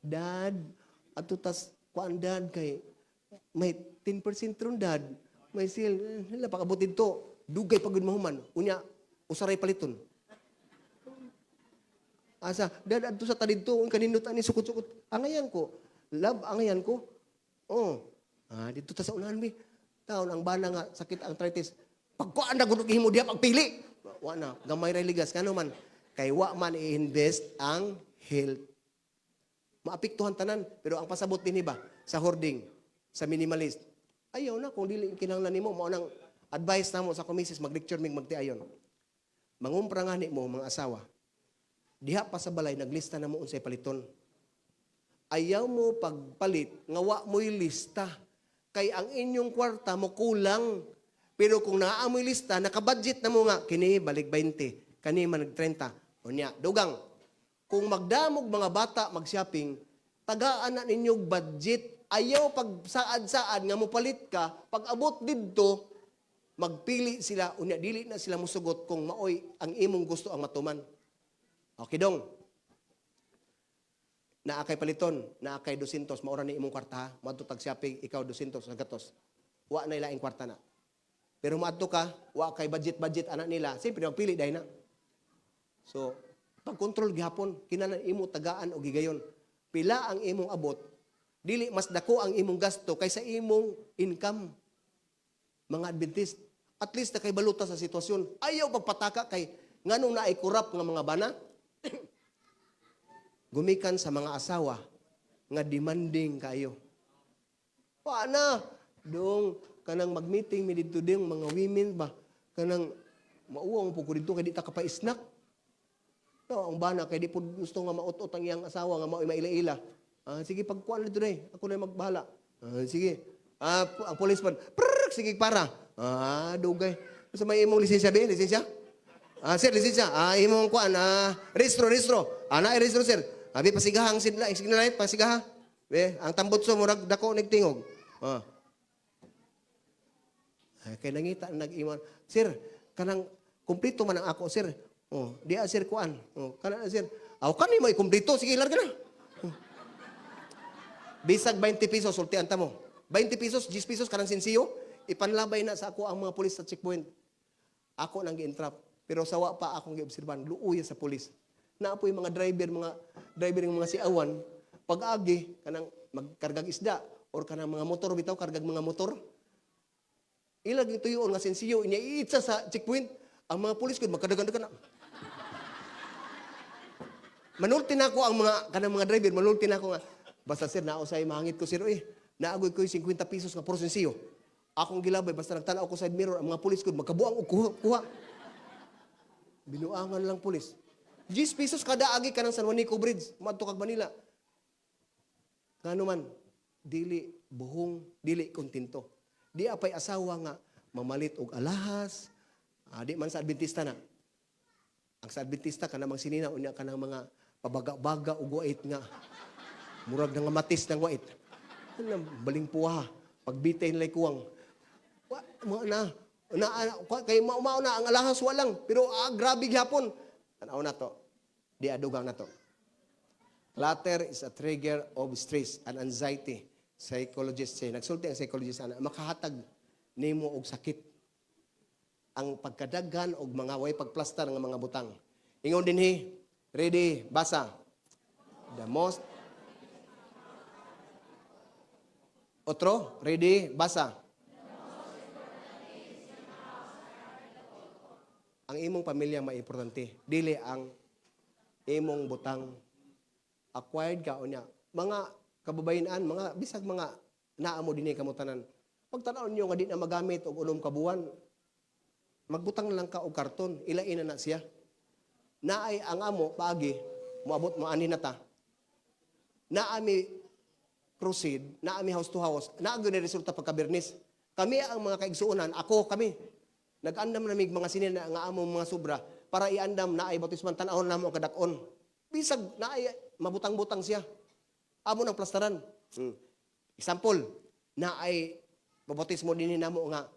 Dad, ato tas kuan dad kay may 10% ron dad. May sale. Hala, pakabutid to. Dugay pagod mahuman. Unya, usaray paliton. Asa, dad, ato sa talid to. Ang kaninot ani sukot-sukot. Angayan ko. Love, angayan ko. Oh. Dito ta sa unahan mi. Taon ang bana nga sakit ang arthritis. Pagkuan na gud himo diha pagpili. Wa na gamay ra ligas kano man kay wa man i-invest ang health. Maapektuhan tanan pero ang pasabot dinhi ba sa hoarding, sa minimalist. Ayaw na kung dili kinahanglan nimo mao nang advice namo sa komisis mag-lecture mig magtiayon. Mangumpra nga mo mga asawa. Diha pa sa balay naglista na mo unsay paliton. Ayaw mo pagpalit nga wa mo'y lista. Kay ang inyong kwarta mo kulang. Pero kung naamoy lista, nakabudget na mo nga, kini balik 20, kani man 30. O niya, dugang, kung magdamog mga bata mag-shopping, tagaan na ninyong budget, ayaw pag saad-saad nga mo palit ka, pag abot didto, magpili sila, unya, dili na sila musugot kung maoy ang imong gusto ang matuman. Okay dong. Naakay paliton, naakay 200, maura ni imong kwarta ha, matutag shopping, ikaw 200 sa gatos. Wa na ilaing kwarta na. Pero maadto ka, wa kay budget anak nila, siyempre magpili dahil na. So, pag-control gihapon, kinahanglan imo tagaan o gigayon. Pila ang imong abot, dili mas dako ang imong gasto kaysa imong income. Mga Adventist, at least na kay baluta sa sitwasyon. Ayaw pagpataka kay nganong naay kurap nga mga bana. gumikan sa mga asawa nga demanding kayo. Paana? Dong, kanang mag-meeting mi dito ding mga women ba? Kanang mauwang po ko dito kay di ta kapay-snack. No, ang bana kay di po gusto nga mautot ang iyang asawa nga maila-ila. Sige pagkuan dito day, ako na magbahala. Sige. Ang policeman, prrrr, sige para. Dugay. Sa may imong lisensya be, lisensya? Sir, lisensya. Imong kuan, registro. Rehistro sir. Abi pasigahang signal light, pasigaha. Be, ang tambot so murag dako nagtingog. Kay nangita nag-iwan. Sir, kanang kumpleto man ang ako, sir. Di sir kuan. Kana sir. Kani mo ikumpleto, sige larga na. Bisag 20 pesos sultian ta mo. 20 pesos, 10 pesos kanang sinsiyo, ipanlabay na sa ako ang mga pulis sa checkpoint. Ako nang gi-entrap. Pero sawa pa akong giobserban, luuya sa pulis. Naapoy mga driver ng mga siawan, pag-agi kanang magkargag isda or kanang mga motor bitaw kargag mga motor. Ilag ito yun nga sensiyo, iniitsa sa checkpoint, ang mga pulis ko, magkadagan-dagan na. Manulti na ako ang kanang mga driver, manulti na ako nga, basta sir, nausay mahangit ko sir, naagoy ko yung 50 pesos nga puro sensiyo. Akong gilabay, basta nagtanaw ko side mirror, ang mga pulis ko, magkabuang o kuha. Binuangan lang pulis. 10 pesos kada agi ka ng San Juanico Bridge, madto kag Manila. Ngano man, dili buhong, dili kontento. Di apay asawa nga mamalit og alahas. Di man sa Adventista na. Ang sa Adventista kanang sinina unya kanang mga pabaga-baga og wait nga. Murag nga matis ng wait. Baling puha. Pagbitay nilay kuwang. Kay mao na ang alahas walang. Pero grabe gyapon. Tanaw na to. Di adugang na to. Clutter is a trigger of stress and anxiety. Psychologist say, nagsulti ang psychologist ana, makahatag nimo og sakit. Ang pagkadaghan og mga way pagplastar ng mga butang. Ingon dinhi, ready, basa. The most Otro, ready, basa. Ang imong pamilya may importante. Dili ang imong butang. Acquired ka o niya. Mga kababayinan, mga bisag mga naamo dinhi kamutanan. Pag tanaw niyo nga di na magamit og unom ka buwan, magbutang lang ka og karton, ilain na siya. Naay ang amo paagi, moabot mo ani na ta. Naami proceed, naami house to house, naagyo ni resulta pagka-Bernis. Kami ang mga kaigsuonan, kami. Nag-andam na mig mga sinina nga amo mga sobra para iandam naay bautisman tan-awon namo ang kadakon. Bisag naay mabutang-butang siya. Amo ng plastaran. Example, naay babautismo dinhi namo nga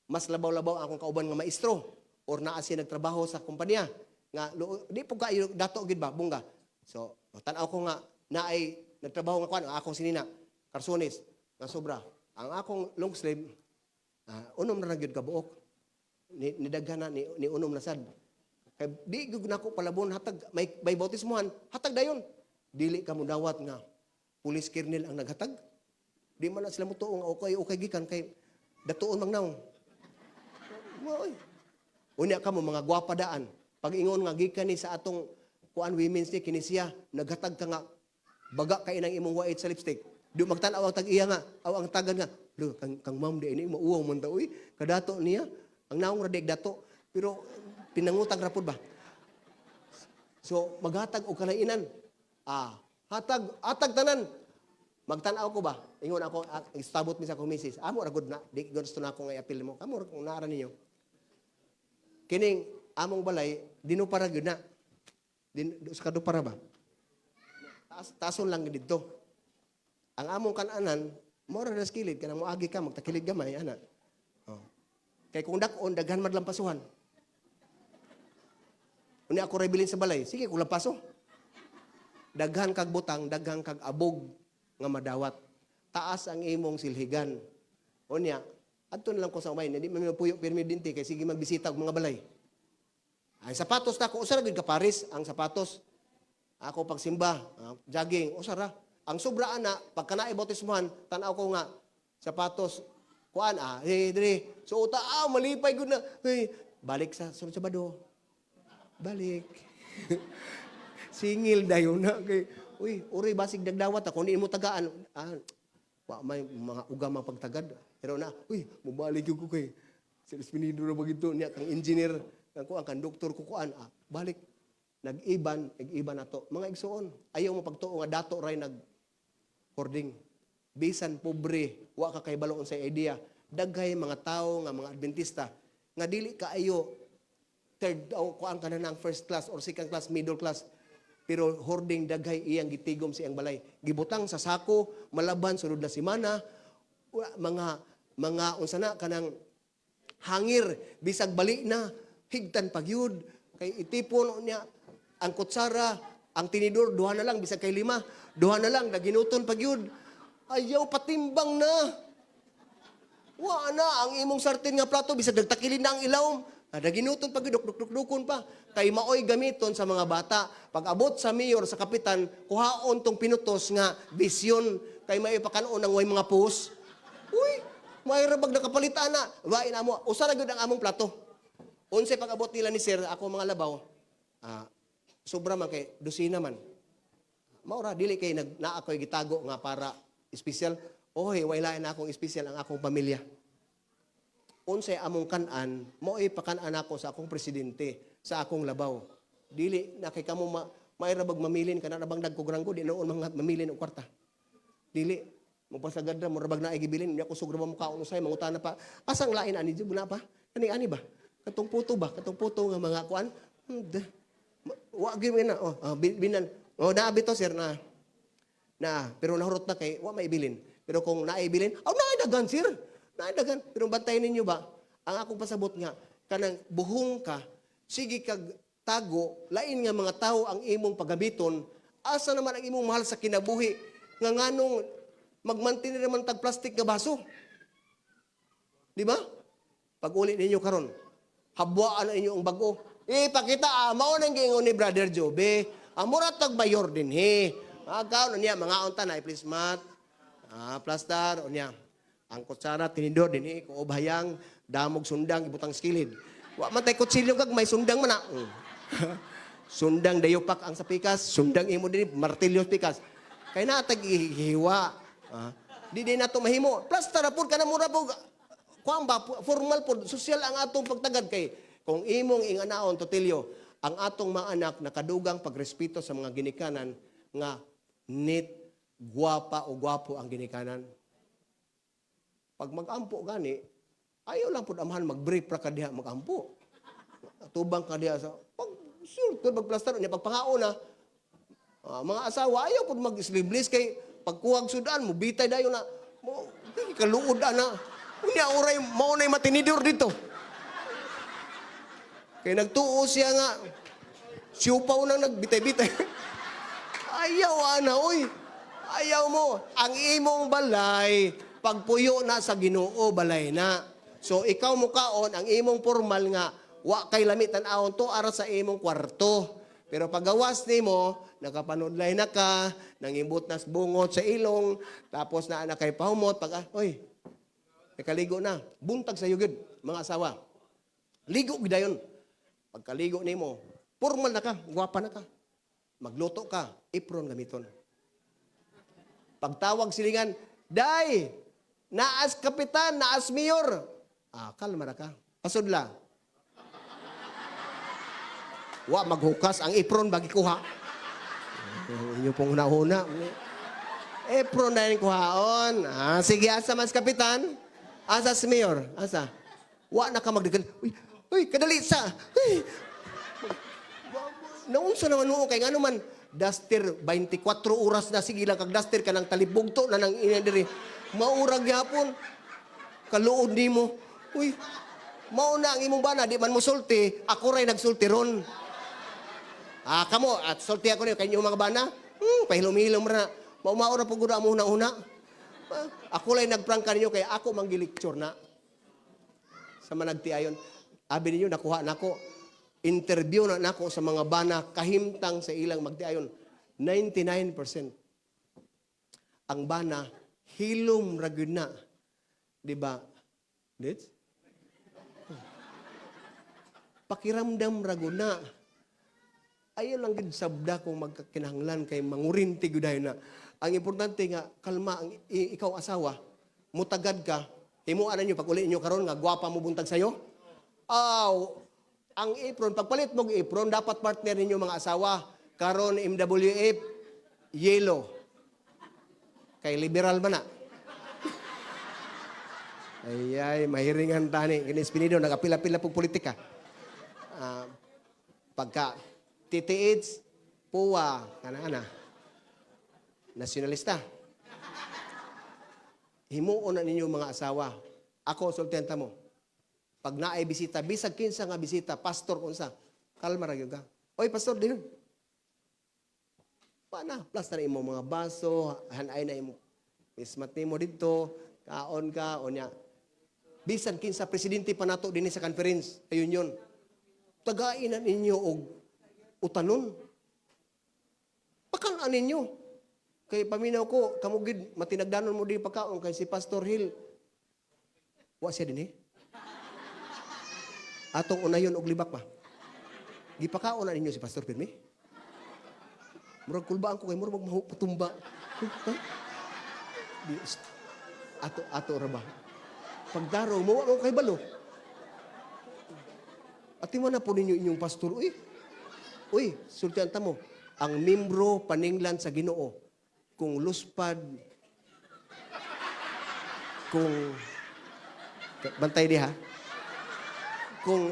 mas labaw-labaw akong kauban nga maestro or naa siya nagtrabaho sa kumpanya nga di po kayo dato gid ba bunga. So, tan-aw ko nga naay nagtrabaho nga kuan akong sinina karsones nga sobra. Ang akong long sleeve unom na gyud ka buok. Nidaghan na ni unom na sad. Kay di gyud nako palabon hatag may bautismohan, hatag dayon. Dili ka mo dawat nga police kernel ang naghatag. Di man na sila mo tuong okay gikan kay datuon mangnaw. Oy. Unya ka mo mga gwapa daan. Pag ingon nga gikan ni sa atong kuan women's day kini siya naghatag ka nga baga kay nang imong wait sa lipstick. Di magtan-aw ang tag-iya nga, aw ang tagan nga. Lo kang ma'am di ini mauwaw man ta uy. Kadato niya ang naong radig dato pero pinangutang rapod ba. So maghatag og kalainan. Hatag tanan. Magtan-aw ko ba? Ingon ako istabot mi sa komisis. Amo ra gud na di gusto na ako nga i-appeal mo. Amo kung naara ninyo. Kining among balay dinupara gyud na. Sa kadupara ba? Tason lang dito. Ang among kananan mora na skilid kanang moagi ka magtakilid gamay ana. Kay kung dakon daghan madlang pasuhan. Uni ako rebilin sa balay, sige kung lampaso. Daghan kag butang, daghan kag abog nga madawat. Taas ang imong silhigan. Unya, adto na lang ko sa umay, hindi man puyo permidente kay sige magbisita og mga balay. Ang sapatos nako usa ra gid ka Paris, ang sapatos. Ako pagsimba, jogging, usa ra. Ang sobra ana pagka naay bautismohan, tan-aw ko nga sapatos kuan dire. So uta malipay gud na. Hey, balik sa sunod Sabado. Balik. Singil dayon na kay Uy, uri basig dagdawat ako, hindi mo tagaan. Wa may mga ugama pagtagad. Pero na, uy, mubalik ko kay Sales Pinido na bagito niya kang engineer, kang kang doktor kukuan. Balik. Nag-iban ato. Mga igsoon, ayaw mo pagtuo nga dato ray nag-hoarding. Bisan pobre, wa ka kay baloon sa idea. Daghay mga tao nga mga Adventista nga dili kaayo third o kuan ka na ng first class or second class, middle class. Pero hoarding daghay iyang gitigom sa iyang balay. Gibutang sa sako, malaban sunod na semana, mga unsa na kanang hangir bisag bali na higtan pagyud kay itipon niya ang kutsara, ang tinidor duha na lang bisag kay 5, duha na lang naginuton pagyud. Ayaw patimbang na. Wa na ang imong sartin nga plato bisag nagtakilin na ang ilawom. Naginuton pagyud dukon pa kay maoy gamiton sa mga bata. Pag abot sa mayor sa kapitan, kuhaon tong pinutos nga bisyon kay maipakanon ang way mga pus. Uy, may rabag nakapalitan na. Wain amo, usa ra gyud ang among plato. Unsay pag-abot nila ni sir, ako mga labaw, sobra man kay dosina man. Maura dili kay naa koy gitago nga para espesyal. Oy, wala na akong espesyal ang akong pamilya. Unsay among kanan, mo'y pakanan ako sa akong presidente, sa akong labaw. Dili na kay kamo may rabag mamilin kana rabang dagkogranggo di noon mga mamilin og kwarta. Dili magpasagad ra mo rabag na igibilin niya ko sugra mo kaon usay mangutana pa. Asang lain ani jud na pa? Ani ba? Katong puto nga mga kuan. Wa gyud na binan. Naabi to sir na pero nahurot na kay wa maibilin. Pero kung naibilin, naidagan sir. Naidagan. Pero bantayan ninyo ba? Ang akong pasabot nga kanang buhong ka, sige kag tago, lain nga mga tao ang imong pagamiton, asa naman ang imong mahal sa kinabuhi nga nganong magmantin naman tag plastic nga baso. Di ba? Pag uli ninyo karon, habwaan na inyo ang bago. Ipakita, mao nang giingon ni Brother Jobe, amura tag mayor din he. Agaw na niya, mga unta na, please mat, plastar, o niya. Ang kutsara, tinidor din he, kuobhayang, damog sundang, ibutang skilid. Wa man tay kutsilyo kag may sundang man na. Sundang dayopak ang sa pikas, sundang imo din, martilyo pikas. Kay natag ihiwa. Di din nato mahimo. Plastar na po, kanang mura po, kuang ba, formal po, social ang atong pagtagad kay kung imong inganaon, Totilyo, ang atong mga anak nakadugang pagrespeto sa mga ginikanan nga neat, guwapa o guwapo ang ginikanan. Pag mag-ampo gani, ayaw lang po amahan mag-brief pra ka diha mag-ampo. Tubang ka diha sa, sure, pag-plaster niya, pagpangao na, mga asawa, ayaw po mag-sleeveless kay pagkuhag sudan, mubitay dayo na, kaluod na, unya oray, maunay matinidor dito. Kaya nagtuo siya nga, siupaw nang nagbitay-bitay. Ayaw, oy. Ayaw mo. Ang imong balay, pagpuyo na sa Ginoo, balay na. So, ikaw mo kaon, ang imong formal nga, wa kay lamitan aon to, ara sa imong kwarto. Pero pagawas ni mo, nakapanudlay na ka, nangimbot na bungot sa ilong, tapos na anak kay pahumot, oy, nakaligo na. Buntag sa yugid, mga asawa. Ligo gidayon. Pagkaligo nimo, formal na ka, guwapa na ka. Magluto ka, apron gamiton. Pagtawag silingan, Day, naas kapitan, naas mayor. Kalma na ka. Pasudla. Wa maghukas ang apron bagi kuha. Inyo pong hunahuna. Apron na yung kuhaon. Sige, asa mas kapitan? Asa si mayor? Asa? Wa na ka magdagal. Uy, kadali sa. Uy. Naunsa naman mo kay ngano man duster 24 oras na sige lang kag duster ka nang talibugto na nang inadiri. Maurag gyapon. Kaluod nimo. Uy. Mao na ang imong bana di man mo sulti, ako ray nagsulti ron. Kamo at sulti ako niyo kay inyong mga bana. Pahilom-hilom ra. Maumaura pud gud amo una-una. Ako lay nagprangka ninyo kay ako manggilecture na. Sa managtiayon. Abi ninyo, nakuha nako. Interview na nako sa mga bana kahimtang sa ilang magtiayon. 99%. Ang bana, hilom ragyod na. Diba? Dits? Pakiramdam ragyod na. Ayaw lang gid sabda kung magkakinahanglan kay mangurinti gyud na. Ang importante nga kalma ang ikaw asawa, mutagad ka, himuan ninyo pag uli inyo karon nga gwapa mo buntag sayo. Aw, ang apron pagpalit mo apron dapat partner ninyo mga asawa. Karon MWF yellow. Kay liberal ba na? Ay, mahiringan tani. Kini Espinido, nagapila-pila pong politika. Pagka titiits, puwa, kana-ana, nasyonalista. Himuon na ninyo mga asawa. Ako, sultenta mo. Pag naay bisita, bisag kinsa nga bisita, pastor kunsa, kalma ra gyud ka. Oy, pastor, din. Paana, plus na imo mga baso, hanay na imo. Ismat nimo dito, kaon ka, o niya. Bisan kinsa presidente pa nato din sa conference, ayun yun. Tagain na ninyo og utanon. Pakan ninyo. Kay paminaw ko, kamugid, matinagdanon mo din pagkaon kay si Pastor Hill. Wa siya din eh. Atong unayon og libak pa. Gipakaon na ninyo si Pastor Pirmi. Murag kulbaan ko kay murag magmahupatumba. Ato ra ba? Pagdaro mo ano kay balo. Ati mo na po ninyo inyong pastor. Uy, sultanta mo. Ang membro paninglan sa Ginoo. Kung luspad, kung bantay di ha. Kung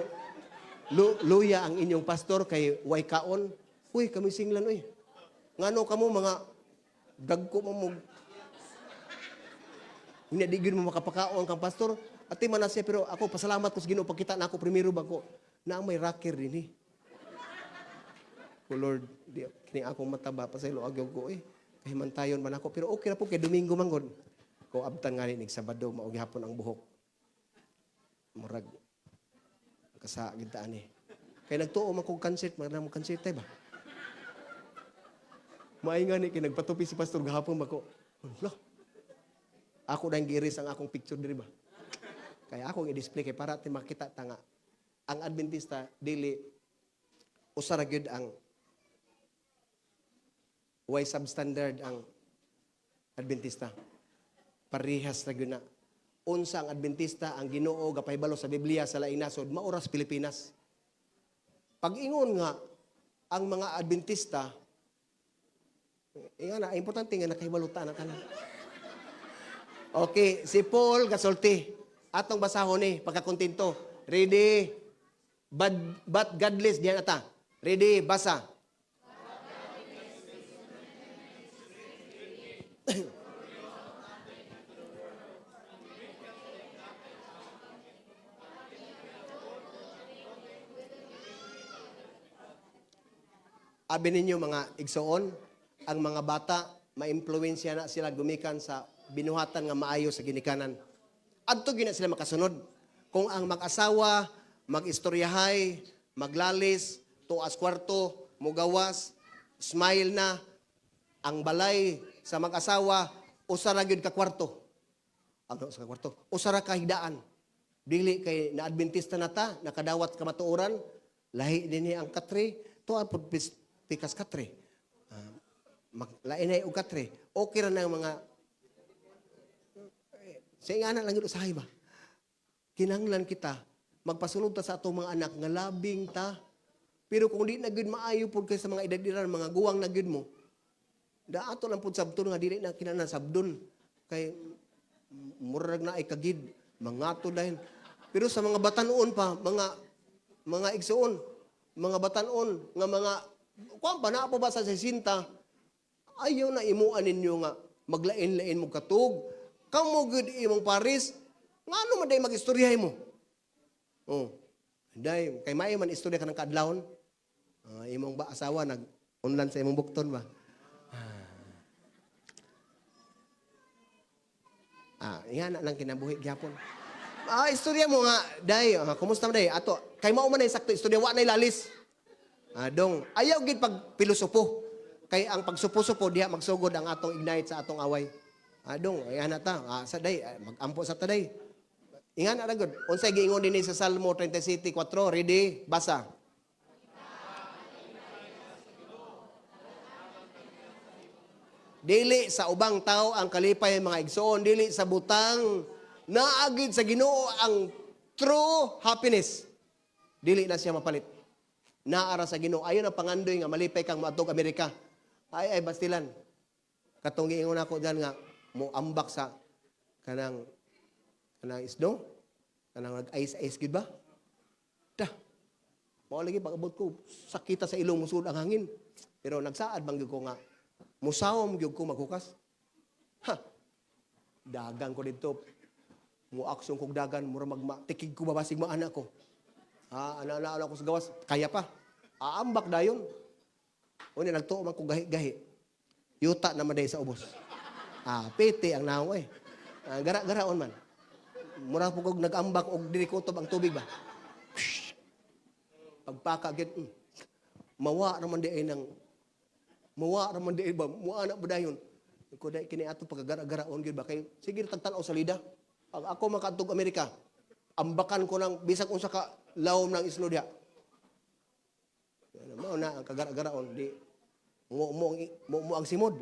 luya ang inyong pastor kay way kaon, uy, kami singlan uy. Ngano kamo mga dagko mo hindi di gyud mo makapakaon kang pastor. Ati man na siya pero ako pasalamat ko sa Ginoo pagkita na ako primero ba ko na may rocker din eh. Ko Lord, di kini ako mataba pa sa ilo agyaw ko eh. Kahimantayon man ako pero okay na po kay Domingo manggod. Ko abtan nga ni Sabado mao gihapon ang buhok. Murag kasa gid ta ani. Kay nagtuo man kog concert, man concert tay ba? Maay nga ni kay nagpatupi si pastor gahapon ba ko. Lah. Ako dang giris ang akong picture diri ba. Kaya ako i-display kay para ti makita ta nga ang Adventista dili usa ra gyud ang way substandard ang Adventista. Parehas ra gyud na. Unsa ang Adventista ang Ginoo gapahibalo sa Biblia sa laing nasod mauras Pilipinas. Pag-ingon nga ang mga Adventista nga na importante nga nakahibalutan na kana. Okay, si Paul gasulti. Atong basahon ni pagkakontento. Ready? But godless diyan ata. Ready? Basa. Abi ninyo mga igsoon, ang mga bata, ma-impluwensya na sila gumikan sa binuhatan nga maayo sa ginikanan. Adto gina sila makasunod. Kung ang mag-asawa, mag-istoryahay, maglalis, tuas kwarto, mugawas, smile na, ang balay sa mag-asawa, usara gyud ka kwarto. Ano sa kwarto? Usara ka higdaan. Dili kay na Adventista na ta, nakadawat ka matuoran, lahi din ang katre, tuan pud pikas katre. Lainay og katre. Okay ra na ang mga sa ingana lang yun usahay ba? Kinanglan kita, magpasunod ta sa atong mga anak, nga labing ta. Pero kung di na gud maayo po kayo sa mga edadiran, mga guwang na gud mo, da ato lang po sabton nga dili na kinanan sabdon. Kay murag na ay kagid, mga to dahil. Pero sa mga batanon pa, mga igsoon, mga batanon, nga mga, kuwan ba na po ba sa 60, ayaw na imuan ninyo nga, maglain-lain mo katug, kamo gud imong paris, ngano man day magistoryahay mo? Oh. Day kay may man istorya kanang kaadlawon. Imong ba asawa nag-unlan sa imong bukton ba? Ingana lang kinabuhi gyapon. Istorya mo nga, day, kumusta man day? Ato, kay mao man nay sakto istorya wa nay lalis. Dong, ayaw gid pag pilosopo. Kay ang pagsupo-supo diha magsugod ang atong ignite sa atong away. Dong, ayan na ta. Saday, mag-ampo sa taday. Ingan na good. Unsay giingon din sa Salmo 37:4. Ready? Basa. Dili sa ubang tao ang kalipay mga igsoon, dili sa butang, naagid sa Ginoo ang true happiness. Dili na siya mapalit. Naara sa Ginoo. Ayon ang pangandoy nga malipay kang maatog Amerika. Ay bastilan. Katong giingon ako diyan nga mo ambak sa kanang isno, kanang nag-ice gid ba? Ta. Mao lagi pag abot ko sakita sa ilong musud ang hangin. Pero nagsaad bang gyud ko nga musawom gyud ko maghukas. Ha. Dagang ko dito. Muaksyon kog dagan mura tikig ko babasig mo anak ko. Ana ko sa gawas, kaya pa. Aambak dayon. Una nagtuo man ko gahi-gahi. Yuta naman day sa ubos. Piti ang naong eh. Gara-garaon man. Mura po kog nag-ambak og dili kutob ang tubig ba. Pagpaka gid. Mawa naman di ay nang mawa naman di ba muana ba dayon. Ko dai kini ato pagagara-garaon gid ba kay sige tagtan-aw sa lida. Pag ako makadtog Amerika, ambakan ko ng bisag unsa ka lawom ng islo diha. Mao na ang kagara-garaon di mo ang simod.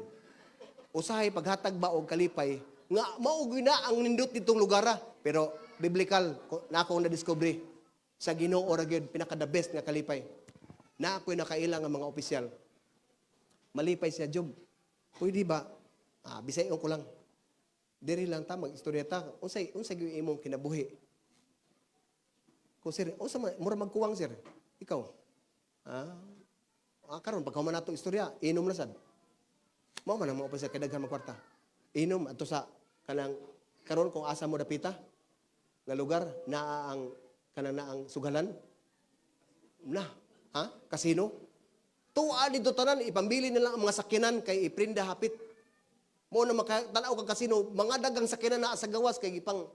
Usahay paghatag ba og kalipay nga mao na ang nindot ditong lugara pero biblical na ako na-discover sa Ginoo ra gyud pinaka the best nga kalipay. Na ako'y nakailang nga mga opisyal. Malipay siya job. Pwede ba? Bisayon ko lang. Diri lang ta mag-istoryata. Unsay gyud imong kinabuhi? Ko sir, unsa mura magkuwang sir? Ikaw. Karon pagka man nato istorya, inom na sad. Mao man ang mga opisyal kay daghan magkwarta. Inom adto sa kanang karon kung asa mo dapita nga lugar na ang sugalan. Kasino. Tuwa dito tanan ipambili nila ang mga sakyanan kay iprinda hapit. Mo na makatanaw kang kasino, mga dagang sakyanan na sa gawas kay gipang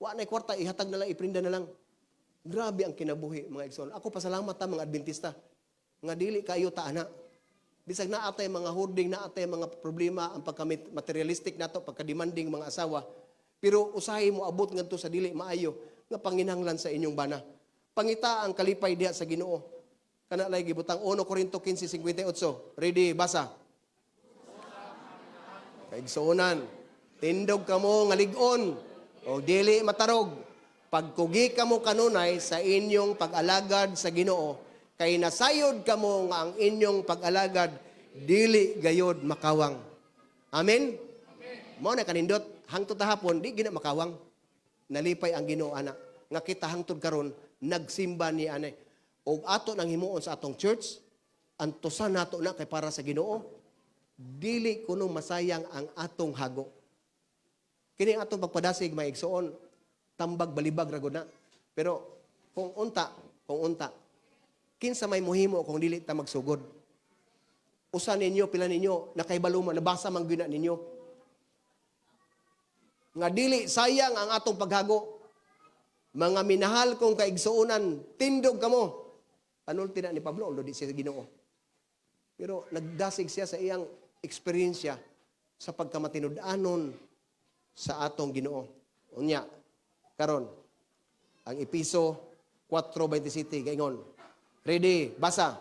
wa nay kwarta ihatag na lang iprinda na lang. Grabe ang kinabuhi mga igsoon. Ako pasalamat ta mga Adventista nga dili kayo ta ana. Bisag na atay mga hoarding, na atay mga problema ang pagka-materialistic nato, pagka-demanding mga asawa. Pero usahay mo abot ngadto sa dili maayo nga panginahanglan sa inyong bana. Pangita ang kalipay diha sa Ginoo. Kana lay gibutang 1 Corinto 15:58. Ready, basa. Kaigsuonan, tindog kamo nga lig-on o dili matarog. Pagkugi kamo kanunay sa inyong pag-alagad sa Ginoo, kay nasayod kamo nga ang inyong pag-alagad dili gayod makawang. Amen. Mao na kanindot hangtod hapon di gina makawang. Nalipay ang Ginoo ana nga kita hangtod karon nagsimba ni ane. Og ato nang himuon sa atong church, antusan nato na kay para sa Ginoo. Dili kuno masayang ang atong hago. Kini atong pagpadasig may igsoon, tambag balibag ra gud na. Pero kung unta, kinsa may muhimo kung dili ta magsugod. Usa ninyo pila ninyo nakaibalo man nabasa man gyud ninyo. Nga dili sayang ang atong paghago. Mga minahal kong kaigsuonan, tindog kamo. Anulti na ni Pablo, di siya Ginoo. Pero nagdasig siya sa iyang eksperyensya sa pagkamatinud-anon sa atong Ginoo. Unya, karon ang Episo 4:27 gaingon. Ready, basa.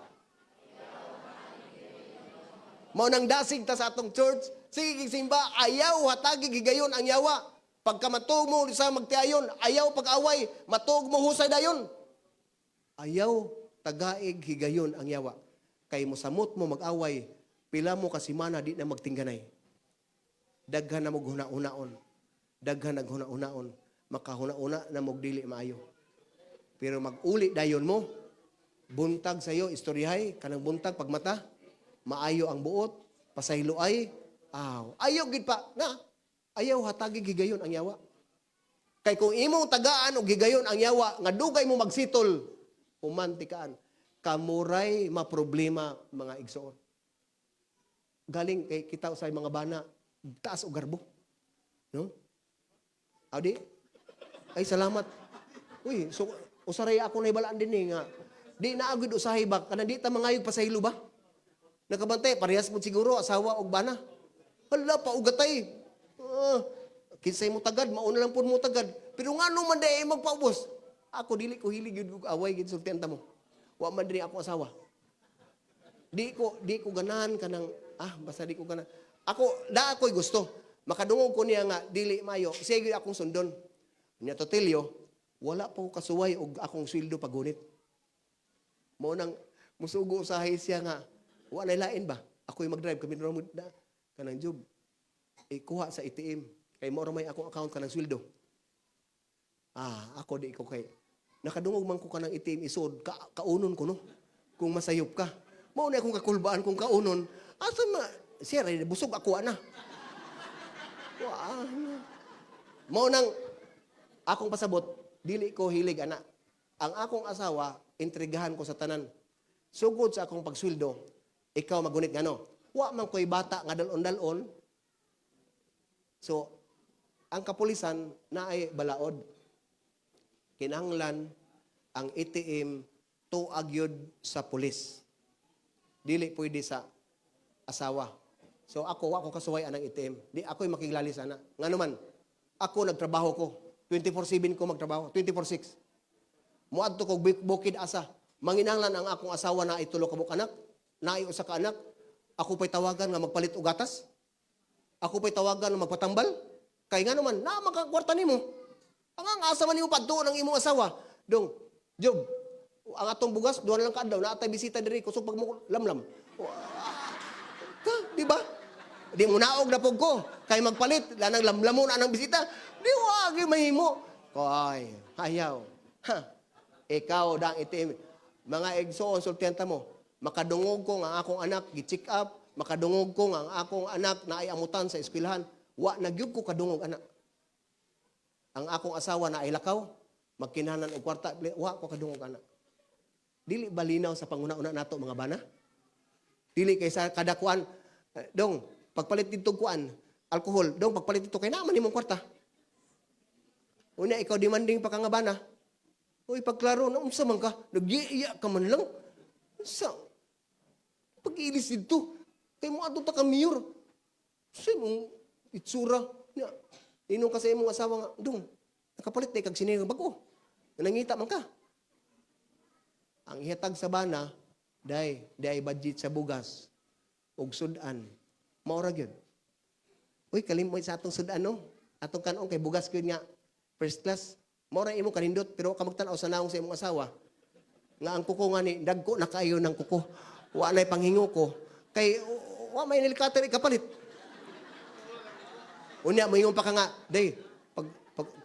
Mao nang dasig ta sa atong church, sige simba, ayaw hatagi gigayon ang yawa. Pagka matug mo sa magtiayon, ayaw pag-away, matug mo husay dayon. Ayaw tagaig higayon ang yawa. Kay mo samot mo mag-away, pila mo kasimana di na magtingganay. Daghan na mo huna-unaon. Daghan naghuna-unaon. Makahuna-una na mo dili maayo. Pero mag-uli dayon mo, buntag sayo, istoryahay, kanang buntag pagmata, maayo ang buot, pasaylo ay, ayaw gid pa, na, ayaw hatagi gigayon ang yawa. Kay kung imong tagaan o gigayon ang yawa, nga dugay mo magsitol, humantikaan, kamuray maproblema mga igsoon. Galing kay kita sa mga bana, taas o garbo. No? Audi? Ay, salamat. Uy, so, usaray ako na ibalaan din nga. Di na agad usahay ba? Kana di ta mangayog pa sa hilo ba? Nakabantay, parehas mo siguro, asawa o bana. Hala, paugatay. Kinsay mo tagad, mauna lang po mo tagad. Pero nga naman di magpaubos. Ako, dili ko hilig yun away, sultenta mo. Wa man din ako asawa. Di ko ganahan ka ng basta di ko kana. Ako'y gusto. Makadungog ko niya nga, dili mayo. Sige akong sundon. Niya Totilio, wala po kasuway og akong sweldo pagunit. Mo nang musugo usahay siya nga, wala lain ba? Ako'y mag-drive kami na kanang job. Ikuha sa ATM. Kay mo may akong account kanang sweldo. Ako di ko kay nakadungog man ko kanang ATM isod, kaunon ko no. Kung masayop ka. Mao na akong kakulbaan kung kaunon. Asa siya busog ako na. Mao nang akong pasabot, dili ko hilig ana. Ang akong asawa, intrigahan ko sa tanan. Sugod sa akong pagsweldo, ikaw magunit ngano. Wa man ko'y bata nga dalon-dalon. So, ang kapulisan na ay balaod. Kinahanglan ang ATM tuagyod sa pulis. Dili pwede sa asawa. So ako kasuway anang ATM. Di ako'y makiglali sana. Nga naman, ako nagtrabaho ko. 24/7 ko magtrabaho. 24/6. Muadto ko bukid asa. Manginahanglan ang akong asawa na itulo ka anak. Na usa ka anak. Ako pa'y tawagan nga magpalit og gatas. Ako pa'y tawagan nga magpatambal. Kay nga naman, na makakwarta nimo. Ang asa man nimo padto ng imong asawa. Dong, Job, ang atong bugas, duha na lang kaadlaw, naatay bisita diri, kusog pag mo lamlam. Di ba? Di mo naog na pog ko. Kay magpalit, lanang lamlamon anang bisita. Di wagi mahimo. Koy, hayaw. Ikaw dang itim. Mga igsoon, sultiyanta mo. Makadungog ko nga akong anak, gi-check up. Makadungog ko nga akong anak na ay amutan sa eskwelahan. Wa nagyug ko kadungog anak. Ang akong asawa na ay lakaw, magkinanan og kwarta, wa ko kadungog anak. Dili balinaw sa panguna-una nato mga bana? Dili kay sa kada kuan, dong, pagpalit dito kuan, alcohol, dong, pagpalit dito kay naman imong kwarta. Una, ikaw demanding pa ka nga bana. Uy, pagklaro, naunsa man ka, nag-iiya ka man lang. Sa pag-ilis dito, kay mo ato ta ka mayor. Sa imong itsura, inong ka sa imong asawa nga, dong, nakapalit na kag sinigang bago. Nangita man ka. Ang ihatag sa bana, day budget sa bugas, og sudan, maura gyud. Uy, kalimoy sa atong sudan, no? Atong kanon kay bugas gyud nga, first class. Maura imong kanindot, pero kamagtanaw sa naong sa imong asawa. Nga ang kuko nga ni, dagko na kayo ng kuko. Wa na'y panghingo ko. Kay, wa may nilikater ikapalit. Unya, mayroon pa ka nga, day,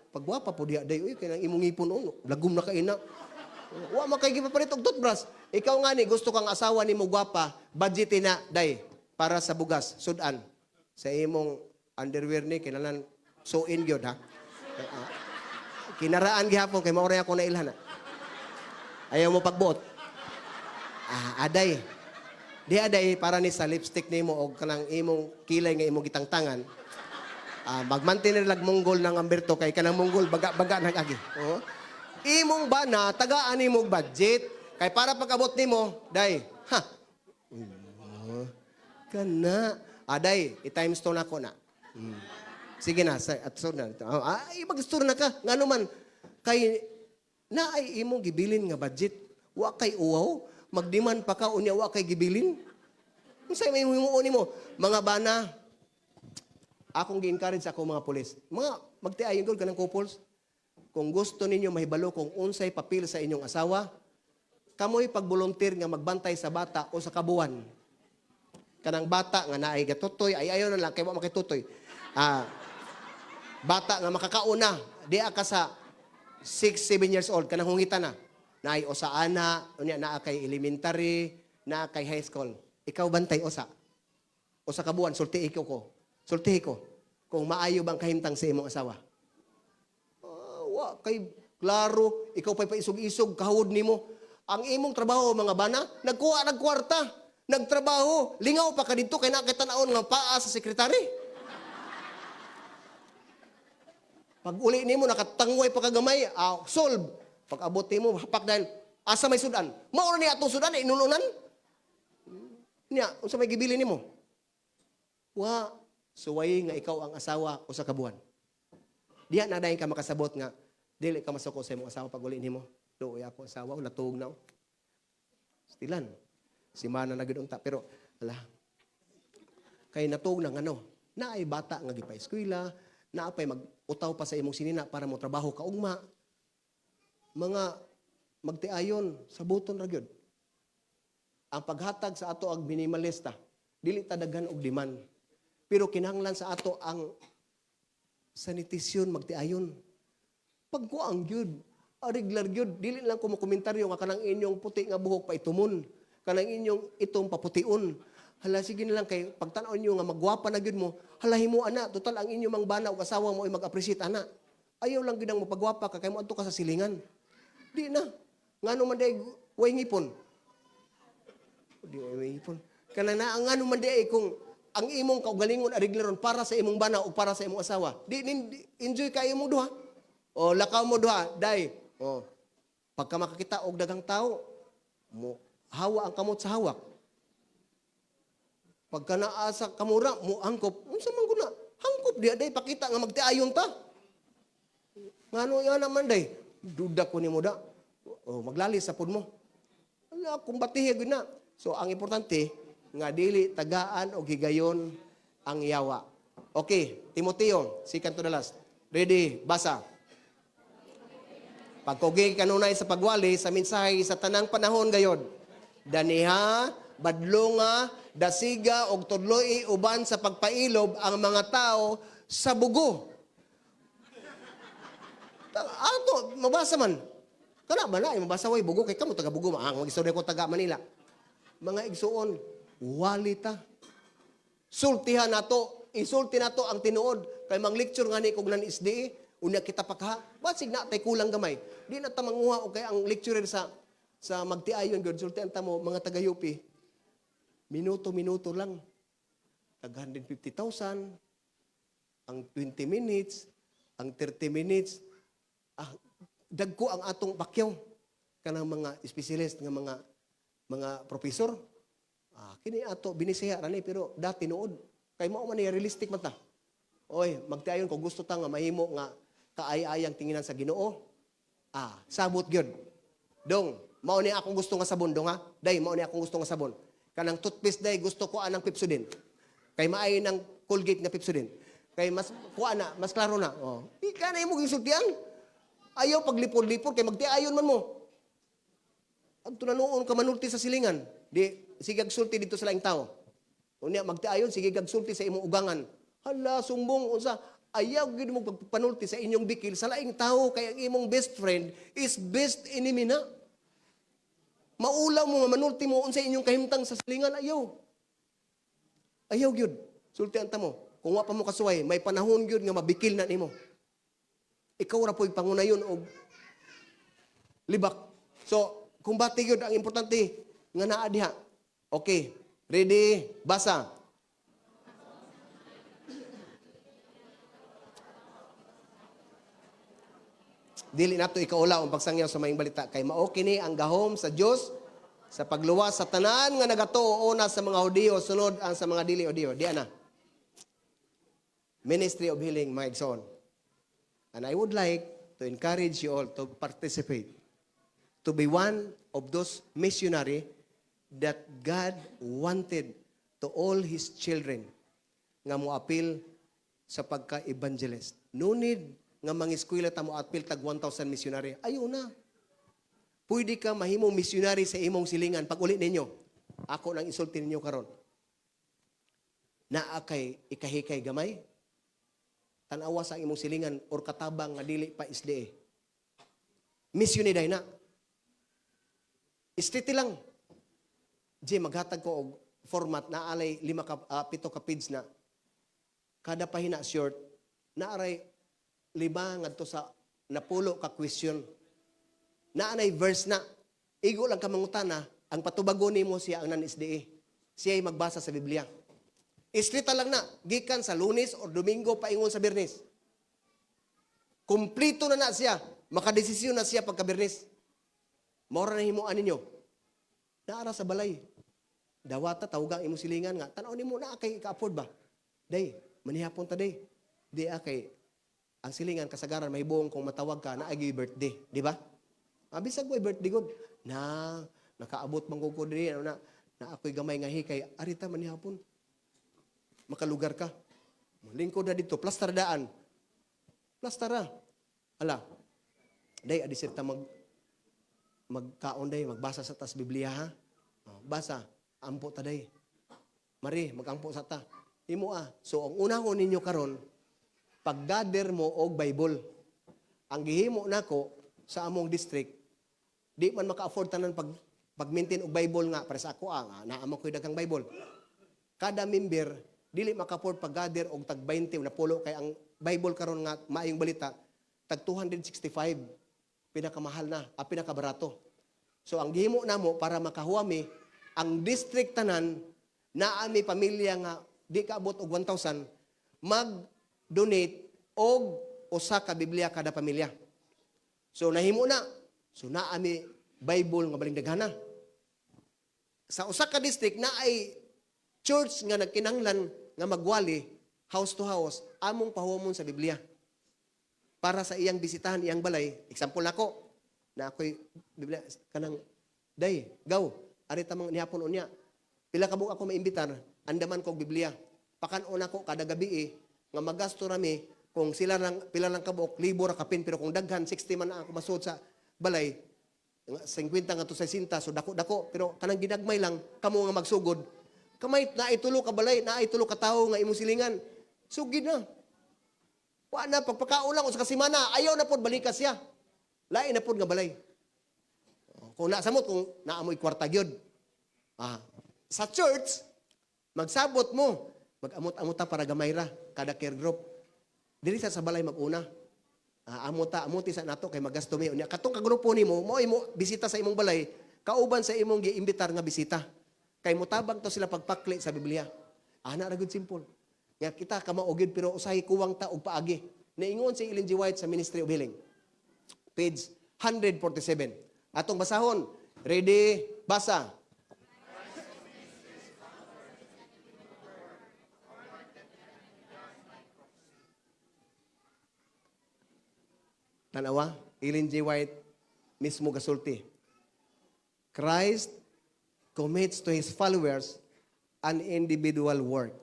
pagwapa po diya, day, uy, kaya nang imong ipon, lagom na kaina. Wa makay gipapalit og toothbrush. Ikaw nga ni gusto kang asawa nimo gwapa, budgetin na day para sa bugas, sudan. Sa imong underwear ni kinahanglan suin gyud ha. Kinaraan gihapon kay maoray ako na ilhan. Ayaw mo pagbuot. Aday. Di aday para ni sa lipstick nimo og kanang imong kilay nga imong gitangtangan. Magmantinir lag Monggol ng Amberto kay kanang Monggol baga nagagi. Imong bana, tagaan nimo budget. Kay para pag-abot nimo, day, kana. Day, i-times 2 na ko na. Sige na, at so na. Mag-store na ka. Nga naman, kay, na ay imong gibilin nga budget. Wa kay uwaw, magdiman pa ka, unya wa kay gibilin. Kung sa'yo may himuon mo, mga bana, akong gi-encourage ako mga pulis. Mga, magtiayon ko ka ng couples. Kung gusto ninyo mahibalo kung unsay papel sa inyong asawa, kamoy pag-volunteer nga magbantay sa bata o sa kabuan. Kanang bata nga naay gatutoy, ay ayaw na lang, kaya mo makitutoy. Bata nga makakauna, di ka sa 6-7 years old, kanang hungita na. Naay o sa ana, naa kay elementary, naa kay high school. Ikaw bantay o sa kabuan, sultihi ko. Kung maayo bang kahimtang sa imong asawa. Kay klaro, ikaw pa'y paisog-isog, kahawod nimo. Ang imong trabaho, mga bana, nagkwarta, nagtrabaho, lingaw pa ka dito, kay nakita naon nga paa sa sekretary. Pag uli nimo, nakatangway pa kagamay, solve. Pag abot nimo, hapak dahil, asa may sudan. Maura niya atong sudan, inulunan. Niya, unsa may gibili nimo? Suway nga ikaw ang asawa o sa kabuan. Diya na dahil ka makasabot nga, dili ka masuko sa imong asawa pag uli nimo. Doy ako asawa, natug na. Stilan. Si mana na gid unta pero ala. kay natog ng ano, na ay bata nga gipa eskwela, na apay mag-utaw pa sa imong sinina para mo trabaho kaugma. Mga magtiayon sa buton ra gyud. Ang paghatag sa ato ang minimalista, dili ta daghan og demand. Pero kinahanglan sa ato ang sanitisyon magtiayon. Pagkuang gyud, regular gyud, dili lang ko mo komentaryo nga kanang inyong puti nga buhok pa itumon, kanang inyong itong papution. Hala, sige na lang kay pagtanaw nyo nga magwapa na gyud mo, halahin mo ana, total ang inyong mang bana o asawa mo ay mag-appreciate ana. Ayaw lang gyud ang mapagwapa ka kay mo adto ka sa silingan. Di na. Ngano man day way ngipon. Di way ngipon. Kana na ang ngano man day kung ang imong kaugalingon ariglaron para sa imong bana o para sa imong asawa. Di enjoy kayo mo duha. O lakaw mo duha, day. O pagka makakita og daghang tao, mo hawa ang kamot sa hawak. Pagka naasa kamura, mo hangkop. Unsa man guna? Hangkop dia day pakita nga magtiayon ta. Ngano yan naman day? Duda ko ni mo da. O maglalis sa pud mo. Ala kung batihe gyud na. So ang importante nga dili tagaan og higayon ang yawa. Okay, Timoteo, second to the last. Ready, basa. Pagkugi kanunay sa pagwali sa mensahe sa tanang panahon gayod. Daniha, badlonga, dasiga og tudloy uban sa pagpailob ang mga tao sa bugo. Ato, mabasa man. Kana ba na, mabasa way bugo kay kamo taga bugo ang magistorya ko taga Manila. Mga igsuon, walita. Sultihan nato, isulti nato ang tinuod kay mang lecture nga ni kog nan SDE, unya kita pakha. Basig na tay kulang gamay. Di na ta manguha og kay ang lecturer sa magtiayon gyud sultihan ta mo mga taga UP. Minuto-minuto lang. Tag 150,000, ang 20 minutes, ang 30 minutes, dagko ang atong pakyaw kanang mga specialist nga mga professor. Kini ato binisiya rani pero dati nood kay mao man ni realistic man ta. Oy, magtiayon kung gusto ta nga mahimo nga kaay-ayang tinginan sa Ginoo. Sabot gyud. Dong, mao ni akong gusto nga sabon dong ha. Day, mao ni akong gusto nga sabon. Kanang toothpaste day gusto ko anang Pepsodent. Kay maay nang Colgate nga Pepsodent. Kay mas kuha na, mas klaro na. Ika na imo gisultian. Ayaw paglipod-lipod kay magtiayon man mo. Adto na noon ka manulti sa silingan. Di sige gagsulti dito sa laing tao. Unya magtiayon sige gagsulti sa imong ugangan. Hala sumbong unsa ayaw gid mo pagpanulti sa inyong bikil sa laing tao kay ang imong best friend is best enemy na. Maulaw mo manulti mo unsa inyong kahimtang sa silingan ayaw. Ayaw gyud. Sultian ta mo. Kung wa pa mo kasuway, may panahon gyud nga mabikil na nimo. Ikaw ra po'y pangunayon og libak. So, kung bati yun, ang importante, nga naa diha. Okay, ready, basa. Dili nato ikaula ang pagsangyaw sa maing balita. Kay mao kini ang gahom sa Dios sa pagluwas sa tanan nga nagatuo una sa mga Hudiyo, sunod ang sa mga dili Hudiyo. Di ana. Ministry of Healing, mga igsoon. And I would like to encourage you all to participate, to be one of those missionary that God wanted to all His children nga mo appeal sa pagka-evangelist. No need nga mangiskwela ta mo appeal tag 1,000 missionary. Ayaw na. Pwede ka mahimong missionary sa imong silingan. Pag uli ninyo, ako nang isulti ninyo karon. Naa kay ikahikay gamay, tanawa sa imong silingan or katabang nga dili pa SDE. Misyon day na. Strictly lang. Maghatag ko og format na alay 7 ka page na. Kada pahina short na aray 5 ngadto sa napulo ka question. Na anay verse na igo lang ka mangutana ang patubagon nimo siya ang nan-SDE. Siya ay magbasa sa Biblia. Istrita lang na, gikan sa Lunes o Domingo paingon sa Biyernes. Kumplito na siya, makadesisyon na siya pagka Biyernes. Maura na himuan ninyo. Naara sa balay. Dawata, tawagang imong silingan nga. Tanaw nimo na kay ka-afford ba? Day, manihapon ta day. Di kay ang silingan kasagaran may buong kung matawag ka na agi birthday, di ba? Bisag ko birthday god. Nakaabot man ko diri na ako'y gamay nga hikay arita manihapon. makalugar ka. Lingkod na dito, plastar daan. Plastara. Ala, day, adisir ta magkaon day, magbasa sa tas Biblia ha. Basa, ampo ta day. Mari, magampo sa ta. Imo So, ang unahon ninyo karon, pag-gather mo og Bible. Ang gihimo nako sa among district, di man maka-afford tanan pag-maintain og Bible nga para sa ako naamo ko'y daghang Bible. Kada member dili maka-afford pag-gather og tag 20 na pulo kay ang Bible karon nga maayong balita tag 265 pinakamahal na, pinakabarato. So ang gihimo namo para makahuami ang district tanan na ami pamilya nga di kaabot og 1,000 mag-donate og usa ka Biblia kada pamilya. So nahimo na. So naami Bible nga baling daghana. Sa usa ka district na ay church nga nagkinahanglan nga magwali house to house among pahuamon sa Biblia. Para sa iyang bisitahan iyang balay, example nako na ako'y Biblia kanang day gaw ari tamang nihapon unya. Pila ka buok ako maimbitar, andaman kog Biblia. Pakan-on ako kada gabi nga magasto rami kung sila lang pila lang kabuok libo ra kapin pero kung daghan 60 man na ako masud sa balay 50 nga to 60 so dako-dako pero kanang ginagmay lang kamo nga magsugod kamay na itulo ka balay na itulo ka tawo nga imong silingan sugid na wa na pagpakaon lang sa kasimana ayaw na pod balikas siya lain na pod nga balay kung nasamot kung naamoy kwarta gyud sa church magsabot mo mag-amot-amuta para gamay ra kada care group dili sa balay mag-una amuti sa nato kay magasto mi unya katong kagrupo nimo mo bisita sa imong balay kauban sa imong giimbitar nga bisita kay mutabang to sila pagpakli sa Biblia ana ra gud simple nga kita kamaugid pero usahay kuwang ta og paagi naingon si Ellen G. White sa Ministry of Healing page 147 atong basahon ready basa Tanawa, Ellen G. White, mismo gasulti. Christ commits to His followers an individual work.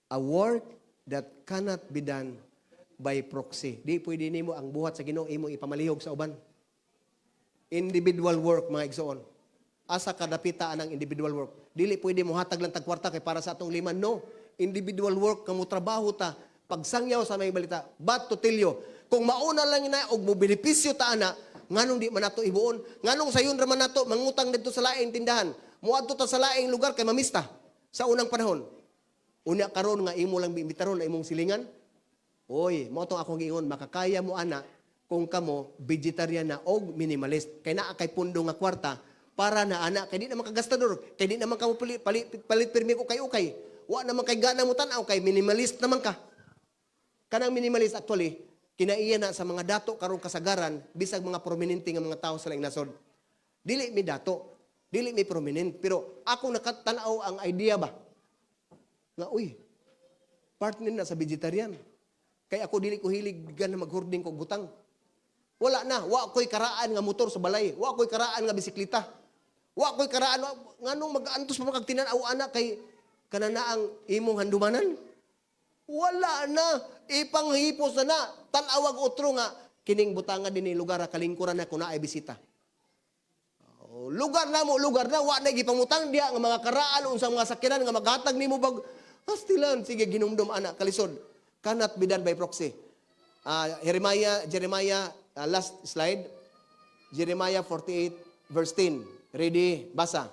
A work that cannot be done by proxy. Di pwede nimo ang buhat sa Ginoo imong ipamalihog sa uban. Individual work, mga igsoon. Asa kadapita anang individual work. Dili pwede mo hatag lang tagkwarta kay para sa atong liman. No. Individual work, kamo trabaho ta, pagsangyaw sa may balita. But to tell you, kung mauna lang na og mo benepisyo ta ana, nganong di man nato ibuon? Nganong sayon ra man nato mangutang didto sa laing tindahan? Muadto ta sa laing lugar kay mamista sa unang panahon. Unya karon nga imo lang bimbitaron na imong silingan. Oy, mao tong akong giingon, makakaya mo ana kung kamo vegetarian na og minimalist. Kay naa kay pundo nga kwarta para na ana kay di naman kagastador, kay di naman kamo palit pirmi ko kay ukay. Wa naman kay gana mo tan-aw kay minimalist naman ka. Kanang minimalist actually kinaiya na sa mga dato karong kasagaran bisag mga prominente nga mga tao sa laing nasod. Dili mi dato, dili mi prominent, pero ako nakatanaw ang idea ba nga uy, partner na sa vegetarian. Kay ako dili ko hilig na maghurding kog butang. Wala na, wa ko'y karaan nga motor sa balay, wa ko'y karaan nga bisikleta. Wa ko'y karaan nganong mag-antos pa kag tinan-aw ana kay kanana ang imong handumanan. Wala na. Ipanghipos na. Tanawag utro nga. Kining butanga din ni lugar kalingkuran na kung na ay bisita. Lugar na mo, lugar na. Wa na gipangutang diya nga mga karaan unsang mga sakinan nga maghatag nimo bag hastilan. Sige, ginumdum anak kalisod. Cannot be done by proxy. Jeremiah, last slide. Jeremiah 48 verse 10. Ready? Basa.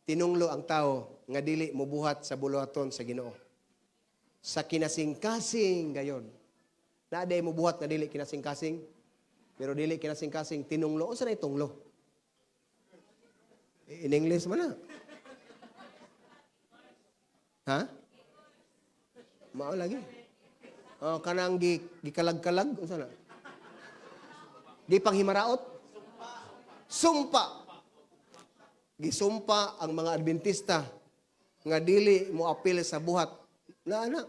Tinunglo ang tao nga dili mobuhat sa buluhaton sa Ginoo. Sa kinasing-kasing gayon. Naaday mobuhat nga dili kinasing-kasing, pero dili kinasing-kasing tinunglo. Unsa na itunglo? In English man na. Ha? Mao lagi. Kanang gikalag-kalag unsa na? Di panghimaraot? Sumpa. Gisumpa ang mga Adventista nga dili mo apil sa buhat na anak.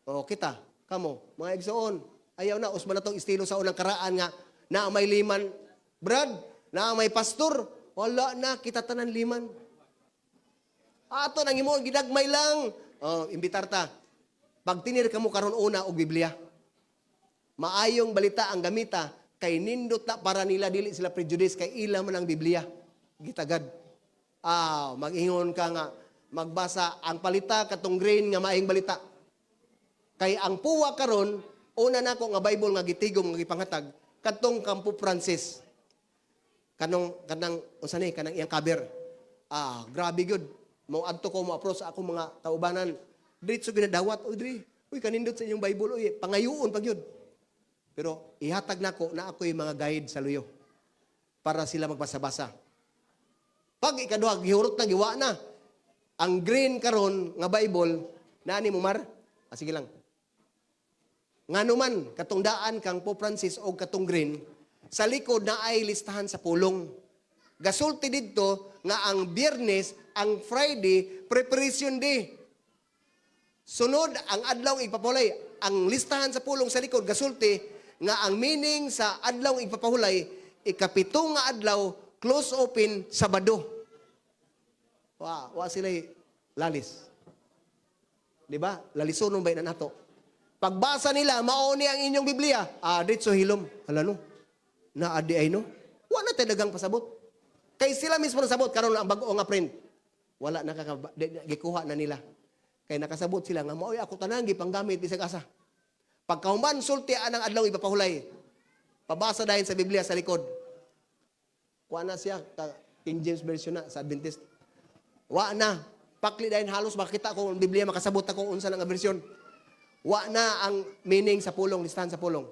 O kita, Kamo, mga igsoon, ayaw na, usman na itong estilo sa unang karaan nga, na may liman, Brad, na may pastor, wala na, kita tanan liman. Ato, nang imo, ginagmay lang. Oh, imbitar ta. Pag tinir ka mo karon una og Biblia, maayong balita ang gamita, kay nindot na para nila, dili sila prejudice, kay ila man ang Biblia. Gitagad. Mag-ingon ka nga, magbasa, ang palita, katong grain nga maayong balita. Kay ang puwa karon, una na ko nga Bible nga gitigom nga gipanghatag kadtong Kampo Francis. Kanang unsa ni kanang iyang cover. Grabe gyud. Mo adto ko mo approach sa akong mga kaubanan. Diretso ginadawat, Dri. Uy, kanindot sa inyong Bible, uy, pangayuon pag yun. Pero ihatag nako na ako'y mga guide sa luyo para sila magbasa-basa. Pag ikaduha, gihurot na, giwa na. Ang green karon nga Bible, nani mo Mar? Sige lang. Nga naman, katong daan kang Pope Francis o katong green, sa likod na ay listahan sa pulong. Gasulti dito nga ang Biyernes, ang Friday, preparation day. Sunod, ang adlaw ipapahulay. Ang listahan sa pulong sa likod, gasulti, nga ang meaning sa adlaw ipapahulay, ikapito nga adlaw, close open, Sabado. Wa sila'y lalis. Diba? Lalisonon ba na nato? Pagbasa nila, mauni ang inyong Biblia. Dito hilom. Hala no? Naadi ay no? Wala tayo dagang pasabot. Kay sila mismo nasabot, karon ang bago nga friend. Wala gikuha na nila. Kay nakasabot sila nga, maoy ako tanang gipanggamit bisag asa. Pagkahuman, sulti anang adlaw ipapahulay. Pabasa dahil sa Biblia sa likod. Kuha na siya, King James Version na, sa Adventist. Wa na. Pakli dahil halos makita ko ang Biblia, makasabot ako unsa nga version. Wa na ang meaning sa pulong, listahan sa pulong.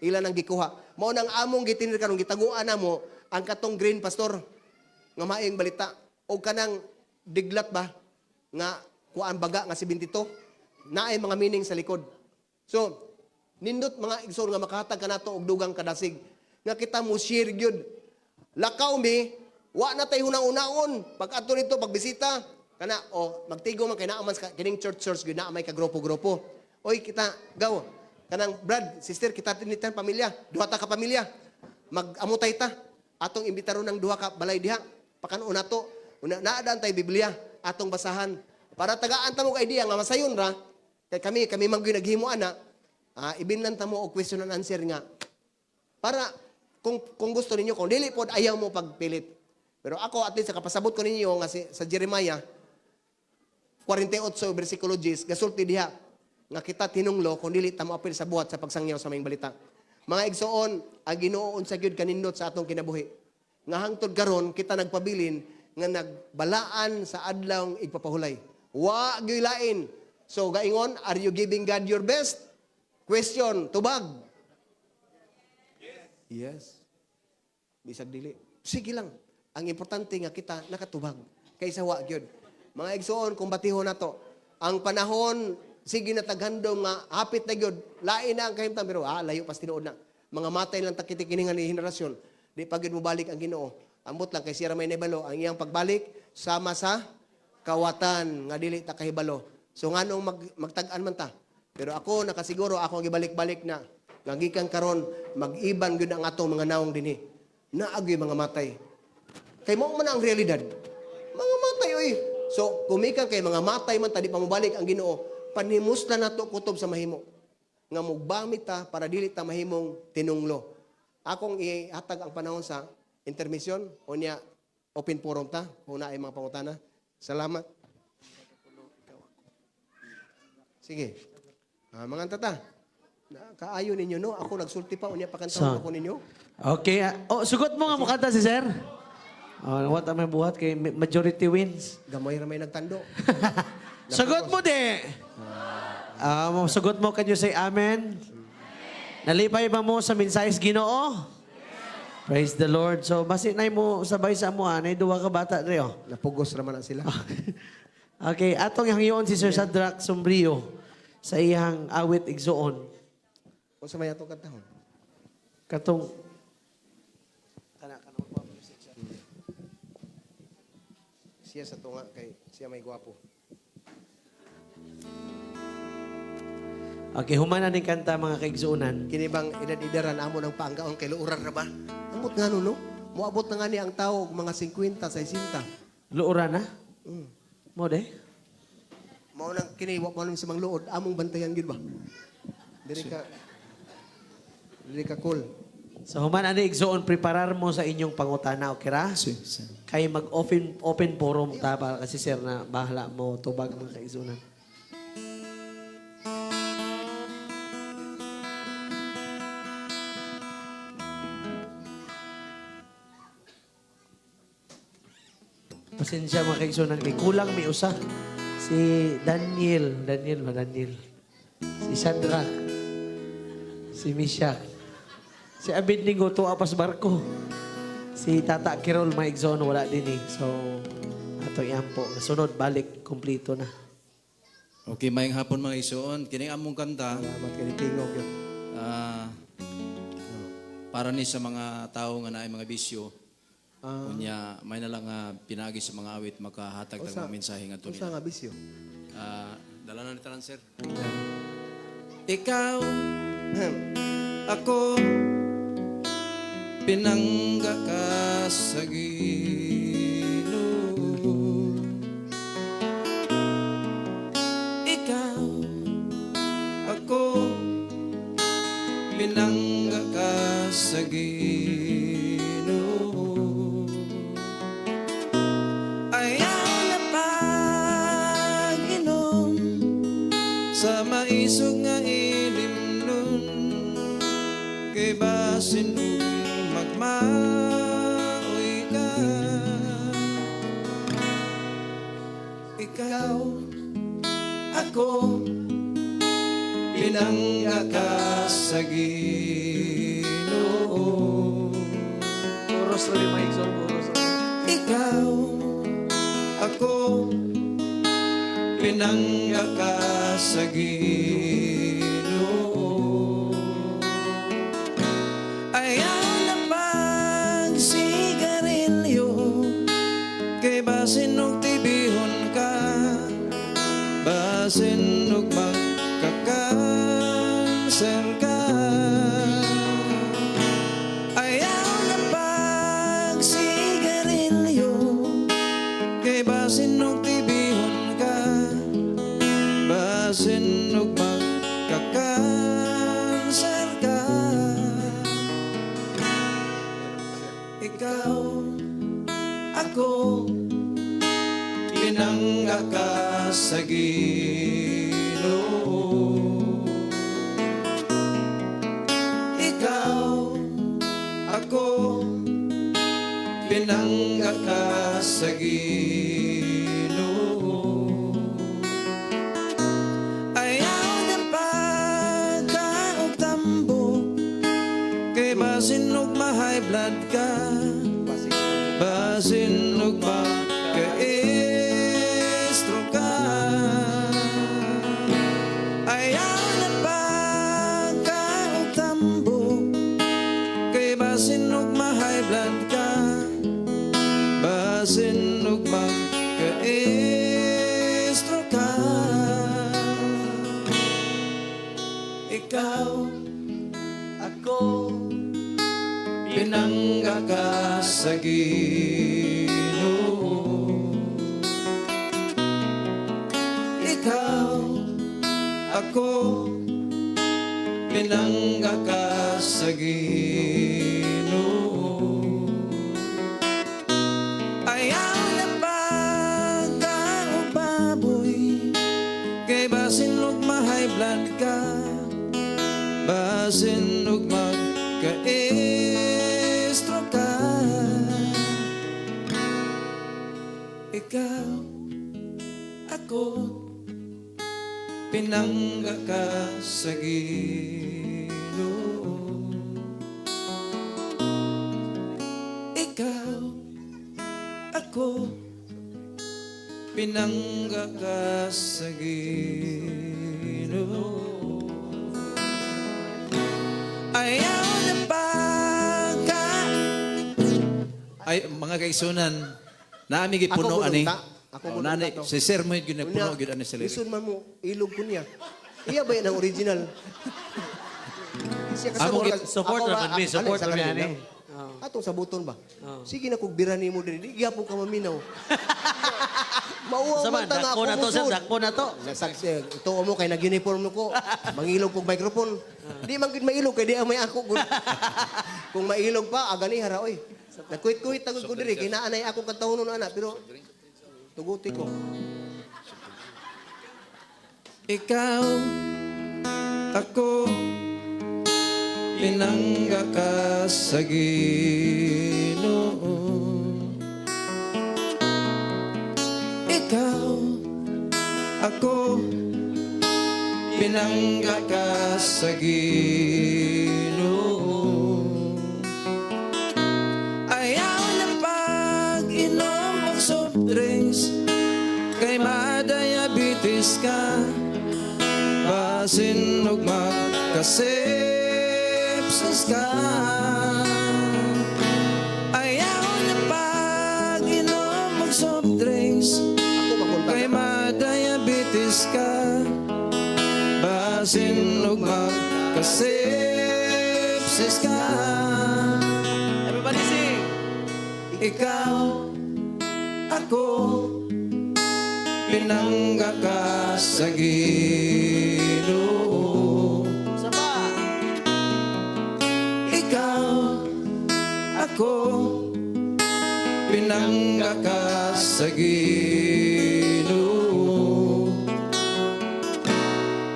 Ilan ang gikuha. Mao nang among gitinir karon gitaguan na mo ang katong green pastor nga maayong balita o kanang diglat ba nga kuan baga nga 72 naay mga meaning sa likod. So nindot mga igsoon nga makahatag kanato og dugang kadasig nga kita mo share gyud. Lakaw mi wa na tay hunang-unaon pag adto dito pagbisita kana magtigo man kay naa man kining church gyud na may ka grupo-grupo. Oy, kita, gaw. Kanang, Brad, sister, kita tinitan pamilya. Duha ta ka pamilya. Mag-amutay ta. Atong imbitaron ng duha ka balay diha. Pakanon na to. Naadaan tayo Biblia. Atong basahan. Para tagaan ta mo ka idea nga masayon ra. Kay kami magyoy naghimuan na. Ibinlan ta mo og question and answer nga. Para, kung gusto ninyo, kung dili pod ayaw mo pagpilit. Pero ako, at least, sa kapasabot ko ninyo nga sa Jeremiah, 48 versikulo 10, gasulti diha nga kita tinunglo kung dili ta moapil sa buhat sa pagsangyaw sa maayong balita. Mga igsoon, ang Ginoo unsa gyud kanindot sa atong kinabuhi. Nga hangtod karon kita nagpabilin nga nagbalaan sa adlaw igpapahulay. Wa gyud lain. So gaingon, are you giving God your best? Question, tubag. Yes. Bisag dili. Sige lang. Ang importante nga kita nakatubag kaysa wa gyud. Mga igsoon, kung batihon nato, ang panahon sige na taghandom nga hapit na gyud lain na ang kahimtang pero layo pas tinuod na mga matay lang takitikiningan ni henerasyon di pa gyud mo balik ang Ginoo ambot lang kay siya may nahibalo ang iyang pagbalik sama sa kawatan nga dili ta kahibalo so nganong magtag-an man ta pero ako nakasiguro ako gibalik-balik na nga gikan karon mag-iban gyud ang atong mga naong dinhi naagi mga matay kay mao man ang realidad mga matay oy so kumikan kay mga matay man ta di pa mo balik ang Ginoo panimusla na to kutob sa mahimo. Nga mugbamit ta para dili ta mahimong tinunglo. Akong ihatag ang panahon sa intermission o niya open forum ta kung na ay mga pangutana. Salamat. Sige. Mga tata. Kaayo ninyo no? Ako nagsulti pa unya pakantahon ako ninyo. Okay. Sugot mo nga mukanta si Sir. What am I buhat kay majority wins? Gamay ramay nagtando. Sugot mo di. Sugot mo, can you say amen? Nalipay ba mo sa mensahis Ginoo? Praise the Lord. So, basit na mo sabay sa mo, na duwa ka bata rin. Napugos raman na sila. Okay, atong hangyoon si Sir Shadrach Sombrio sa iyang awit igsoon. Kung sa may atong kantahon. Katong siya sa tunga kay siya may gwapo. Okay, humana ni kanta mga kaigsuunan. Kini bang edad-idaran amo ng paanggaon kay luuran ra ba? Amot nga no? Moabot na nga ni ang tao og mga 50, 60. Luuran na? Mo de? Mao nang kini wa man sa mga luod among bantayan gid ba? Diri ka cool. So humana ni igsuon preparar mo sa inyong pangutana, okay ra? Kay mag-open forum ta para kasi sir na bahala mo tubag mga kaigsuunan. Pasensya mga kaigsuunan kay kulang may usa. Si Daniel. Si Sandra. Si Mishak. Si Abednego tuwa pas barko. Si Tata Kirol mga igsoon wala din eh. So ato iampo. Sunod balik kompleto na. Okay, mayang hapon mga igsoon. Kining among kanta, Salamat kay tingog yun. para ni sa mga tao nga naay mga bisyo. Unya, may na lang pinagi sa mga awit makahatag tag mga mensahe nga to Unsa nila. nga bisyo? Dala na nitalan, sir. Ikaw, ako, pinangga ka sa Ginoo. Ikaw, ako, pinangga ka sa Ginoo. Ayaw na pag-inom sa maisog nga ilim nun, kay basin magmaoy ka. Ikaw, ako, pinangga ka sa Ginoo. Oros na rin mga igsoon. Oros na rin. Ikaw, ako, pinangga ka sa Ginoo. Ayaw na pagsigarilyo, kay basin og tibihon ka, basin og magkakanser ka. Ayaw na pagsigarilyo, kay basin og tibihon ka, basin og magkakanser ka. Ikaw, ako, pinangga ka sa Ginoo. Ikaw, ako, pinangga ka sa Ginoo. Ayaw na pagkaugtambok, kay basin og ma-high blood ka, basin og magka-estro ka. Ayaw na pagkaugtambok, kay basin og ma-high blood ka, basin og magka-estro ka. Ikaw, ako, pinangga ka sa Ginoo. Ikaw, ako, pinangga ka sa Ginoo. Ayaw na pagkaugbaboy, kay basin og ma-high blood ka, basin og magka-estro ka. Ikaw, ako, pinangga ka sa Ginoo. Ikaw, ako, pinangga ka sa Ginoo. Ayaw na pagka... Ay, mga kaigsunan, naami gipuno Ako ani. bununta. Ako bununta Nani, to. si Sir mo yun puno yun ani sa lirik. Listen man mo ilog ko niya. Iya ba yan ang original? Siya Amo kasabot gid- ka- support ako ba- naman, mi. ano, Support sa naman kanila? yan, Atong sa buton ba? Sige na kung birani mo din. Di gyapon ka maminaw. Mauwa Sama, man ta nga dakpo ako na to, sir. musod. Dakpo na to. Ito mo kay nag-uniform ko. Mangilog pag microphone. Di man gid mailog kay di ang may ako. Kung mailog pa, agani hara oy. Nagkuit-kuit tagod ko diri kay naanay ako katawon nun ana pero tuguti ko. Ikaw, ako, pinangga ka sa Ginoo. Ikaw, ako, pinangga ka sa Ginoo. Ayaw na pag-inom ng soft drinks, kay ma-diabetes ka. Basin og magkasepsis ka. Ayaw na pag-inom ng soft drinks, Ako makunta. kay ma-diabetes ka. Basin og magkasepsis ka. Everybody sing. Ikaw, ako, pinangga ka sa Ginoo. Isa pa. Ikaw, ako, pinangga ka sa Ginoo.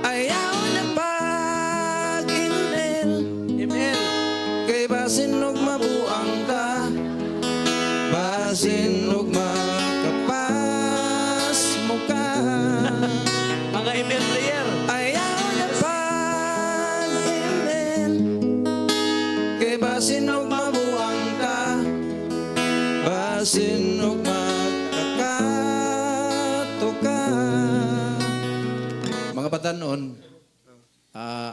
Ayaw na pag-inel, Email. kay basin og mabuang ka. Basin og makapas mo ka. Mga email player. Ayaw na pag-inel, kay basin og mabuang ka. Basin og makakato ka. Mga batanon,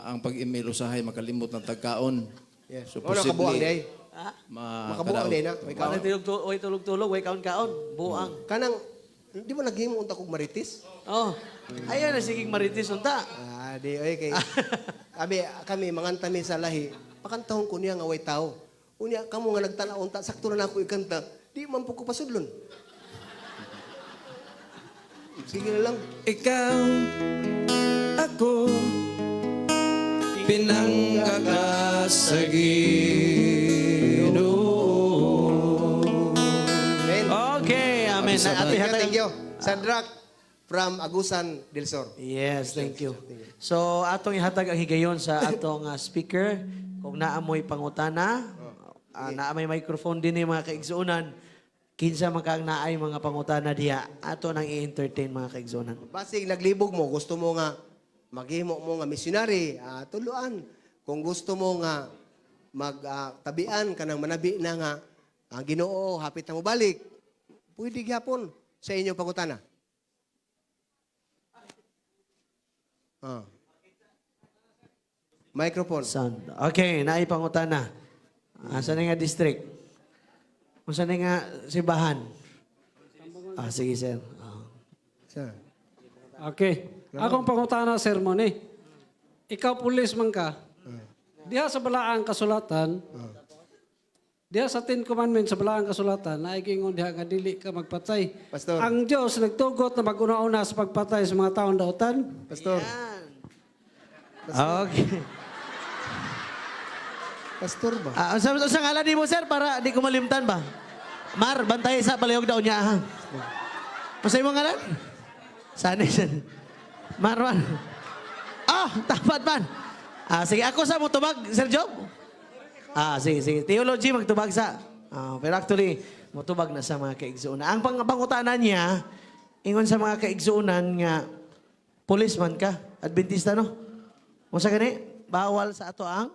ang pag-email usahay makalimot ng tagkaon. Yes. So, Wala kabuang di ay. Makabuang di na. May Wala kaon. way tulog-tulog, way kaon-kaon. Buang. Kanang di mo naghimo unta kog maritis? Oh. Ayun na siging maritis unta. Di oy kay kami mangantami sa lahi. Pakantahon ko niya nga way tao. Unya kamo nga nagtanaw unta sakto na nako ikanta. Di man po ko pasudlon. Sige na lang. Ikaw, ako, pinangga ka sa Ginoo. Amen. Okay, amen. Thank you, Ate, thank you. Sadrak from Agusan del Sur. Yes, thank you. So, atong ihatag ang higayon sa atong speaker. Kung naamoy pangutana, naamay microphone din mga kaigsuunan, kinsa man kang naay mga pangutana diha, ato nang i-entertain mga kaigsuunan. Basig naglibog mo, gusto mo nga maghimo mo nga missionary, tuluan. Kung gusto mo nga magtabian ka ng manabi na nga ang Ginoo hapit na mo balik, pwede gyapon sa inyong pangutana. Microphone. Sound. Okay, naay pangutana. Saan nga district? Kung saan nga simbahan? Sige, sir. Sir. Okay. Akong pangutana, Sir Moni. Ikaw pulis man ka. Diha sa balaang kasulatan, diha sa 10 Commandments sa balaang kasulatan, naigingon diha nga dili ka magpatay. Pastor. Ang Diyos nagtugot na mag-una-una sa pagpatay sa mga taong dautan. Pastor. Okay. Pastor ba? Sa ngalan ni mo, sir, para di ko malimtan ba? Mar, bantay sa palayog daw niya, ha? Masay mo ngalan? Sana yan. Marwan. Tapat man. Sige, ako sa mo tubag, Sir Job? Sige. Theology, magtubag sa. Pero actually, mutubag na sa mga kaigsuunan. Ang pangutanan niya, ingon sa mga kaigsuunan nga, policeman ka, Adventista, no? Kung sa gani, bawal sa ato ang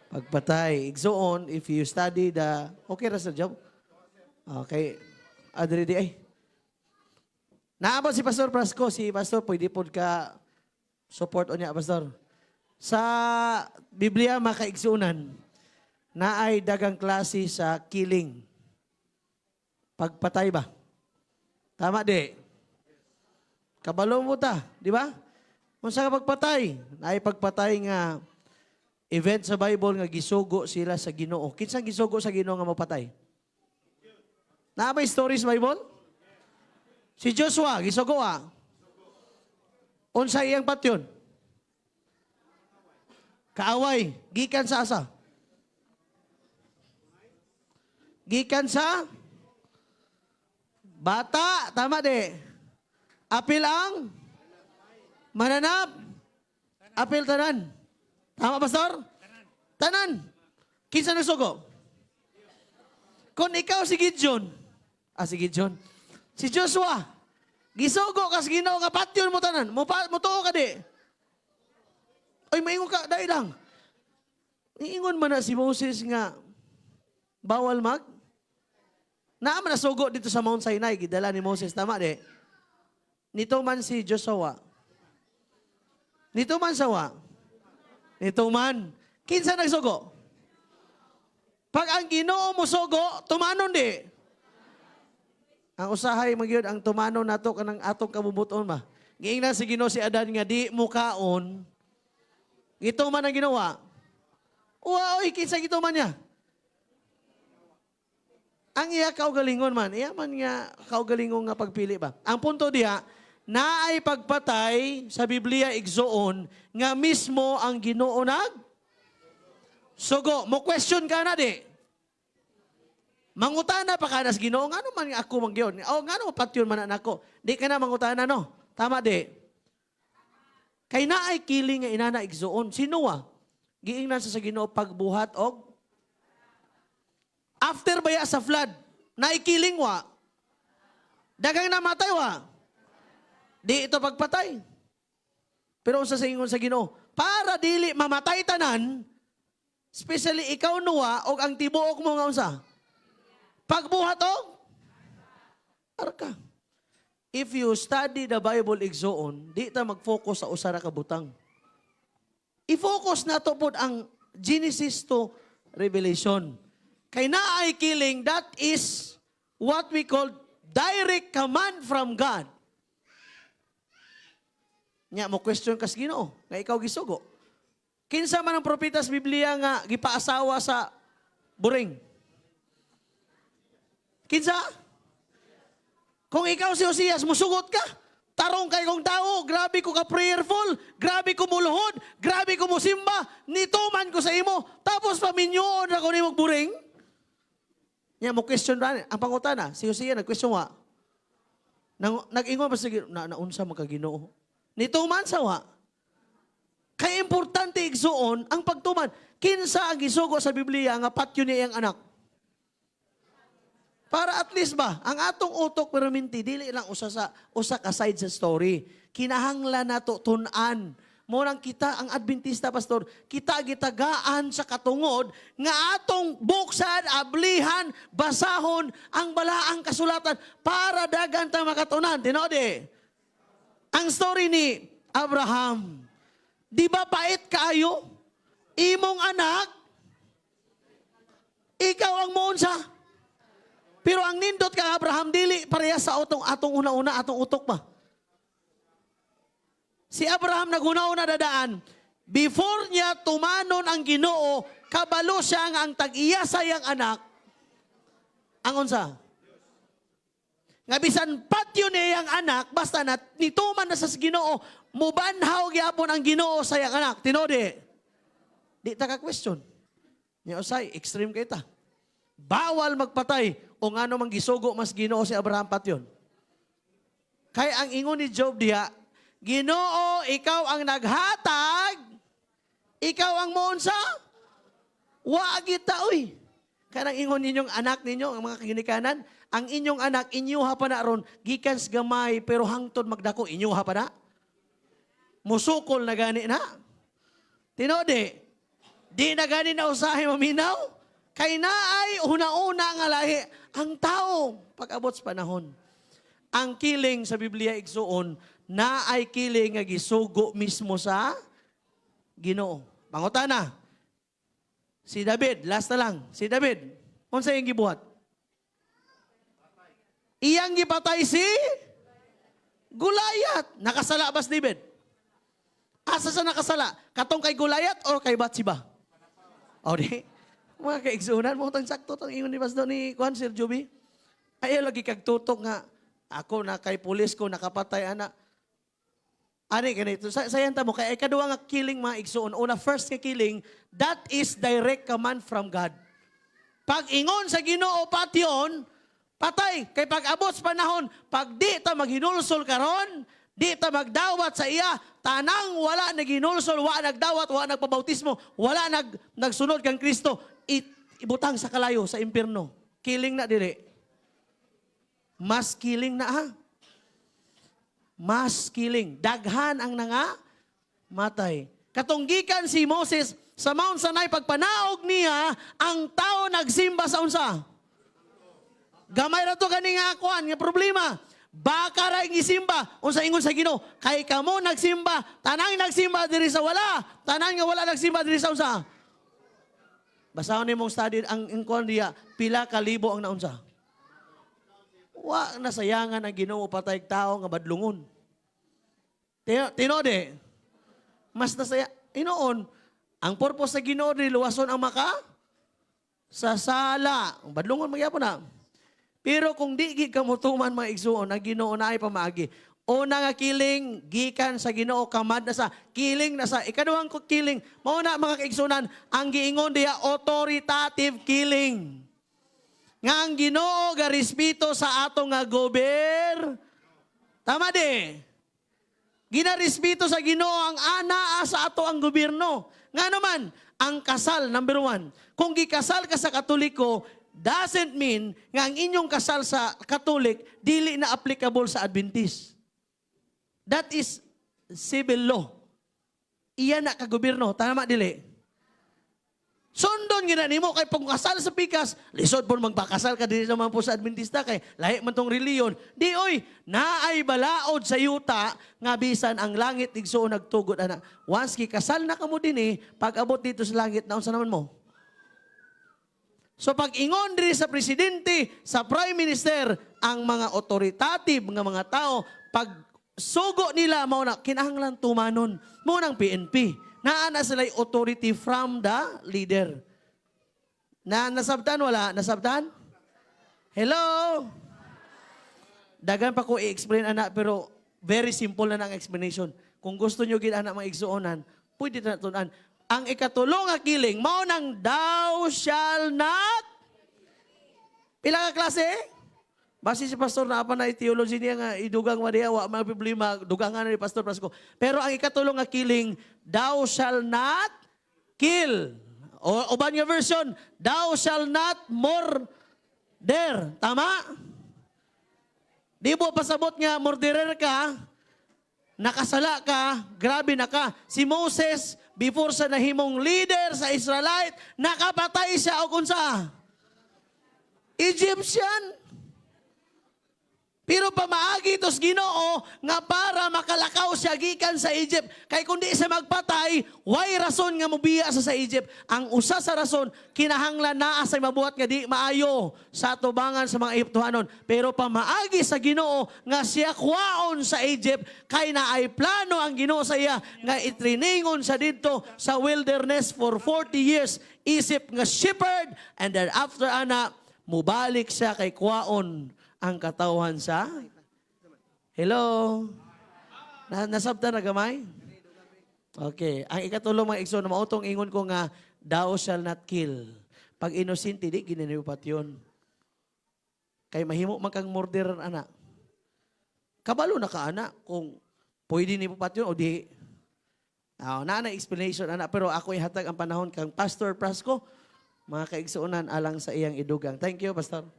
pagpatay. Igsuon, if you study the, okay ra sa job? Okay. Adri di ay. Naabot si Pastor Prasco, si Pastor, pwede po ka support o niya, Pastor. Sa Biblia, makaigsunan, na ay dagang klase sa killing. Pagpatay ba? Tama di? Kabalo mo ta, di ba? Unsa ka pagpatay? Naay pagpatay nga event sa Bible nga gisugo sila sa Ginoo. Kinsa gisugo sa Ginoo nga mapatay? Naa may stories sa Bible? Si Joshua gisugo Unsa iyang patyon? Kaaway, gikan sa asa? Gikan sa bata, tama de. Apil ang mananap. Apil tanan. Tama, pastor? Tanan. Kinsa nagsugo? Kung ikaw si Gideon, si Gideon, si Joshua, gisugo ka sa Ginoo nga patyon mo tanan. Mutuo ka di. Ay, maingon ka, dahil lang. Iingon man na si Moses nga, bawal Naaman na sugo dito sa Mount Sinai, gidala ni Moses, tama di? Nito man si Joshua. Nito man sawa. Nito man. Kinsa nagsugo? Pag ang Ginoo mo sugo, tumanon di. Ang usahay magyud ang tumanon nato kanang atong kabubuton ba. Giingnan si Ginoo si Adan nga di mo kaon. Ito man ang ginawa. Oy, kinsa gito man niya? Ang iya kaugalingon man, iya man nga kaugalingon nga pagpili ba. Ang punto diha, naay pagpatay sa Biblia igsoon nga mismo ang Ginoo sugo. Mo question ka na di. Mangutana pa ka nas Ginoo, ngano man nga ako manggiyon? Ngano patyon man nako? Di ka na mangutana no. Tama di. Kay naay kiling nga inana igsoon. Sino giingnan sa Ginoo pagbuhat og after baya sa flood, naikiling dagang namatay di ito pagpatay. Pero unsa sa ingon sa Ginoo, para dili mamatay tanan, especially ikaw Noah og ang tibuok mo nga unsa? Pagbuhat og arka. If you study the Bible igsoon, di ta mag-focus sa usa ra ka butang. I-focus na to pod ang Genesis to Revelation. Kay naay killing, that is what we call direct command from God. Nya mo question kas Ginoo, nga ikaw gisugo. Kinsa man ang propeta sa Biblia nga gipaasawa sa buring? Kinsa? Kung ikaw si Hosias, musugot ka. Tarong kay kong tao, grabe ko ka prayerful, grabe ko muluhod, grabe ko musimba, nituman ko sa imo, tapos paminyoon ako ni mong buring. Nya mo question ran ang pangutana, si Hosea nag-question nag-ingon ba sige naunsa man ka Ginoo. Nituman sa kay importante igsuon ang pagtuman. Kinsa ang gisugo sa Biblia nga patyon niya ang anak? Para at least ba, ang atong utok perminti, dili lang usa ka side sa story. Kinahanglan nato tun-an. Murang kita, ang Adventista, pastor, kita gitagaan sa katungod nga atong buksan, ablihan, basahon, ang balaang kasulatan para dagan ta makatunan. Tinodi? Ang story ni Abraham. Di ba pait kaayo? Imong anak, ikaw ang muunsa. Pero ang nindot ka Abraham, dili pareha sa atong una-una, atong utok ba? Si Abraham naguna-una dadaan, before niya tumanon ang Ginoo, kabalo siya nga ang tag-iya sayang anak, ang unsa? Nga bisan patyo niya ang anak, basta na nituman na sa Ginoo, mubanhaw gyapon ang Ginoo sayang anak. Tinodi? Di ta ka question. Nya usay, extreme kay ta. Bawal magpatay o ngano mang gisugo mas Ginoo si Abraham patyon. Kay ang ingon ni Job diha, Ginoo, ikaw ang naghatag, ikaw ang muunsa, waagita uy. Kanang ingon ninyong anak ninyo, ang mga kaginikanan, ang inyong anak, inyuha pa na ron, gikans gamay, pero hangtod magdako, inyuha pa na. Musukol na gani na. Tinodi, di na gani na usahay maminaw, kay naay una-una nga lahi, ang tao, pag-abot sa panahon. Ang kiling sa Biblia igsuon, naay kiling nga gisugo mismo sa Ginoo. Pangutana, si David, last na lang, si David, unsa iyang gibuhat? Iyang gipatay si Goliath. Nakasala ba si David? Asa sa nakasala? Katong kay Gulayat o kay Batsiba? O di, mga kaigsunan mo, tang sakto, tang ingon ni Pastor ni Juan, Sir Joby. Ayaw lagi kagtutok nga, ako na kay pulis ko, nakapatay, anak. Ani, ganito. Sayanta mo, kaya ikaduwa nga killing mga igsuon. Una, first nga killing, that is direct command from God. Pag ingon sa Ginoo patyon, patay. Kay pag abot sa panahon, pag di ta maghinulsol karon, di ta magdawat sa iya, tanang wala naghinulsol, wala nagdawat, wala nagpabautismo, wala nagsunod kang Kristo, ibutang sa kalayo, sa impyerno. Killing na dire. Mas killing na ha. Mas killing. Daghan ang matay. Katunggikan si Moses sa Mount Sinai, pagpanaog niya, ang tao nagsimba sa unsa. Gamay na to gani nga akuan, nga problema. Baka ra isimba, unsa ingon sa Ginoo, kay kamo nagsimba, tanang nagsimba diri sa wala, tanang nga wala nagsimba diri sa unsa. Basahon nimong study ang ingkon diya, pila ka libo ang naunsa. Wa nasayangan ang Ginoo patay tao nga badlungon. Tinode, mas nasaya, inoon, ang purpose sa Ginoo ni luwason ang sa sala. Ang badlungon magyapon na. Pero kung di gid kamo tuman mga igsuon, ang Ginoo na ay pamaagi. Una nga killing, gikan sa Ginoo, kamad na sa killing na sa ikaduhang killing. Mao na mga kaigsunan, ang giingon diya authoritative killing. Nga ang Ginoo ga respeto sa atong nga tama di. Ginarespeto sa Ginoo ang ana sa ato ang gobyerno. Nga naman, ang kasal, number 1. Kung gikasal ka sa Katoliko, doesn't mean nga ang inyong kasal sa Katolik, dili na applicable sa Adventist. That is civil law. Iyan na kagobyerno. Tama, dili. Sundon gina nimo kay pag kasal sa pikas, lisod po magpakasal ka dili naman po sa Adventista kay lahi man tong reliyon. Di oy, naay balaod sa yuta nga bisan ang langit igsuon nagtugod ana. Once kasal na kamo dinhi, pag abot dito sa langit naunsa naman mo? So pag ingon diri sa presidente, sa prime minister, ang mga authoritative nga mga tao, pag sugo nila mao na kinahanglan tumanon mo ng PNP. Naana sila'y authority from the leader. Nasabtan wala? Nasabtan? Hello? Dagan pa ko i-explain anak, pero very simple na ng explanation. Kung gusto nyo gid anak mga igsuonan, pwede na tunan. Ang ikatulong nga killing, mao nang thou shall not. Pila ka klase? Basi si pastor na apa na theology niya nga idugang madiya wa mga problema dugangan ni pastor Pasco. Pero ang ikatulong nga killing, thou shall not kill. O uban nga version, thou shall not murder. Tama? Di mo pasabot nga murderer ka, nakasala ka, grabe na ka. Si Moses, before sa nahimong leader sa Israelite, nakapatay siya o kunsa? Egyptian. Pero pamaagi tos Ginoo nga para makalakaw siya gikan sa Egypt. Kay kundi siya magpatay, why rason nga mobiya sa Egypt? Ang usa sa rason, kinahanglan naa sa mabuhat nga di maayo sa tubangan sa mga Egyptohanon. Pero pamaagi sa Ginoo nga siya kuwaon sa Egypt, kay naay plano ang Ginoo sa iya nga itriningon sa didto sa wilderness for 40 years. Isip nga shepherd, and then after ana, mubalik siya kay kuwaon ang katawan sa... Hello? Nasabta na gamay? Okay. Ang ikatulong mga igsoon na mautong ingon ko nga, thou shall not kill. Pag innocent, di ginaniupat yun. Kay mahimo man kang murderer anak. Kabalo na ka anak kung pwede ni pupat yun o di. Na explanation anak, pero ako ihatag ang panahon kang Pastor Prasco, mga kaigsuunan alang sa iyang idugang. Thank you, Pastor.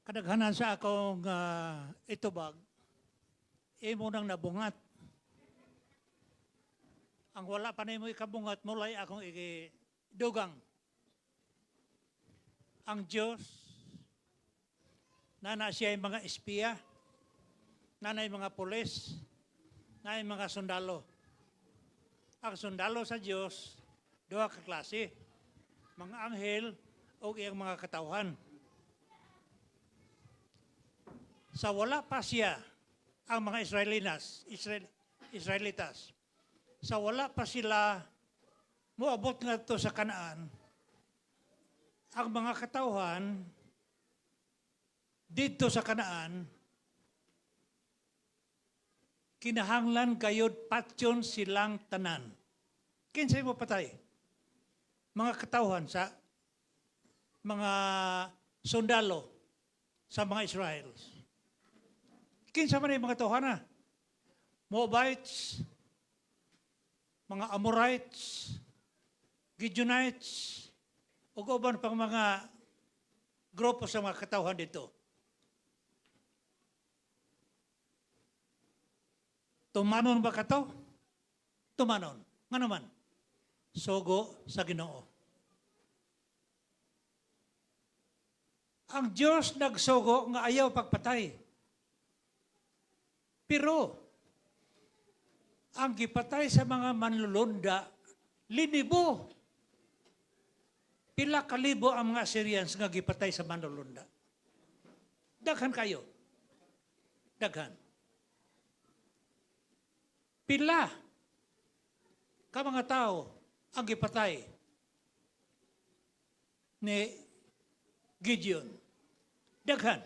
Kadaghanan sa akong itubag, imo nang nabungat. Ang wala pa na mo ikabungat, mulay akong ikidugang. Ang Diyos, na siya yung mga espiya, na yung mga pulis, na yung mga sundalo. Ang sundalo sa Diyos, duha ka klase, mga anghel o iyang mga katawhan. Sa wala pa siya, ang mga Israelitas. Sa wala pa sila moabot nga to sa Kanaan, ang mga katauhan dito sa Kanaan, kinahanglan kayod patyon silang tanan. Kinsay mo patay? Mga katauhan sa mga sundalo sa mga Israels. Kinsa man yung mga tauhan na? Moabites, mga Amorites, Gideonites, o uban pang mga grupo sa mga katauhan dito. Tumanon ba ka to? Tumanon. Nga naman, sogo sa Ginoo. Ang Diyos nagsogo nga ayaw pagpatay. Pero, ang gipatay sa mga manlulunda, linibo. Pila kalibo ang mga Assyrians nga gipatay sa manlulunda. Daghan kayo. Daghan. Pila ka mga tao ang gipatay ni Gideon. Daghan.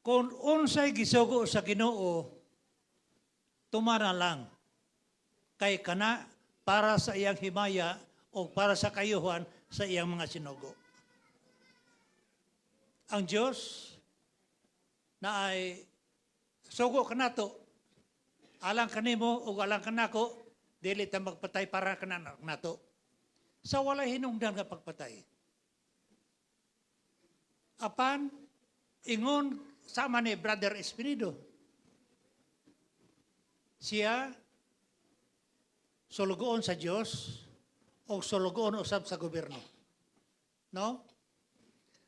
Kung unsay gisugo sa Ginoo, tumana lang kay kana para sa iyang himaya o para sa kayuhan sa iyang mga sinugo. Ang Diyos na ay sugo ka nato, alang kanimo o alang kanako, dili ta magpatay para kananak nato. Sa walay hinungdan nga pagpatay. Apan, ingon sama ni Brother Espinido, siya sulugoon sa Diyos o sulugoon usab sa gobyerno. No?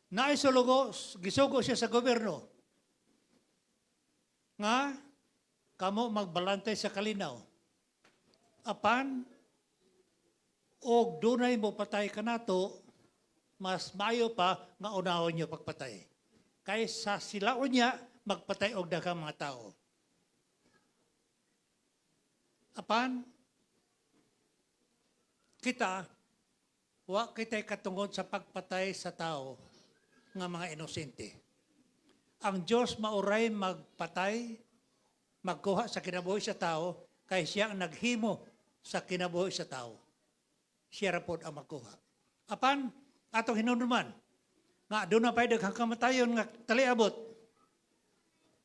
Naisulugo, gisugo siya sa gobyerno. Nga, kamo magbalantay sa kalinaw. Apan, og dunay mo patay ka nato, mas maayo pa nga unahon niyo pagpatay. Kaysa silaon niya, magpatay og daghang mga tao. Apan, kita, wa kita'y katungod sa pagpatay sa tao nga mga inosente. Ang Diyos mauray magpatay, magkuha sa kinabuhi sa tao, kay siya ang naghimo sa kinabuhi sa tao. Siya rapod ang magkuha. Apan, atong hinunduman, nga doon na pa'y daghang kamatayon nga taliabot.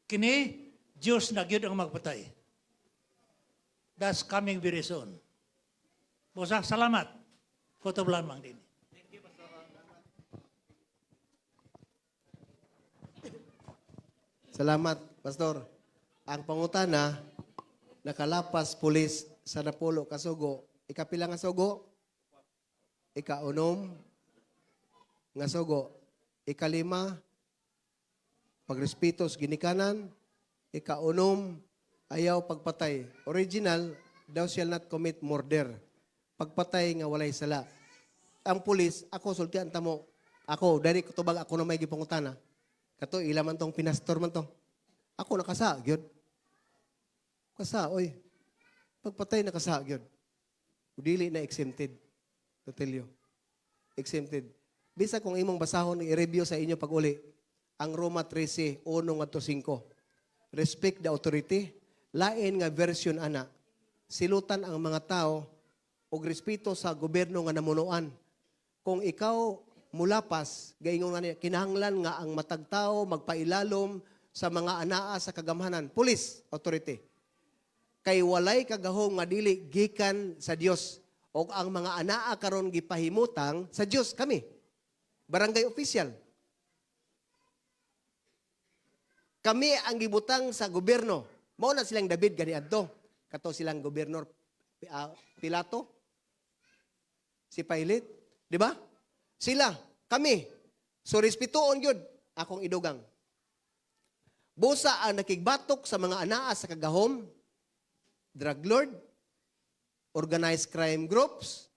Kini, Diyos na gyud ang magpatay. That's coming very soon. Bosa, salamat. Kutublan mang din. Salamat, Pastor. Ang pangutana, nakalapas pulis sa Napulo kasugo. Ikapila nga sugo? Ikaunom nga sugo. Ikalima, pagrespetos ginikanan. Ikaunom, ayaw pagpatay. Original, thou shall not commit murder. Pagpatay nga walay sala. Ang pulis, ako sultian tamo. Ako, dari kutubag ako na may gipangutana. Kato, ilaman tong pinastor man to. Ako nakasa, gyud. Kasa, oy. Pagpatay nakasa, gyud. Dili na exempted. To tell you. Exempted. Bisa kung imong basahon, i-review sa inyo pag-uli. Ang Roma 13, 1-5. Respect the authority. Lain nga version, ana. Silutan ang mga tao og respeto sa gobyerno nga namunuan. Kung ikaw mulapas, gaingon nga niya, kinahanglan nga ang matag tao magpailalom sa mga anaa sa kagamhanan. Police, authority. Kay walay kagahom nga dili gikan sa Dios. O ang mga anaa karon gipahimutang sa Dios kami. Barangay official. Kami ang gibutang sa gobyerno. Mao na silang David ganiadto. Kato silang gobernador Pilato. Si Pilate, di ba? Sila, kami. So respetuon yun akong idugang. Busa ang nakigbatok sa mga anaa sa kagahom, drug lord, organized crime groups,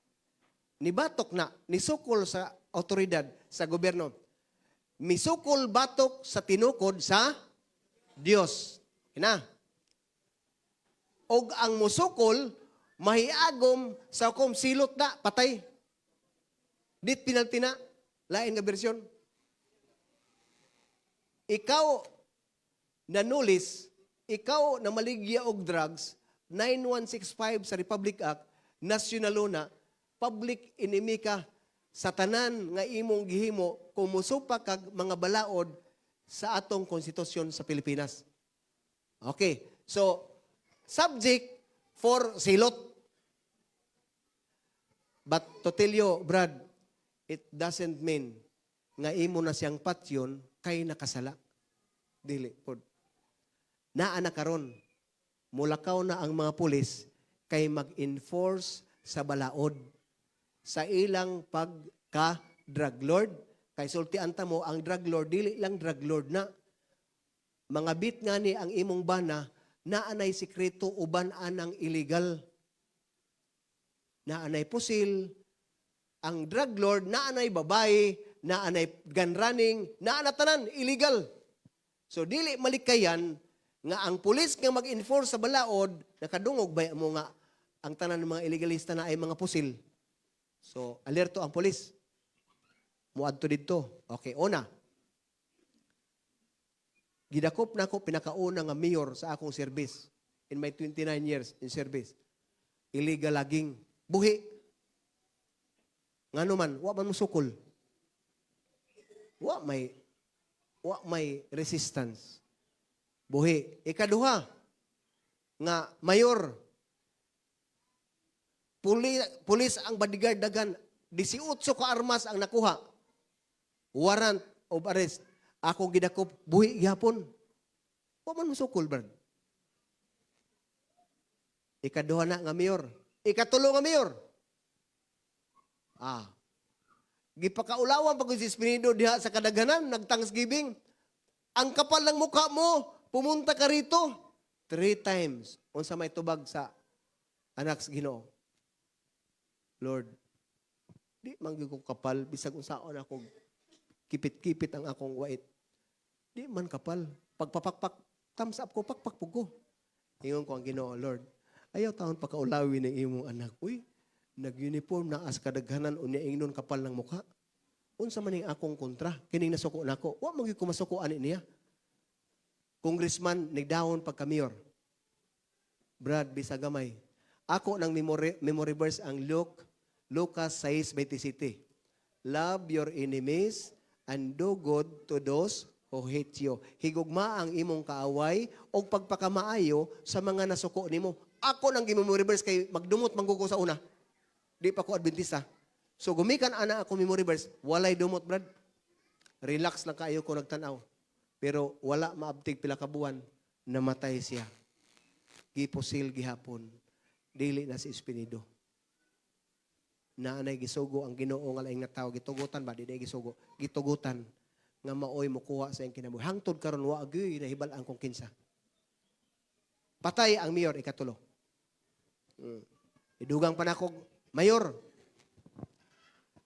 nibatok na, nisukol sa otoridad sa gobyerno. Misukol batok sa tinukod sa Dios. Ina. og ang musukol mahiagom sa hukom silot na patay. Dit penalty na lain nga bersyon. Ikaw nanulis, ikaw na maligya og drugs, 9165 sa Republic Act, nasyonal na, public enemy ka sa tanan nga imong gihimo kung musupa kag mga balaod sa atong konstitusyon sa Pilipinas. Okay. So, subject for silot. But to tell you, Brad, it doesn't mean nga imo na siyang patyon kay nakasala. Dili pod. Naa na karon. Mulakaw na ang mga pulis kay mag-enforce sa balaod sa ilang pagka-drug lord. Kay sultian ta mo, ang drug lord, dili lang drug lord na. Mga bit nga ni ang imong bana, naanay sikreto uban anang illegal. Naanay pusil, ang drug lord, naanay babae, naanay gun running, naanatanan, illegal. So dili malikayan nga ang pulis nga mag-enforce sa balaod, nakadungog ba mo nga ang tanan ng mga illegalista na ay mga pusil. So alerto ang pulis. Muadto didto. Okay, una. Gidakop na ako pinakauna nga mayor sa akong service in my 29 years in service. Illegal laging buhi. Ngano man, wa man musukol. Wa may resistance. Buhi. Ikaduha, nga mayor, pulis ang bodyguard dagan, 18 ka armas ang nakuha. Warrant of arrest. Ako gidakop, buhi gihapon. Wa man musukol, Brad. Ikaduha na nga mayor. Ikatulo nga mayor. Gipakaulawan pag si Espinido diha sa kadaghanan, nag-Thanksgiving. Ang kapal ng mukha mo, pumunta ka rito 3 times. Unsa may tubag sa anak sa Ginoo. Lord, di man gyud ko kapal bisag unsaon ako kipit-kipit ang akong wait. Di man kapal. Pagpapakpak, thumbs up ko, pakpak po ko. Ingon ko ang Ginoo, Lord, ayaw taon pakaulawi ng imong anak. Uy, nag-uniform na as kadaghanan unya ingnon kapal ng mukha. Unsa man ning akong kontra, kining nasuko nako. Wa man gyud ko masuko ani niya. Congressman nigdawon pagka mayor. Brad bisagamay. Ako nang memory verse ang Lucas 6:27. Love your enemies and do good to those who hate you. Higugma ang imong kaaway o pagpakamaayo sa mga nasuko nimo. Ako nang memory verse kay magdumot mangguko sa una. Di pa ko Adventista. So gumikan ana ako memory verse, walay dumot, Brad. Relax lang kayo ko nagtanaw. Pero wala maabtig pila ka buwan, namatay siya. Gipusil gihapon. Dili na si Espinido. Naanay gisugo ang Ginoo nga laing natawo, gitugutan ba di gisugo. Gitugutan nga maoy mo kuha sa iyang kinabuhi. Hangtod karon wa gyud nahibal-an kong kinsa. Patay ang mayor ikatulo. Idugang pa nako mayor.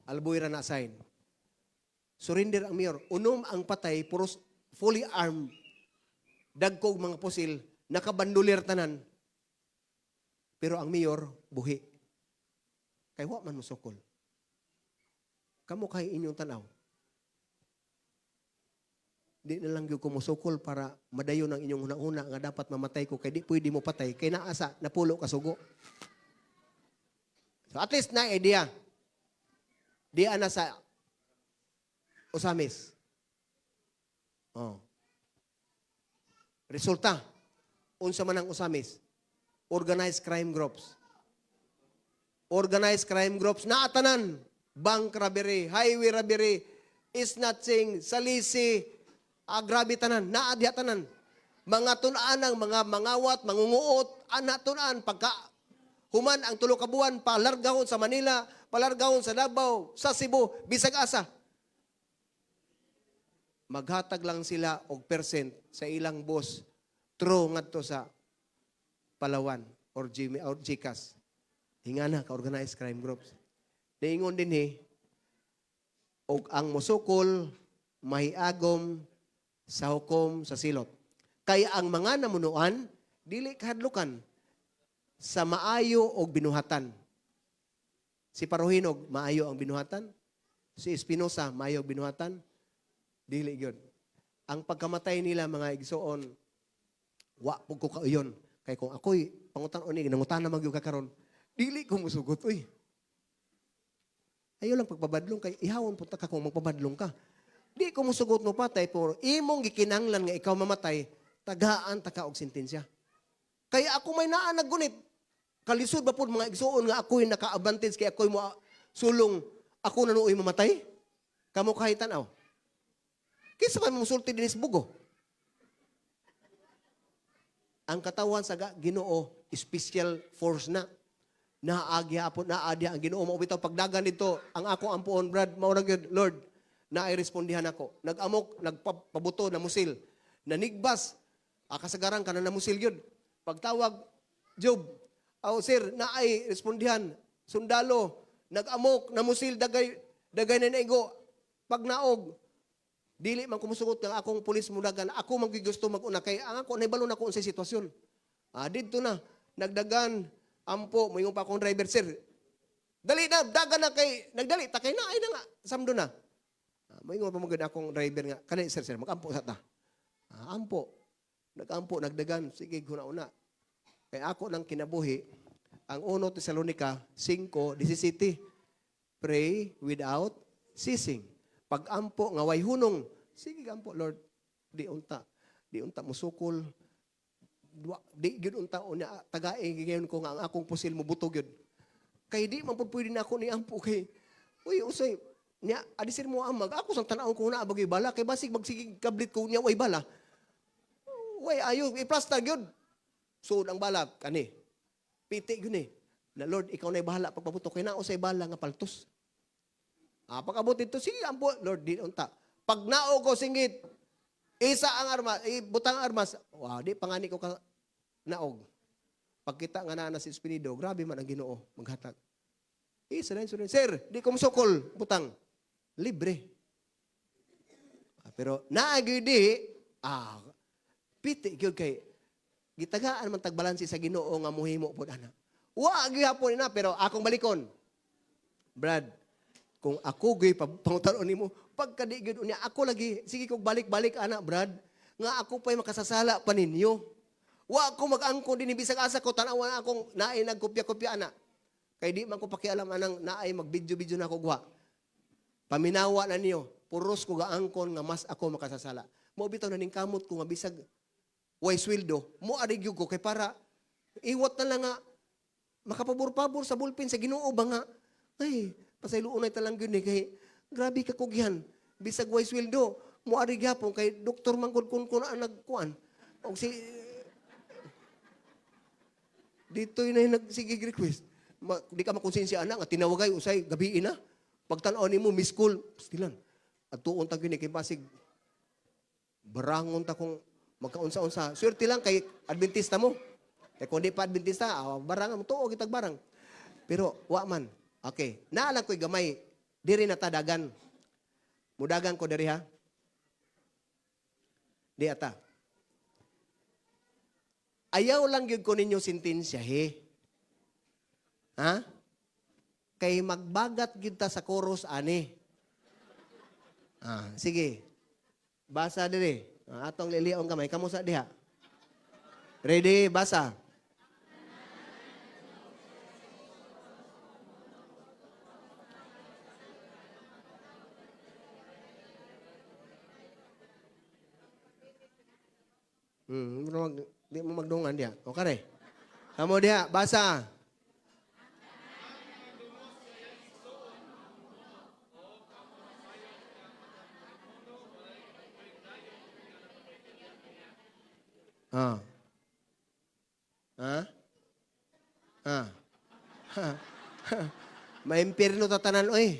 Albuera na assign. Surrender ang mayor. Unom ang patay, puros fully armed. Dagkog mga pusil, nakabandulir tanan. Pero ang mayor, buhi. Kay wa man musukol. Kamo kay inyong tanaw. Di na lang yung kumusukol para madayon ang inyong una-una nga dapat mamatay ko kay di pwede mo patay. Kay naasa, napulo ka sugo. So at least na idea. Di ana sa Osamis. Resulta, unsa man ang Osamis? Organized crime groups. Organized crime groups na atanan. Bank robbery, highway robbery, snatching, salisi, grabe tanan, naadya tanan. Mga tunaan ang mga mangawat, mangunguot, tunaan pagka human ang tulo ka buwan, palargahon sa Manila, palargahon sa Davao, sa Cebu, bisag asa. Maghatag lang sila og percent sa ilang boss true ngadto sa Palawan or GCAS. Hingana ka organized crime groups. Niingon din og ang musukol mahiagom sa hukom sa silot. Kaya ang mga namunuan dili kahadlukan. sa maayo o binuhatan. Si Paruhinog, maayo ang binuhatan. Si Espinosa, maayo ang binuhatan. Dili yun. Ang pagkamatay nila, mga igsoon, wa po ko kauyon. Kaya kung ako'y pangutan o ni, nangutan na magyuga karon, dili ko musugot, uy. Ayaw lang pagpabadlong, kay ihawon po ka kung magpabadlong ka. Di ko musugot mo patay, pero imong gikinanglan nga ikaw mamatay, tagaan taka og sentensya. Kaya ako may naa naggunit. Kalisod ba po mga igsoon nga ako'y naka-advantage kaya ako'y mo sulong ako nanuoy mamatay? Kamo kahit tanaw. Kisa man musulti din sa bugo. Ang katawan sa Ginoo, special force na. Naagya po, naadya ang Ginoo. Maubitaw pagdagan dito, ang ako ampuon, Brad, maurag yun, Lord, na-respondihan ako. Nag-amok, nagpabuto na musil. Nanigbas, kasagaran ka na namusil yun. Pagtawag, Job, sir, naay respondihan, sundalo, nag-amok, namusil, dagay na naigo, pag naog, dili man kumusugot ng akong pulis mudagan, ako magigusto mag-una, kay ang ako, naibalo na ko sa sitwasyon. Dito na, nagdagan, ampo, mayroon pa akong driver, sir, dali na, dagan na kay, nagdali, takay na, ay na nga, samdo na. Mayroon pa maganda akong driver nga, kanay, sir, mag-ampo sa ta. Ampo, nag-ampo, nagdagan, sige, guna-una. Kaya ako lang kinabuhi, ang 1 Tesalonica 5:17, pray without ceasing. Pag-ampo nga way hunong, sige ampo Lord, di unta musukol, di gyud unta unya tagae gigayon ko nga ang akong pusil mo butog gyud. Kay di man pud pwede na ako ni ampo kay uy usay nya adisir mo amag ako sang tan-aw ko na bagay bala kay basig magsige kablit ko nya way bala. Way ayo i-plaster gyud. So, ang bala, kani, piti yun na Lord, ikaw na'y bahala pagpabuto, kaya nao sa'y bala nga paltos. Pag-abot ito, sige, ampo, Lord, di unta. Pag nao ko singit, isa ang armas, butang ang armas, di pangani ko ka naog. Pagkita nga na si Espinido, grabe man ang Ginoo, maghatag. Isa na yun, sir, di ko musukol, butang. Libre. Pero, naagidi, piti yun kay, gitagaan man tagbalansi sa Ginoo nga muhimo pud ana. Wa gihapon na pero akong balikon. Brad, kung ako gyud pangutan nimo, pagkadi gyud unya ako lagi sige kog balik-balik ana, Brad, nga ako pa'y makasasala pa ninyo. Wa ako mag-angkon dinhi bisag asa ko tan-awan akong naay nagkopya-kopya ana. Kay di man ko pakialam anang naay mag-video-video na ko gwa. Paminawa na niyo, puros ko gaangkon nga mas ako makasasala. Mao bitaw na ning kamot ko nga bisag way sweldo, mo arigyo ko kay para iwat na lang nga makapabor-pabor sa bulpin sa Ginoo ba nga. Ay, pasayloon ay talang gyud kay grabe ka kogyan. Bisag way sweldo, mo arigyapon kay doktor mangkod kun ang nagkuan. Og si dito na nagsige request. Di ka makonsensya ana nga tinawagay usay gabi na. Pagtan-aw nimo miss call, stilan. At tuon ta gyud kay basig barangon ta kung magkaunsa-unsa. Swerte lang kay Adventista mo. Kaya kung di pa Adventista, barang mo tuo kitag barang. Pero wa man. Okay. Naalang ko'y gamay. Diri na tadagan. Mudagan ko diri ha. Di ata. Ayaw lang yun ko ninyo sentensya he. Ha? Kay magbagat yun ta sa chorus ani. Sige. Basa diri. Atong liliong kamay. Kamusta diha? Ready? Basa. Di mo magdungan diha. Okay. Kamu diha. Basa. Maimpirno tatanan oy.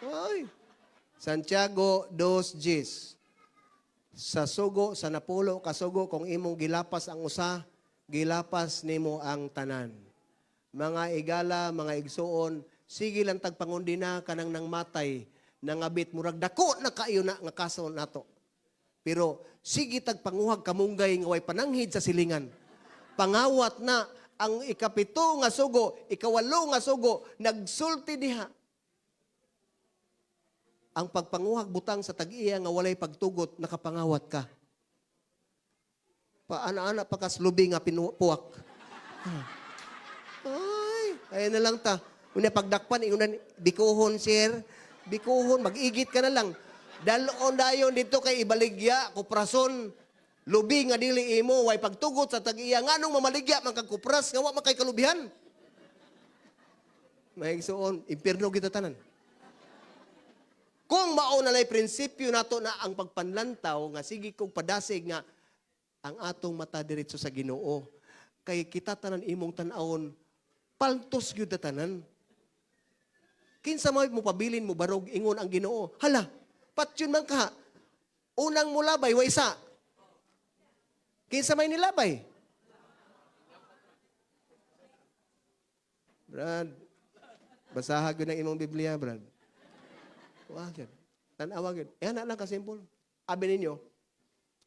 Oy. Santiago 2:10. Sa sugo sa napulo ka sugo kung imong gilapas ang usa, gilapas nimo ang tanan. Mga igala, mga igsuon, sige lang tagpangundi na kanang nang matay, nangabit murag dako na kaayo na nga kaso nato. Pero sige tagpanguhag kamunggay nga way pananghid sa silingan. Pangawat na ang ikapito nga sugo, ikawalo nga sugo, nagsulti diha. Ang pagpanguhag butang sa tag-iya nga walay pagtugot, nakapangawat ka. Paana-ana pa kaslubi nga pinupuwak. Ay na lang ta. Una pagdakpan, ingunan, bikuhon, sir. Bikuhon, mag-igit ka na lang. Dalon dayon dito kay ibaligya, kuprason. Lubi nga dili imo, way pagtugot sa tag-iya. Nga nung mamaligya, man kagkupras, nga wa makay kalubihan. May suon, impierno kita tanan. Kung mao na lay prinsipyo nato na ang pagpanlantaw, nga sige kong padasig nga, ang atong mata diretso sa Ginoo. Kay kita tanan imong tan-awon, paltos gyud tanan. Kinsa mo pabilin mo barog ingon ang Ginoo. Hala, patyon man ka. Unang mulabay wa isa. Kinsa may nilabay? Brad, basaha gyud ang imong Biblia, Brad. Wag. Tan-awa gyud. Ana lang ka simple. Abi ninyo,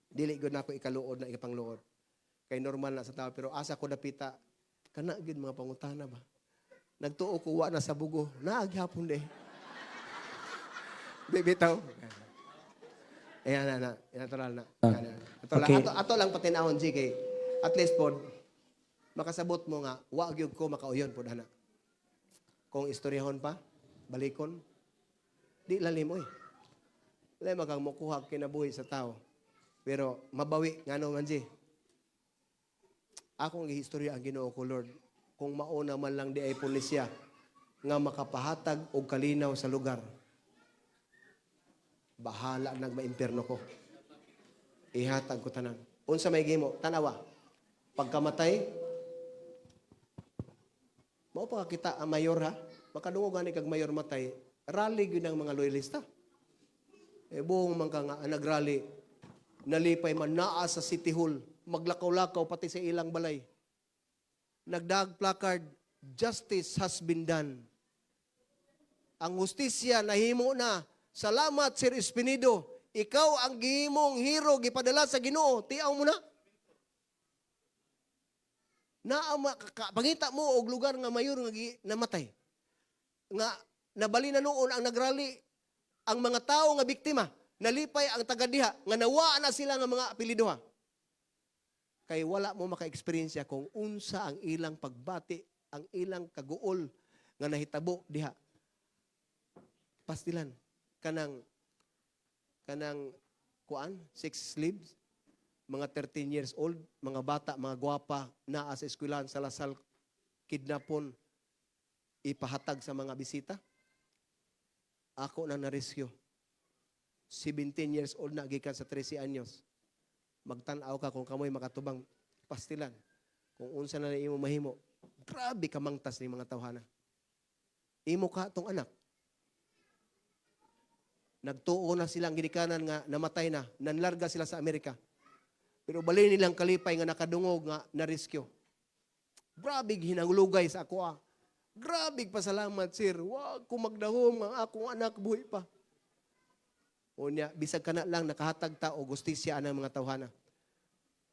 dili gyud nako ikaluod na ikapangluod. Kay normal na sa tao pero asa ko dapita kana gyud mga pangutana ba. Nagtuo ko wa na sa bugo. Naaghapon de. Bibitaw. Ayan na. Natural na. Okay. Ato lang patinawon G kay at least pod makasabot mo nga wa gyud ko makauyon pod ana. Kung istoryahon pa, balikon, di lalim oy. Wala magang mukuha kinabuhi sa tao. Pero mabawi ngano man G. Akong gihistorya ang Ginoo ko Lord. Kung mauna man lang di ay pulisya nga makapahatag og kalinaw sa lugar. Bahala nagmaimpierno ko. Ihatag ko tanan. Unsa may gimo? Tanawa. Pagkamatay, mao pa kita ang mayor ha. Makadungog ani kag mayor matay. Rally gyud ang mga loyalista. Buong man ka nga nagrally. Nalipay man naa sa City Hall. Maglakaw-lakaw pati sa ilang balay. Nagdag placard, justice has been done. Ang hustisya nahimo na. Salamat Sir Espinido. Ikaw ang gihimong hero gipadala sa Ginoo. Tiaw mo na. Pangita mo og lugar nga mayor nga namatay. Nga nabali na noon ang nagrally ang mga tao nga biktima. Nalipay ang tagadiha nga nawa na sila nga mga apelidoha. Kay wala mo maka-experience kung unsa ang ilang pagbati, ang ilang kaguol nga nahitabo diha. Pastilan kanang kuan 6 sleeves, mga 13 years old, mga bata, mga gwapa naa sa eskwelahan sa Lasal kidnapon ipahatag sa mga bisita. Ako na na-rescue. 17 years old na gikan sa 13 anyos. Magtanaw ka kung kamoy makatubang pastilan. Kung unsa na imo mahimo. Grabe ka mangtas ni mga tawhana. Imo ka tong anak. Nagtuo na silang ginikanan nga namatay na. Nanlarga sila sa Amerika. Pero bali nilang kalipay nga nakadungog nga na-rescue. Grabe hinangulugay sa ako ah. Grabe pasalamat sir. Wag ko magdahom ang akong anak buhi pa. Unya, bisag ka na lang nakahatag ta o gustisya ang mga tawhana.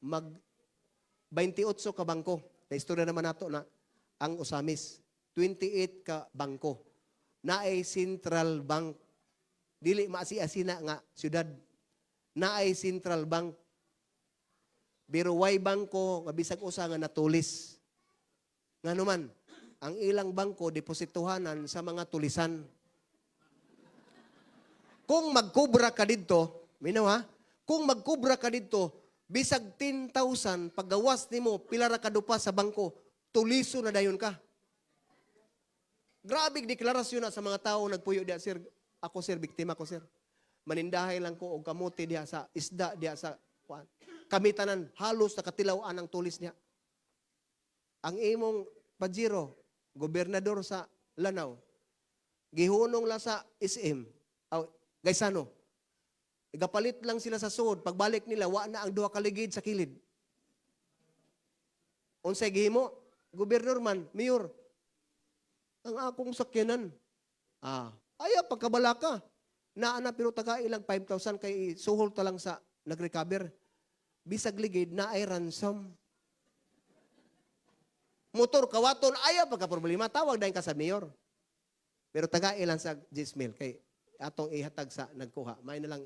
Mag 28 ka bangko. Na istorya naman nato na ang Usamis. 28 ka bangko. Naay Central Bank. Dili maasi-asina nga syudad. Naay Central Bank. Pero way bangko nga bisag usa nga natulis. Nga naman, ang ilang bangko deposituhanan sa mga tulisan. Kung magkubra ka dito, minaw ha, kung magkubra ka dito, bisag 10,000, paggawas nimo pilara ka dupa sa bangko, tuliso na dayon ka. Grabing deklarasyon na sa mga tao nagpuyo diya, sir. Ako sir, biktima ko sir. Manindahay lang ko og kamote diya sa isda diya sa kuan. Kami tanan halos nakatilaw-an ang tulis niya. Ang imong pajero, gobernador sa Lanao, gihunong la sa SM, Gaisano. Igapalit lang sila sa suod. Pagbalik nila, wa na ang duha kaligid sa kilid. Unsay gihimo? Gobernador man, mayor. Ang akong sakyanan. Aya, pagkabala ka. Naana pero taga ilang 5,000 kay suhol ta lang sa nag-recover. Bisag ligid na ay ransom. Motor kawaton ayaw pagka problema tawag dayon ka sa mayor. Pero taga ilan sa Gismil kay atong ihatag sa nagkuha. May na lang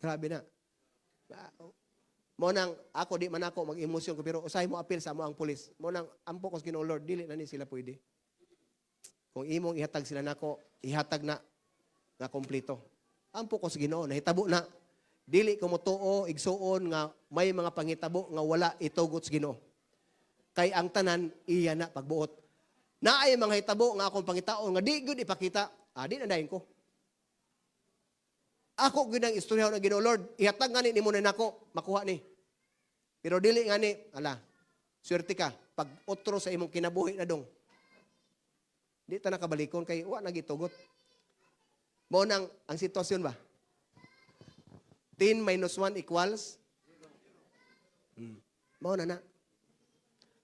grabe na. Mo nang ako di man ako mag-emosyon ko pero usahay mo appeal sa mo ang pulis. Mo nang ampo ko sa Ginoo Lord dili na ni sila pwede. Kung imong ihatag sila nako, ihatag na nga kompleto. Ampo ko sa Ginoo nahitabo na dili ko motuo igsuon nga may mga pangitabo nga wala itugot sa Ginoo. Kay ang tanan iya na pagbuot. Naay mga hitabo nga akong pangitaon nga di gyud ipakita. Di na dayon ko. Ako gyud ang istorya ng Ginoo Lord, ihatag ngani nimo na nako makuha ni. Pero dili ngani, swerte ka pag otro sa imong kinabuhi na dong. Di ta nakabalikon kay wa nagitugot. Mao nang ang sitwasyon ba? 10 minus 1 equals? Mao na na.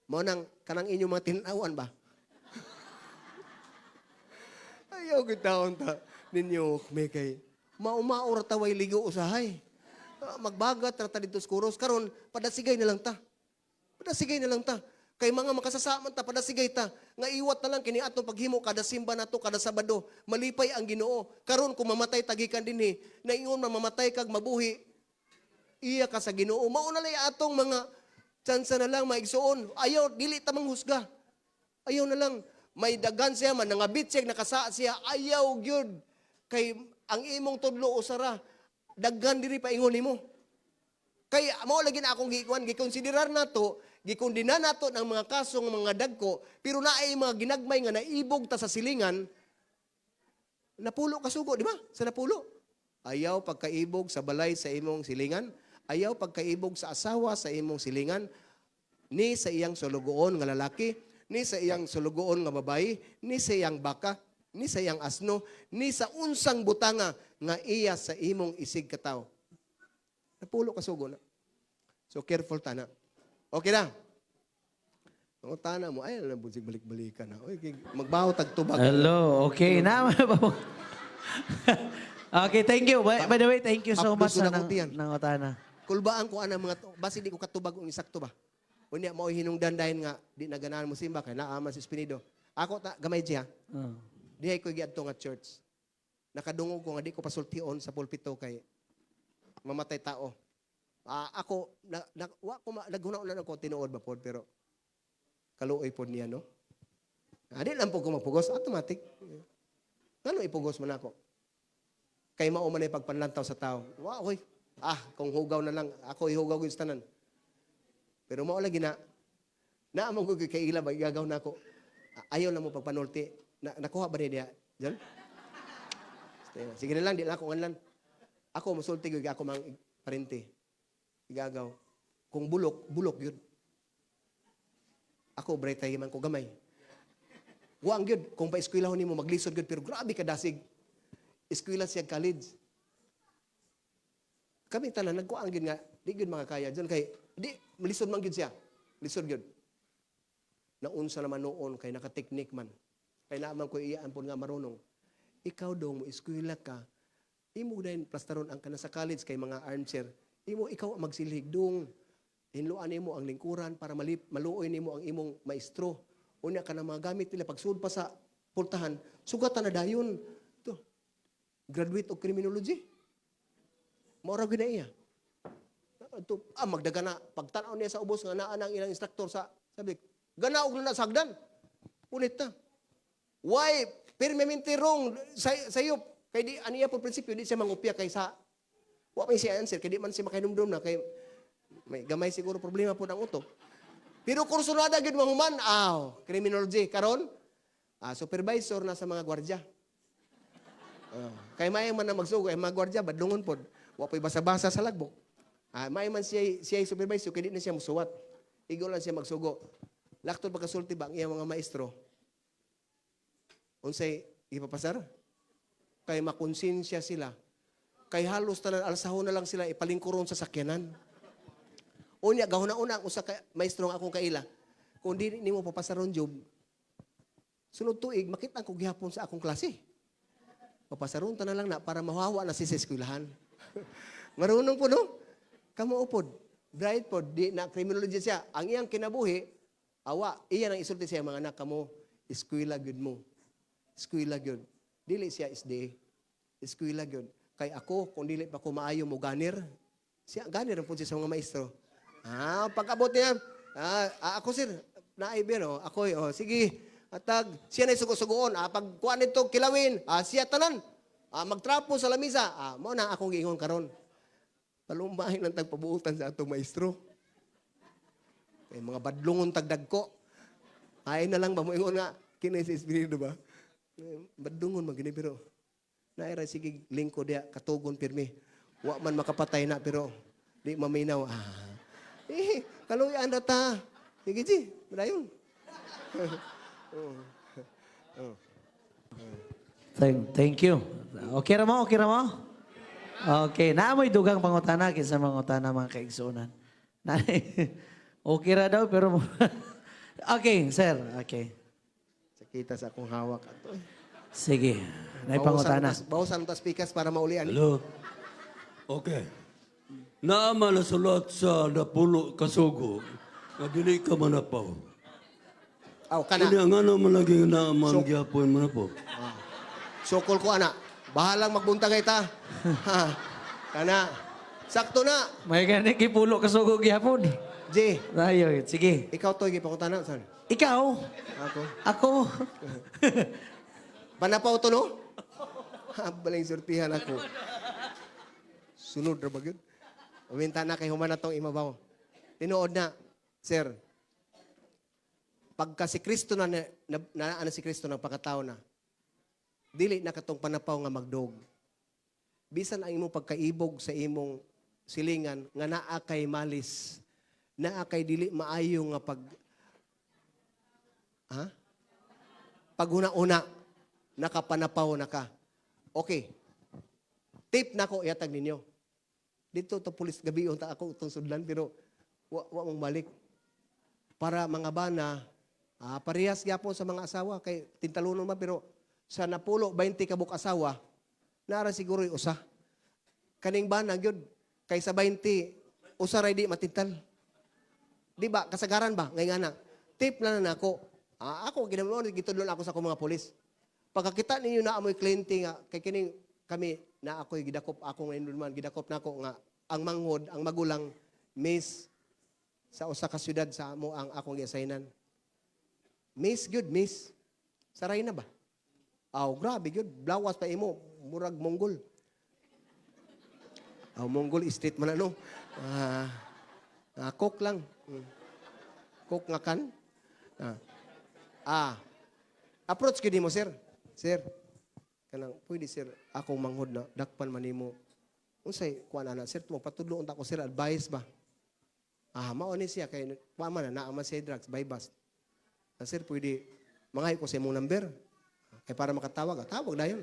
Mao nang kanang inyong mga tinawan ba? Ayaw gitaon ta ninyo may kay maumaor taway ligo usahay. Magbagat rata dito sa kuros karon padasigay na lang ta. Padasigay na lang ta. Kay mga makasasaman ta padasigay ta nga iwat na lang kini atong paghimo kada simba nato kada Sabado. Malipay ang Ginoo. Karon kung mamatay tagikan dinhi, naingon mamamatay kag mabuhi. Iya ka sa Ginoo. Mao na lay atong mga tsansa na lang maigsuon. Ayaw dili ta manghusga. Ayaw na lang may dagan siya man nangabit siya nakasa siya ayaw gyud kay ang imong tudlo usara daghan diri paingon nimo kay mao lagi na akong gikuan gikonsiderar nato gikondinan nato ng mga kasong mga dagko pero naay mga ginagmay nga naibog ta sa silingan napulo kasugo di ba sa napulo ayaw pagkaibog sa balay sa imong silingan ayaw pagkaibog sa asawa sa imong silingan ni sa iyang sulugoon nga lalaki ni sa iyang sulugoon nga babayi, ni sa iyang baka, ni sa iyang asno, ni sa unsang butanga nga iya sa imong isig kataw. Napulo ka sugo na. So careful ta na. Okay na? Ang tana mo, ay, nabusig balik-balikan na. Okay, magbaho tagtubag. Hello, okay na. Okay, thank you. By the way, thank you so much Upload ko na ng, kuntiyan. ng Otana. Kulbaan ko ana mga basi di ko katubag ang isakto ba. Unya mao hinungdan dahin nga di naganahan mo simba kay naaman si Espinido. Ako ta gamay siya. Dihay ko giadto nga church. Nakadungog ko nga di ko pasultion sa pulpito kay mamatay tao. Ako wa ko naghuna-una ako tinuod ba pod pero kaluoy pod niya no. Di lang po ko mapugos automatic. Ngano ipugos man ako? Kay mao man ay pagpanlantaw sa tao. Wa oy. Kung hugaw na lang ako ihugaw gyud sa tanan. Pero mao lagi na naamong ko kay ila ba igagaw na ako. Ayaw na mo pagpanulti. Nakuha ba niya diyan? Sige na lang di na ako nganlan. Ako musulti gyud ako mang parente. Igagaw. Kung bulok gyud. Ako braytay man ko gamay. Wa gyud kung pa eskwelahon nimo maglisod gyud pero grabe ka dasig. Eskwela siya college. Kami tanan nagkuan gyud nga di gyud makakaya diyan kay di lisod man gyud siya. Lisod gyud. Naunsa naman noon kay nakateknik man. Kay naaman ko iyaan po nga marunong. Ikaw dong mo eskwela ka. Imo din plastaron ang kana sa college kay mga armchair. Imo ikaw ang magsilhig dong. Hinluan nimo ang lingkuran para maluoy nimo ang imong maestro. Unya ka na mga gamit nila pagsud pa sa pultahan. Sugatan na dayon. To. Graduate of criminology. Maura gyud na iya. Magdaga na pagtanaw niya sa ubos nga naa nang ilang instructor sa sabi gana og na sagdan. Ulit ta. Why permanente wrong sayop kay di aniya po prinsipyo di siya mangupya kay sa wa pa siya answer kay di man siya makainumdum na kay may gamay siguro problema po ng utok. Pero kursunada gyud mahuman criminology karon supervisor na sa mga gwardiya. Kay may man na magsugo ay mga gwardiya badlungon pod. Wa pay basa-basa sa lagbok. May man siya supervisor kay di na siya musuwat. Igo lang siya magsugo. Laktod pagkasulti ba ang iyang mga maestro? Unsay ipapasar? Kay makonsensya sila. Kay halos tanan alsahon na lang sila ipalingkuron sa sakyanan. Unya gahuna-una ang usa ka maestro nga akong kaila. Kung di nimo papasaron job, sunod tuig makita ko gihapon sa akong klase. Papasaron ta na lang na para mahawa na si sa eskwelahan. Marunong po no? Kamo upod. Bright pod di na criminology siya. Ang iyang kinabuhi Awa, iyan ang isulti siya mga anak kamo, eskwela gyud mo. Eskwela gyud. Dili siya SDA. Eskwela gyud. Kay ako kung dili pa ko maayo mo ganir, siya ganir ang punsi sa mga maestro. Pag-abot niya, ako sir, naibir, ako, sige, atag, siya na sugo-sugoon, pag kuha nito kilawin, siya tanan, magtrapo sa lamisa, mo na akong giingon karon. Palumbahin ng tagpabuutan sa atong maestro. Kay mga badlungon tagdag ko. Ay na lang ba mo ingon nga, kinay sa espiritu ba? Badlungon magini pero, naira sige lingko dia, katugon pirmi. Wa man makapatay na pero, di maminaw, kaluyan na ta. Sige, G. Madayon. Thank you. Okay ra mo? Okay ra mo? Okay. Naamoy dugang pangutana kinsa mangutana mga kaigsuonan. Okay ra daw pero okay, sir. Okay. Sakita sa akong hawak. Sige. Nay pangutana. Bawasan tas pikas para maulian. Hello. Okay. Naama na sulat sa napulo kasugo nga dili ka manapaw. Kana. Kanya nga naman lagi naaman gyapon manapaw. Sokol ko, ana. Bahalang magbuntagay ta. Kana. Sakto na. May gani kipulo kasugo gihapon. J, Ayo, sige. ikaw to, ipakutana. Saan? Ikaw? Ako. Ako? Panapaw to, no? Baling surtihan ako. Sunod ra ba yun? Uminta na kay humana tong imabaw. Tinuod na, sir. Pagka si Kristo na si Kristo ng pagkatao na, dili na katong panapaw nga magdog. Bisan ang imong pagkaibog sa imong silingan, nga naa kay malis, naa kay dili maayo nga paghuna-una, nakapanapaw na ka. Okay. Tip na ko iatag ninyo. Dito to pulis gabi unta ako itong sudlan pero wa mong balik. Para mga bana, parehas gyapon sa mga asawa kay tintalunon man pero sa napulo 20 kabuk asawa, nara siguro yung usa. Kaning bana gyud kay sa 20 usa ray di matintal. Di ba kasagaran ba ngay ngana. Tip na nako. Ako ginamon gitudlon ako sa akong mga pulis. Pagkakita ninyo na amoy kliyente nga kay kining kami na ako'y gidakop akong man gidakop nako nga ang manghod ang magulang miss sa usa ka syudad sa amo ang akong giassignan. Miss good miss. Saray na ba? Grabe good. Blawas pa imo murag Mongol. Mongol street man ano. Cook lang. Cook nga kan. Approach gid mo sir. Sir, kanang pwede sir, akong manghod na dakpan man nimo. Unsay kuan ana sir, mo patudlo unta ko sir advice ba. Mao ni siya kay wa man na ama siya drugs by bus. Sir, pwede mangay ko sa imong number. Kay para makatawag, tawag dayon.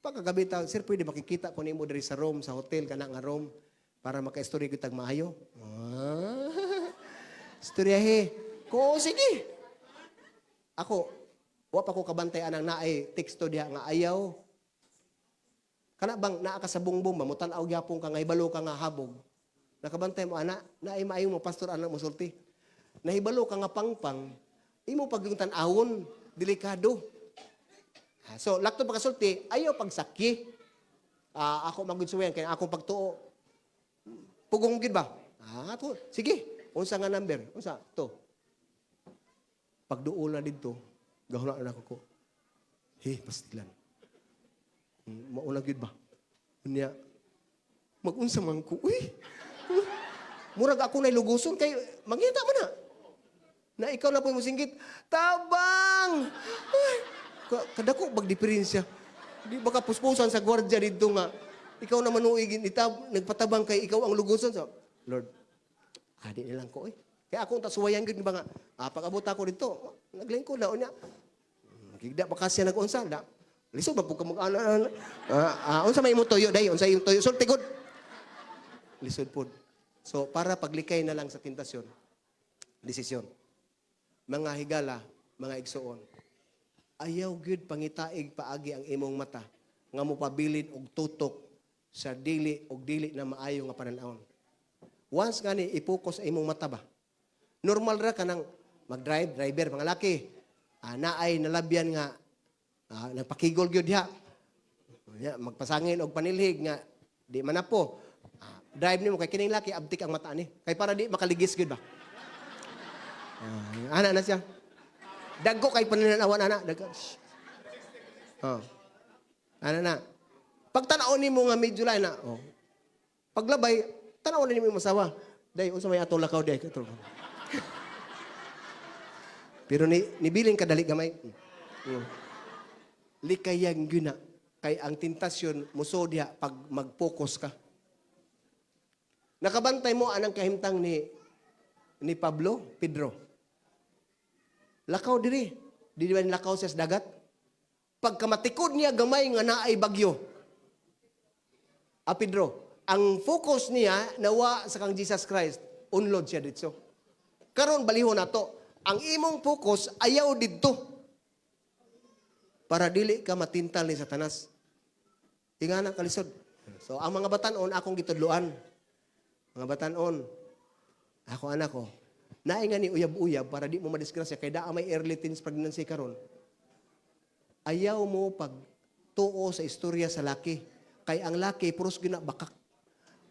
Pagkagabi ta, sir, pwede makikita ko nimo diri sa room, sa hotel kana nga room para maka-istorya kitag maayo. Istoryahe. Ko sige. Ako wa pa ko kabantay anang naay teksto diha nga ayaw. Kana bang naa ka sa bungbong ba mutan-aw gyapon ka nga ibalo ka nga habog. Nakabantay mo ana, naay maayo mo pastor ana mo sulti. Nahibalo ka nga pangpang, imo pag yung tan-awon, delikado. So lakto pagkasulti, ayaw pagsakyi. Ako magudsuwen kay akong pagtuo. Pugong gid ba? To. Sige, unsa nga number? Unsa? To. Pagduol na dito, gahuna na ako ko. Pastilan. Mauna gyud ba? Unya, mag-unsa man ko. Murag ako na luguson kay mangita man na. Na ikaw na po mo singgit. Tabang! Kadako bag diferensya. Di baka puspusan sa gwardiya dito nga. Ikaw na manuigin, nagpatabang kay ikaw ang luguson. So, Lord, di nilang ko Kaya akong tasuwayan gud ba nga, pag-abot ako dito, naglingkod na unya. Gigda pa kasi nag-unsa da. Lisod ba pug ka mag-ana. Unsa may imo toyo day, unsa imo toyo sulti gud. Lisod pod. So para paglikay na lang sa tentasyon. Desisyon. Mga higala, mga igsuon. Ayaw gud pangitaig paagi ang imong mata nga mopabilin og tutok sa dili na maayo nga pananawon. Once nga ni ipokus sa imong mata ba? Normal ra kanang driver, mga laki. Naay nalabyan nga, nagpakigol gyud diha. Magpasangin og panilhig nga, di man na po. Drive nimo kay kining laki, abtik ang mata ni. Kay para di makaligis gyud ba? Ana na siya. Dagko kay pananawan ana. Dagko. Ana na. Pag tanaw nimo nga medyo lain na. Paglabay, tanaw nimo yung masawa. Day, unsa may atong lakaw day. Pero nibiling kadali gamay. Likayang guna. Kay ang tentasyon muso diha pag mag-focus ka. Nakabantay mo anang kahimtang ni Pedro. Lakaw diri. Di ba lakaw siya sa dagat? Pagkamatikod niya gamay nga naay bagyo. Pedro, ang focus niya nawa sa kang Jesus Christ, unlod siya dito. Karon balihon nato, ang imong focus ayaw didto. Para dili ka matintal ni Satanas. Ingana kalisod. So ang mga batan-on akong gitudloan. Mga batan-on, ako anak ko, naay nga ni uyab-uyab para di mo madisgrasya kay daa may early teens pregnancy karon. Ayaw mo pagtuo sa istorya sa laki. Kay ang laki puros gina bakak.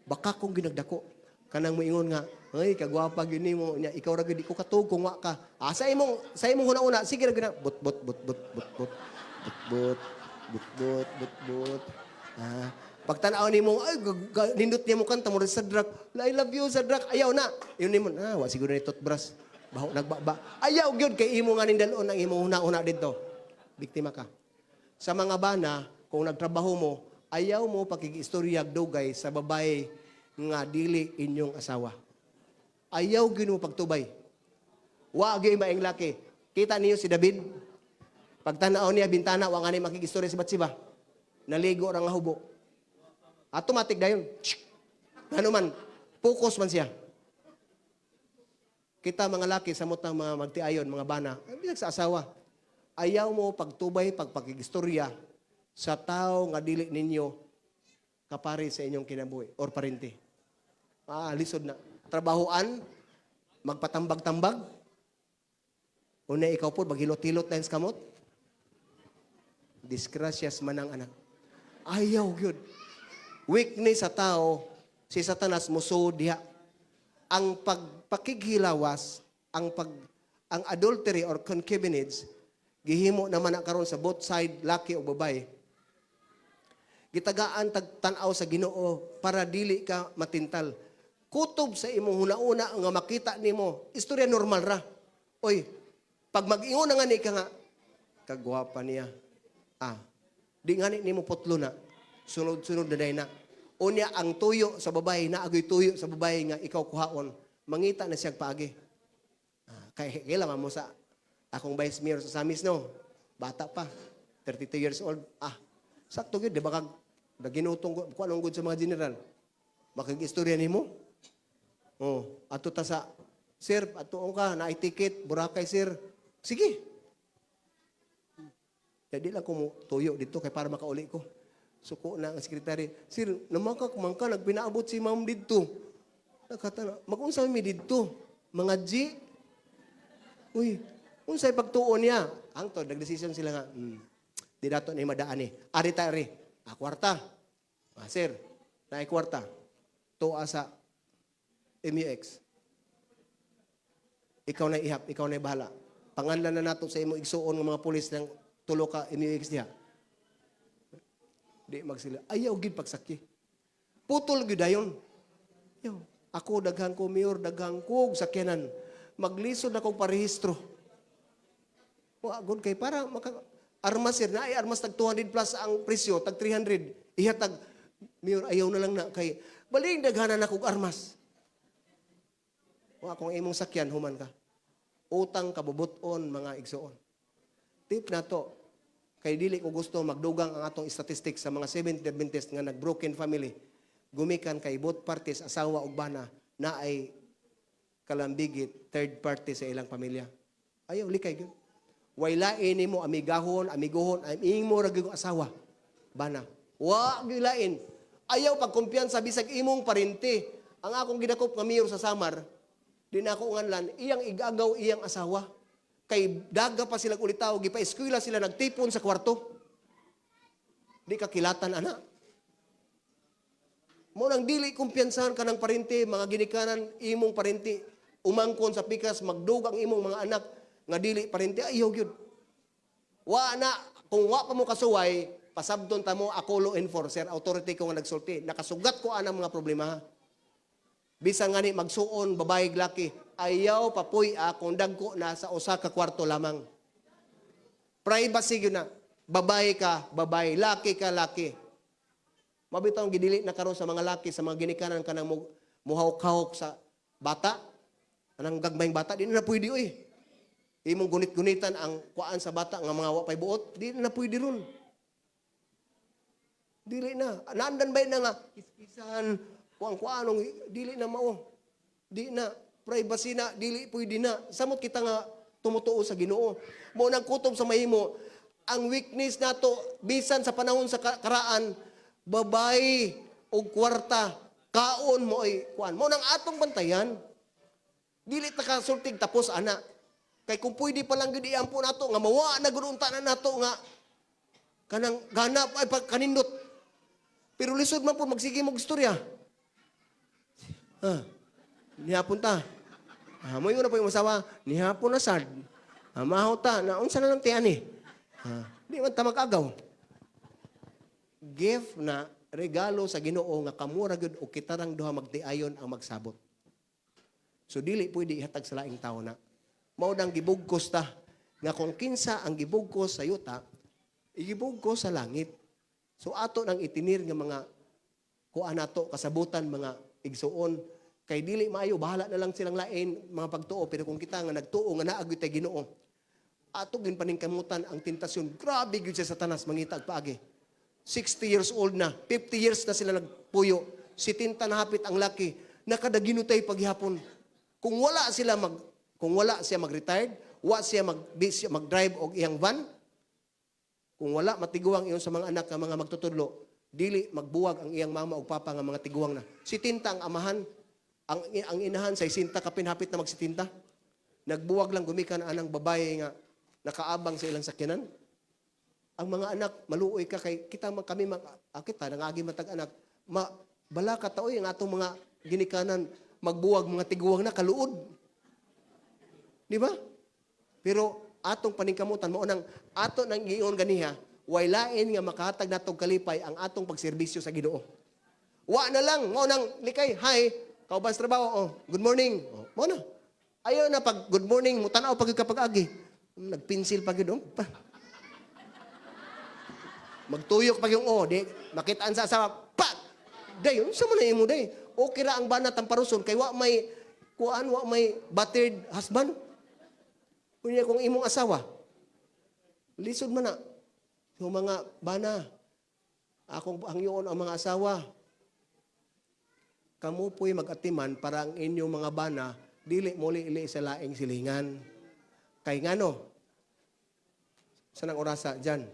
Bakak kong ginagdako. Kanang moingon nga, ay kagwapa gyud nimo nya ikaw ra gyud di ko katug kung wa ka. Sa imong una-una sige ra gyud but. Pagtanaw nimo ay nindot nimo kanta mo sa Sadrak. I love you Sadrak. Ayaw na. Yun nimo wa siguro ni toothbrush. Baho nagbaba. Ayaw gyud kay imo nga nindalon ang imong una-una didto. Biktima ka. Sa mga bana, kung nagtrabaho mo, ayaw mo pakikistoryag dugay sa babae nga dili inyong asawa. Ayaw gyud mo pagtubay. Wa gyud maing laki. Kita niyo si David. Pagtanaw niya bintana wa nga ni makikistorya si Batsiba. Naligo ra nga hubo. Automatic dayon. Ano man, focus man siya. Kita mga laki, samot ng mga magtiayon, mga bana, bisag sa asawa. Ayaw mo pagtubay, pagpakigistorya sa tao nga dili ninyo kapari sa inyong kinabuhi or parente. Lisod na. Trabahoan, magpatambag-tambag. Una ikaw po, maghilot-hilot na yung kamot. Disgracias man ang anak. Ayaw yun. Weakness sa tao, si Satanas muso diha. Ang pagpakighilawas, ang adultery or concubinage, gihimo naman na karon sa both side, laki o babae. Gitagaan tag-tanaw sa Ginoo para dili ka matintal. Kutob sa imong huna-una nga makita nimo, istorya normal ra. Oy, pag mag-ingon na nga ni ka nga, kagwapa niya. Di nga nimo putlo na. Sunod-sunod na na. Unya ang tuyo sa babae, naagoy tuyo sa babae nga ikaw kuhaon, mangita na siyang paagi. Kailangan mo sa akong vice mayor sa Samis, no? Bata pa, 32 years old. Sakto yun, di ba ginutong kung anong good sa mga general? Makag-istorya ni mo? Ato ta sa, sir, ato ka, na-ticket, Boracay, sir. Sige. Jadi lang ko mo tuyo dito kay para makauli ko. Suko na ang sekretary. Sir, namakak man ka, nagpinaabot si ma'am dito. Nakatana, mag-unsay mi dito? Mga G. Uy, unsay pagtuon niya? Ang to, nag-decision sila nga, di dato na madaan eh. Ari. Kwarta. Sir, na kwarta. Tuwa sa MUX. Ikaw na ihap, ikaw na bahala. Panganlan na nato sa imo igsuon ng mga pulis ng tulo ka MUX niya. Di magsila. Ayaw gid pagsaki. Putol gid dayon. Ako daghang ko mayor, daghang ko sakyanan. Maglisod na kong parehistro. Good kay para armas sir na ay armas tag 200 plus ang presyo tag 300. Ihatag mayor ayaw na lang na kay baling daghanan na kog armas. Kung imong sakyan human ka. Utang kabubuton mga igsuon. Tip na to, kay dili ko gusto magdugang ang atong statistics sa mga Seventh-day Adventist nga nag-broken family. Gumikan kay both parties, asawa ug bana, na ay kalambigit, third party sa ilang pamilya. Ayaw, likay yun. Wailain mo amiguhon, aming mo ragig asawa, bana. Wa gilain. Ayaw pagkumpiyansa bisag imong parente. Ang akong gidakop nga mayor sa Samar, Di na ako nganlan, iyang igagaw iyang asawa. Kay daga pa sila ulitaw, gipa-eskwela sila nagtipon sa kwarto. Di ka kilatan, ana. Mo nang dili kumpiyansahan ka ng parente, mga ginikanan, imong parente, umangkon sa pikas, magdug ang imong mga anak, nga dili parente, ayaw yun. Wa na, kung wa pa mo kasuway, pasabton ta mo, ako law enforcer, authority ko nga nagsulti. Nakasugat ko anang mga problema. Bisan nga ni magsuon, babae laki, ayaw papuy kung dagko na sa usa ka kwarto lamang. Privacy yun na. Babae ka, babae. Laki ka, laki. Mabitaw ang gidili na karon sa mga laki, sa mga ginikanan ka ng muhawk-hawk sa bata. Anang gagmayng bata, di na pwede oy. Imong gunit-gunitan ang kuan sa bata nga mga wapay buot, di na pwede ron. Dili na. Naandan ba na nga, kiskisan, kuang-kuanong, dili na mao. Di na. Privacy na, dili pwede na. Samot kita nga tumutuo sa Ginoo. Mo nang kutob sa mahimo, ang weakness nato bisan sa panahon sa karaan, babae o kwarta, kaon mo ay kuan. Mo nang atong bantayan. Dili ta ka sultig tapos ana. Kay kung pwede pa lang gid iampo nato nga mawa na gud unta na nato nga kanang ganap ay kanindot. Pero lisod man po magsige mog istorya. Nihapon ta. Moy na po yung masawa, nihapon na sad. Mahaw ta, na unsa na lang tiyan eh. Di man ta mag-agaw. Gift na regalo sa Ginoo nga kamura gyud o kita rang duha magtiayon ang magsabot. So dili pwede ihatag sa laing tawo na. Mao dang gibugkos ta nga kung kinsa ang gibugkos sa yuta, igibugkos sa langit. So ato nang itinir nga mga kuan nato kasabutan mga igsuon kay dili maayo bahala na lang silang lain mga pagtuo pero kung kita nga nagtuo nga naagyo tay Ginoo ato gin paningkamutan ang tentasyon grabe gyud sa Satanas mangita ag paagi 60 years old na 50 years na sila nagpuyo 70 na hapit ang laki nakadaginutay paghihapon kung wala siya mag-retired siya mag-drive og iyang van kung wala matiguang iyon sa mga anak nga mga magtutudlo dili magbuwag ang iyang mama o papa nga mga tiguang na 70 ang amahan ang inahan sa 60 kapinhapit na magsitinta. Nagbuwag lang gumikan anang babae nga nakaabang sa ilang sakyanan. Ang mga anak, maluoy ka kay kita kami kita nangagi matag anak. Bala ka taoy ang atong mga ginikanan magbuwag mga tiguwang na kaluod. Di ba? Pero atong paningkamutan mo nang ato nang giingon ganiha, way lain nga makahatag natong kalipay ang atong pagserbisyo sa Ginoo. Wa na lang mo nang likay, hi, kaubas trabaho, good morning. Mo na. Ayaw na pag good morning, mo tanaw pag kapag agi. Nagpensil pag yun. Magtuyok pag yung di makitaan sa asawa, pak! Day, unsa man na imo day? Okay ra ang banat ang paruson kay wa may battered husband. Kunya kung imong asawa. Lisod man na. Yung mga bana, akong hangyoon ang mga asawa. Kamu po'y mag-atiman para ang inyong mga bana, dili muli-ili sa laing silingan. Kay ngano? Saan ang orasa? Diyan.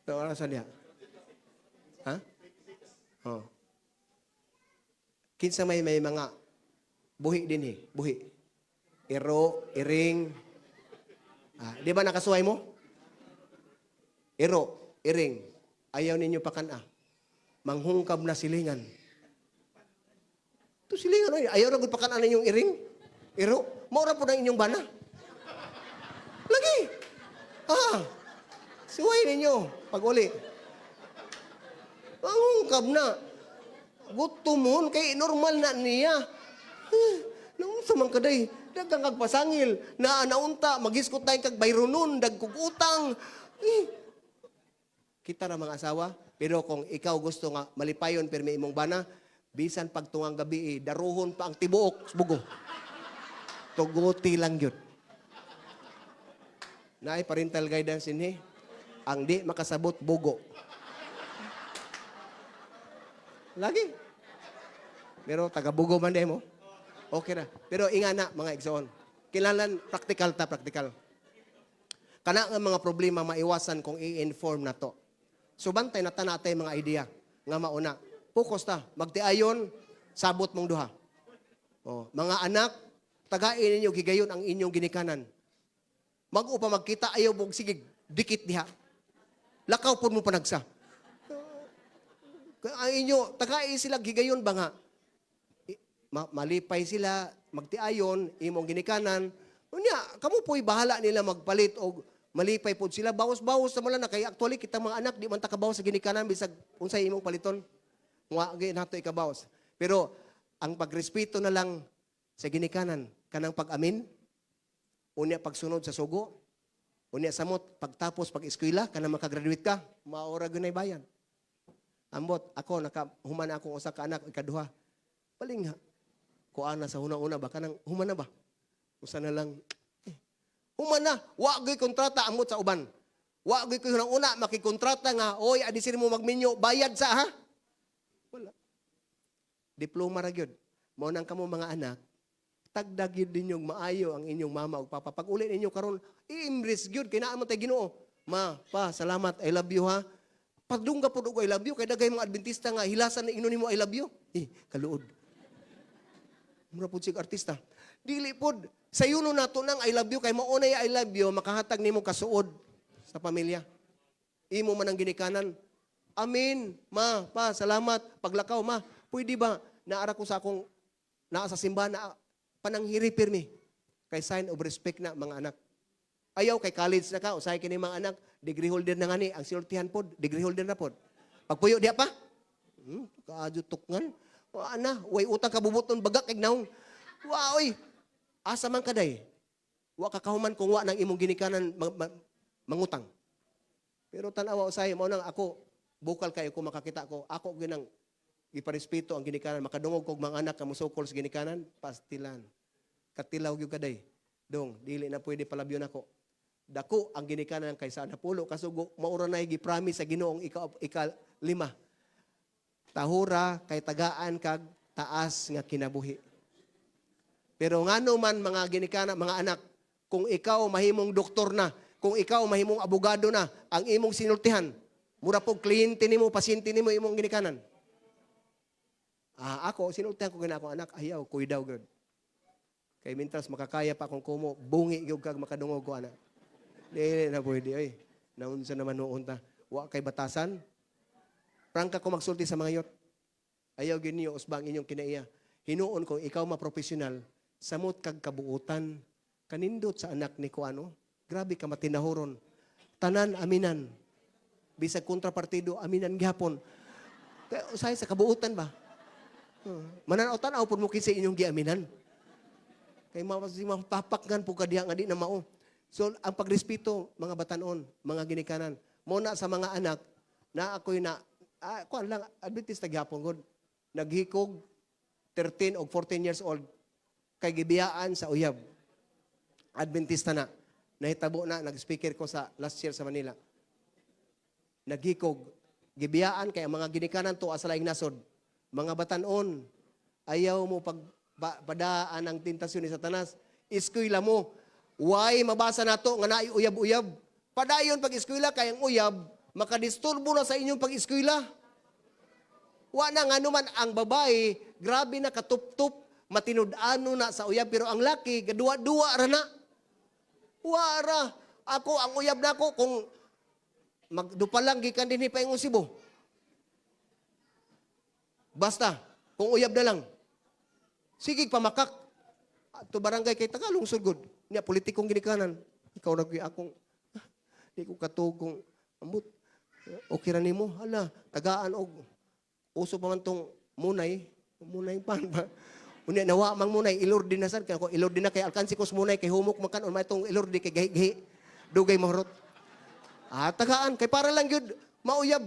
Saan ang orasa niya? Ha? Oh. Kinsa may mga buhi din buhi. Iro, iring. Di ba nakasuway mo? Iro, iring. Ayaw ninyo pakana. Manghungkab na silingan. Ito silingan, ayaw na gud pakana ninyong iring. Iro, maura po na inyong bana. Lagi. Suway ninyo. Pag-uli. Manghungkab na. Gutumon kay normal na niya. Naunsa man kaday, dagang kagpasangil, naunta, magiskot tayong kag bayronon, dagkugutang. Kita ra mga asawa, pero kung ikaw gusto nga malipayon pero may imong bana, bisan pagtungang gabi, daruhon pa ang tibuok, bugo. Tuguti lang yun. Naay parental guidance inhi, ang di makasabot, bugo. Lagi. Pero taga-bugo man mo. Okay na. Pero ingana mga igsoon. Kailangan practical. Kana nga mga problema maiwasan kung i-inform na to. So bantay na tanatay mga idea nga mauna. Focus ta. Magtiayon, sabot mong duha. Mga anak, tagain ninyo gigayon ang inyong ginikanan. Mag-upa magkita, ayaw mong sige, dikit diha. Lakaw po mo panagsa. Ang inyo, tagain sila gigayon ba nga? Malipay sila, magtiayon, imong ginikanan. Unya, kamo po'y bahala nila magpalit o malipay po sila. Bawas-bawas naman lang na. Kaya actually, kita mga anak, di man takabawas sa ginikanan, bisag unsay imong paliton. Nga, nato ikabawas. Pero, ang pagrespeto na lang sa ginikanan, kanang pag-amin, unya pagsunod sa sugo, unya samot, pagtapos, pag-eskwela, kanang makagraduate ka, maura gunay bayan. Ambot, ako, human akong usa ka anak, ikaduha. Paling nga, kuana sa una-una ba? Kanang human na ba? Usa na lang, human na, wagay kontrata amot sa uban. Wagay ko una makikontrata nga, oy, adisin mo magminyo, bayad sa ha? Wala. Diploma ra gyud. Mao nang kamo mga anak, tagdagid ninyong maayo ang inyong mama ug papa. Pag uli ninyo karon, i-embrace gyud kay naa man tay Ginoo. Ma, pa, salamat, I love you ha. Padungga pud og I love you kay dagay mga Adventista nga hilasan na ingnon nimo I love you. Kaluod. Mura pud sig artista. Dili pod sayuno nato nang I love you kay mao na I love you makahatag nimo kasuod sa pamilya. Imo man ang ginikanan. Amen. Ma, pa, salamat. Paglakaw, ma, pwede ba naara ko sa akong naa sa simbahan na pananghiri pirmi kay sign of respect na mga anak. Ayaw kay college na ka, usay kini mga anak, degree holder na nga ni, ang siltihan pod, degree holder na pod. Pagpuyo diya pa, kaadyo tukngan. Ana, way utang kabubuton bagak kay naong. Wa oy. Asa man kaday. Wa kakahuman kung wa nang imong ginikanan mangutang. Pero tanawa usay mo nang ako bukal kayo kung makakita ko. Ako ginang iparespeto ang ginikanan, makadungog kog mga anak kamusukol sa ginikanan, pastilan. Katilaw gyud kaday. Dong, dili na pwede palabyon ako. Dako ang ginikanan kaysa napulo kasugo maura na gi-promise sa Ginoong ika-5. Tahura kay tagaan kag taas nga kinabuhi. Pero ngano man mga ginikanan, mga anak, kung ikaw mahimong doktor na, kung ikaw mahimong abogado na, ang imong sinultihan, mura po kliyente nimo, pasyente nimo imong ginikanan. Ako, sinultihan ko gina akong anak, ayaw, kuy daw gud. Kay mintras makakaya pa akong kumo, bungi gyud kag makadungog ko anak. Dili na pwede ay. Naunsa naman noon ta. Wa kay batasan. Prangka ko magsulti sa mga yot. Ayaw gyud niyo usbang inyong kinaiya. Hinuon ko ikaw ma-professional, samot kag kabuutan, kanindot sa anak ni kuano. Grabe ka matinahuron. Tanan aminan. Bisag kontrapartido aminan gihapon. Kaya usay sa kabuutan ba? Mananaw-tanaw pud mo kinsa inyong giaminan. Kay mapapakgan po kadiya nga di na mao. So, ang pagrespeto, mga batanon, mga ginikanan, muna sa mga anak, na ako'y kuan lang, Adventista gyapon gud. Naghikog, 13 o 14 years old, kay gibiyaan sa uyab. Adventista na. Nahitabo na, nag-speaker ko sa last year sa Manila. Naghikog, gibiyaan, kay mga ginikanan to asalaing nasod. Mga batanon, ayaw mo padaan ang tentasyon ni Satanas. Eskwela mo. Why mabasa nato nga naay uyab-uyab? Padayon pag eskwela kay ang uyab makadisturbo na sa inyong pag-eskwela. Wa na nga naman ang babae, grabe na katup-tup, matinud-ano na sa uyab pero ang laki gadua-dua ra na. Wara, ako ang uyab nako kung magdupalang gikan dinhi pa ingong Cebu. Basta, kung uyab na lang. Sige pamakak. To barangay kay Tagalong sugod. Niya politikong ginikanan. Ikaw nagkuy akong di ko katugong ambot. Okay ra nimo. Hala, tagaan og uso pa man tong munay pan ba. Unya nawa mang munay ilordi na sad kay ako ilordi na kay alkansi ko munay kay humok man kanon may tong ilordi kay gahi dugay mahurot. Tagaan kay para lang gyud mauyab.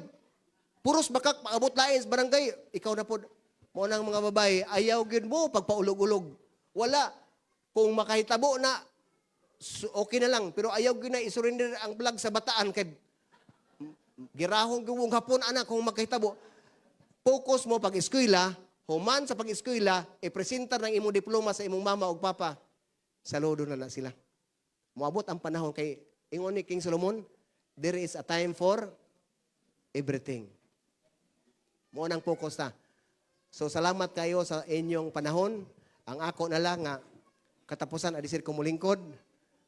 Puros bakak paabot lain sa barangay. Ikaw na pod mo nang mga babae ayaw gyud mo pagpaulog-ulog. Wala kung makahitabo na okay na lang pero ayaw gyud na isurrender ang plug sa bataan kay girahon gyud hapon anak kung makahitabo. Focus mo pag eskwela, human sa pag-eskwela, i-presentar ng imong diploma sa imong mama o papa, saludo na sila. Moabot ang panahon kay ingon ni King Solomon, there is a time for everything. Mo nang focus ta. So salamat kayo sa inyong panahon Ang ako na lang nga, katapusan adisir ko mulingkod,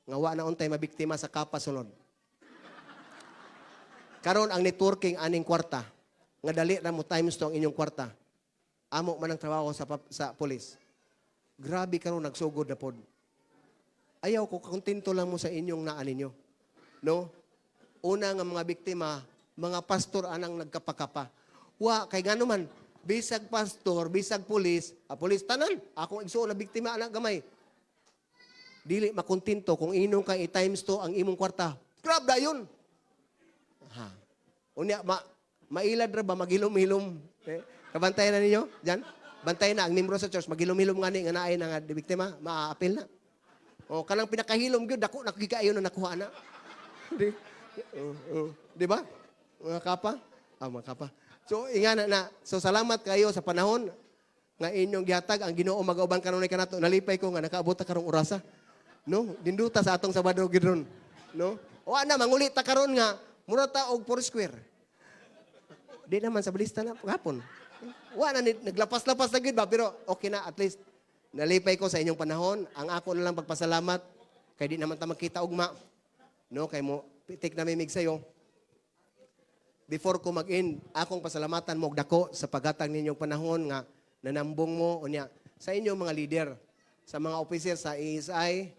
nga wa na untay mabiktima sa kapa sulod. Karon ang networking aning kwarta, nga dali na mo times to ang inyong kwarta. Amo man ang trabaho sa pulis. Grabe karon nagsugod na pod. Ayaw ko kontento lang mo sa inyong naan ninyo. No? Una nga mga biktima, mga pastor anang nagkapakapa. Wa kay ngano man bisag pastor, bisag pulis, pulis tanan, akong igsuon na biktima anak gamay. Dili makontento kung inong kay times to ang imong kwarta. Grab dayon. Ha. Unya mailad ra ba maghilom-hilom? Kabantayan na ninyo diyan? Bantayan na ang membro sa church maghilom-hilom ngani nga naay nga biktima, maaapil na. O kanang pinakahilom gyud dako nakigaayo na nakuha na. Di ba? Mga kapa? Mga kapa. So, ingana na. So, salamat kayo sa panahon nga inyong gihatag ang Ginoo mag-auban kanunay kanato. Nalipay ko nga nakaabot ta karong orasa. No? Dinduta sa atong Sabado gidron. No? O ana mangulit ta karon nga mura ta og 4 square. Di naman sa balista na gapon. Wa na naglapas-lapas na gid ba pero okay na at least nalipay ko sa inyong panahon. Ang ako na lang pagpasalamat kay di naman ta magkita ugma. No, kay mo pitik na mimig sayo. Before ko mag-end, akong pasalamatan mo og dako sa paghatag ninyong panahon nga nanambong mo unya sa inyong mga leader, sa mga officer sa ASI,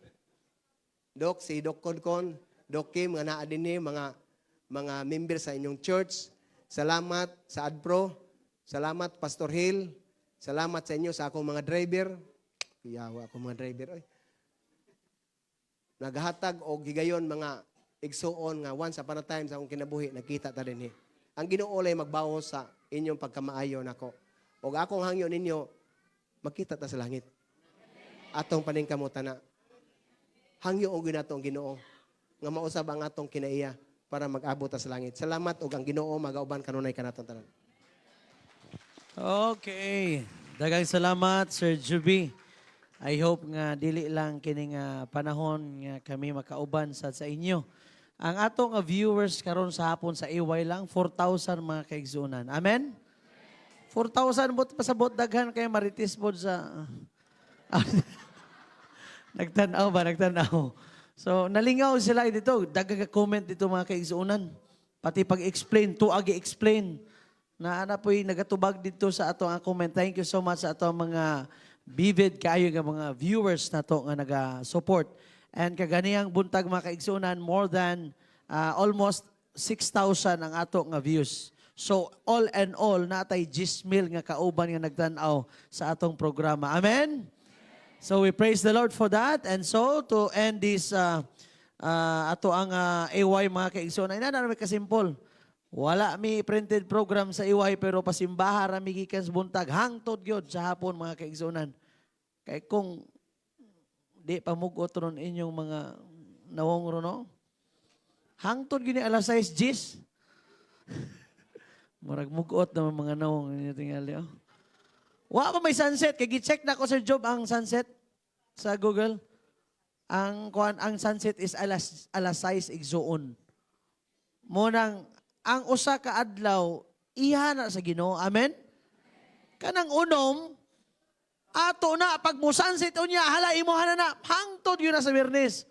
Doc, si Doc Kodkon, Doc Kim, nga naa dinhi mga member sa inyong church. Salamat sa ADPRO. Salamat Pastor Hill. Salamat sa inyo sa akong mga driver. Kuyawa akong mga driver oy. Naghatag og higayon mga igsuon nga once upon a time sa akong kinabuhi nakita ta dinhi. Ang Ginoo lay magbawo sa inyong pagkamaayo nako. Og akong hangyo ninyo makita ta sa langit. Atong paningkamutan na. Hangyo og ginato ang Ginoo nga mausab ang atong kinaiya para mag-abot ta sa langit. Salamat og ang Ginoo magauban kanunay kanaton tanan. Okay. Daghang salamat, Sir Juby. I hope nga dili lang kining panahon nga kami makauban sa inyo. Ang atong viewers karon sa hapon sa AY lang 4,000 mga kaigsunan. Amen. 4,000 bot pasabot daghan kay maritis bod sa nagtanaw ba nagtanaw. So nalingaw sila dito, daghang comment dito mga kaigsunan. Pati pag-explain, tuag i-explain na ana po'y nagatubag dito sa atong comment. Thank you so much sa atong mga vivid kayo nga mga viewers na to nga naga-support. And kaganiyang buntag mga kaigsunan, more than almost 6,000 ang ato nga views. So all and all, natay 10,000 nga kauban nga nagtanaw sa atong programa. Amen? So we praise the Lord for that. And so to end this ato ang AY mga kaigsunan, ina na namin kasimple. Wala mi printed program sa iway pero pasimbaha rami gikan sa buntag hangtod gyud sa hapon mga kaigsunan. Kay kung di pamugot ron inyong mga nawong ron, no? Hangtod gini alas 6 gis. Murag mugot na mga nawong inyo tingali. Oh. Wa pa may sunset kay gi-check na ko Sir Job ang sunset sa Google. Ang sunset is alas 6 igsuon. Munang ang usa ka adlaw iha na sa Ginoo. Amen? Kanang unom, ato na, pag musansit unya, hala, imuha na hangtod yun na sa Biyernes.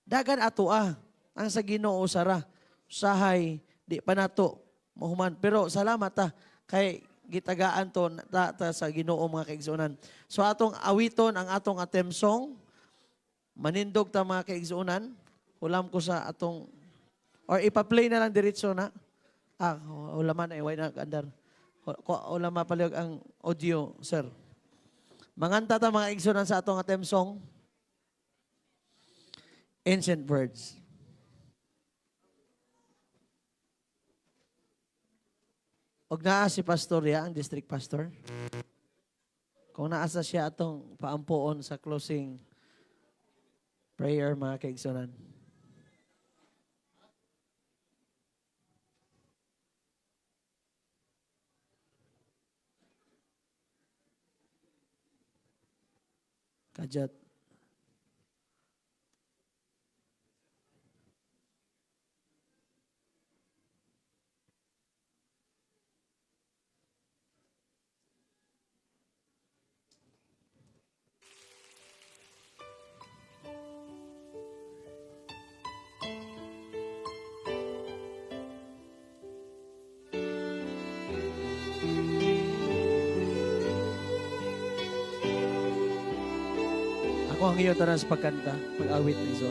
Dagan ato ang sa Ginoo sara. Usahay, di pa nato, mahuman. Pero salamat kay gitagaan to sa Ginoo mga kaigsunan. So atong awiton, ang atong atem song, manindog ta mga kaigsunan, hulam ko sa atong or ipa-play na lang diretso na. Ulaman ay na andar. Ulama palyog ang audio, sir. Manganta ta mga igsunan sa atong atem song. Ancient Words. Og naa si pastor ang district pastor. Kung naasa siya atong paampuon sa closing prayer mga kaigsunan. Kajat. Ako ang iyo tanan sa pagkanta, pag-awit ni Iso.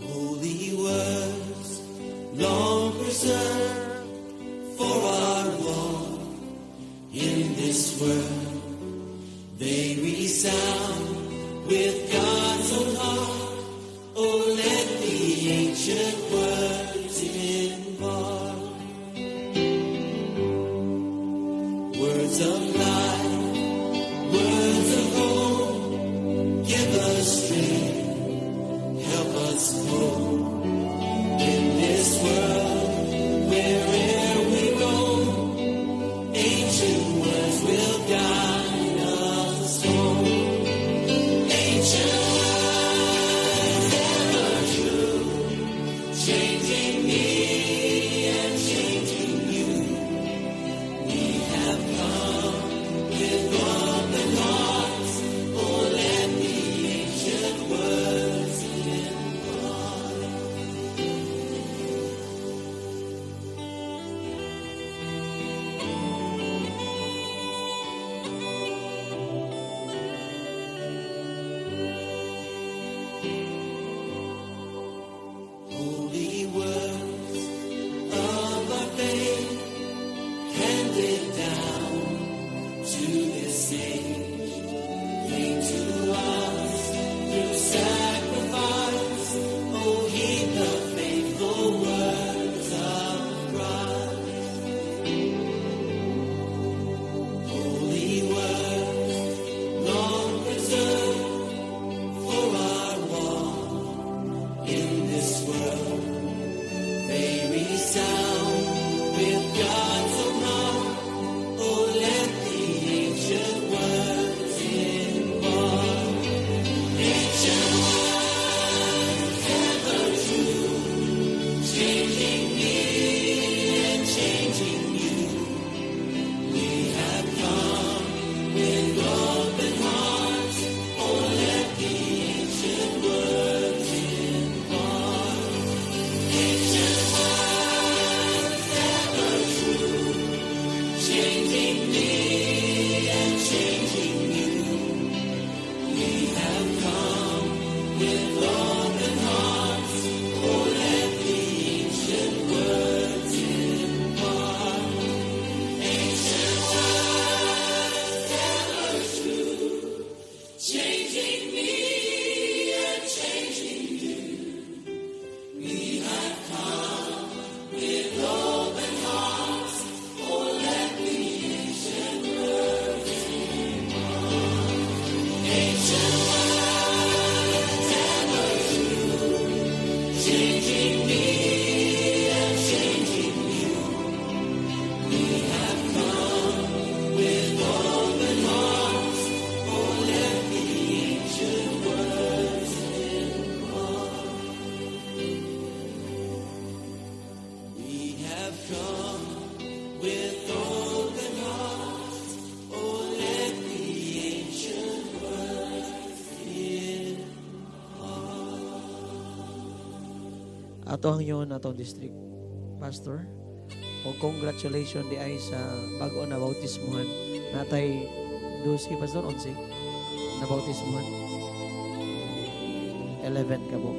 Holy words, long preserved for our walk in this world. They resound with God's own heart. Oh, let the ancient words impart. Words of life, words of hope, give us strength, help us cope in this world, wherever we roam. Ancient words will guide us home. Ancient words, ever true, changing me and changing you. We have come with open hearts. Oh, let the ancient words impart. Holy words of our faith, handed down to this age, came to us through sacrifice. Oh, heed the faithful words of Christ. Holy words, long preserved for our walk in this world. They resound with God's own heart. Oh, let the ancient words impart. Ancient words, ever true, changing me and changing you. We have come with open hearts. Oh, let the ancient words impart. Ancient words, ever true, changing me and changing you. We have come with open hearts. Oh, let the ancient words impart. Ancient words, ever true, changing me and changing you. We have come with open hearts. Oh, let the ancient words impart. Ancient words, ever true, changing me and changing you. We have come with open hearts. Oh, let the ancient words impart. We have come with open hearts. Oh, let the ancient words impart. Ato ang yun, atong district pastor. O congratulations di ay sa bago na bautismuhan. Natay 12 pastor, 11 na bautismuhan. 11 ka po.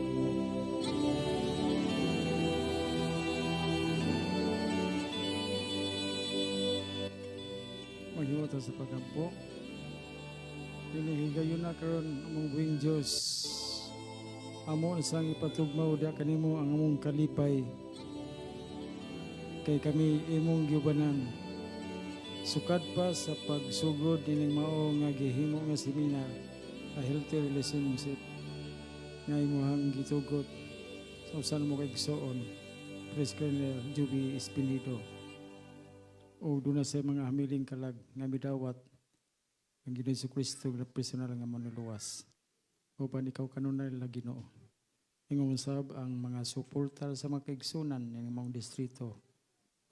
Maghiwata sa pagampo. Pinihigayon na karon among buwing Diyos. Amo isang ipatugmaw da kanimo ang among kalipay. Kay kami imong giubanan. Sukad pa sa pagsugod dining mao nga gihimo nga seminar, a healthy relationship nga imuhang gitugot sa usan mo kay igsoon, Pres Colonel Juby Espinido. O doon na sa mga hamiling kalag nga midawat ang Ginoo si Kristo na personal nga manuluwas. Upan ikaw kanunay la Ginoo. Ingon sab ang mga suportar sa mga kaigsunan ng mga distrito.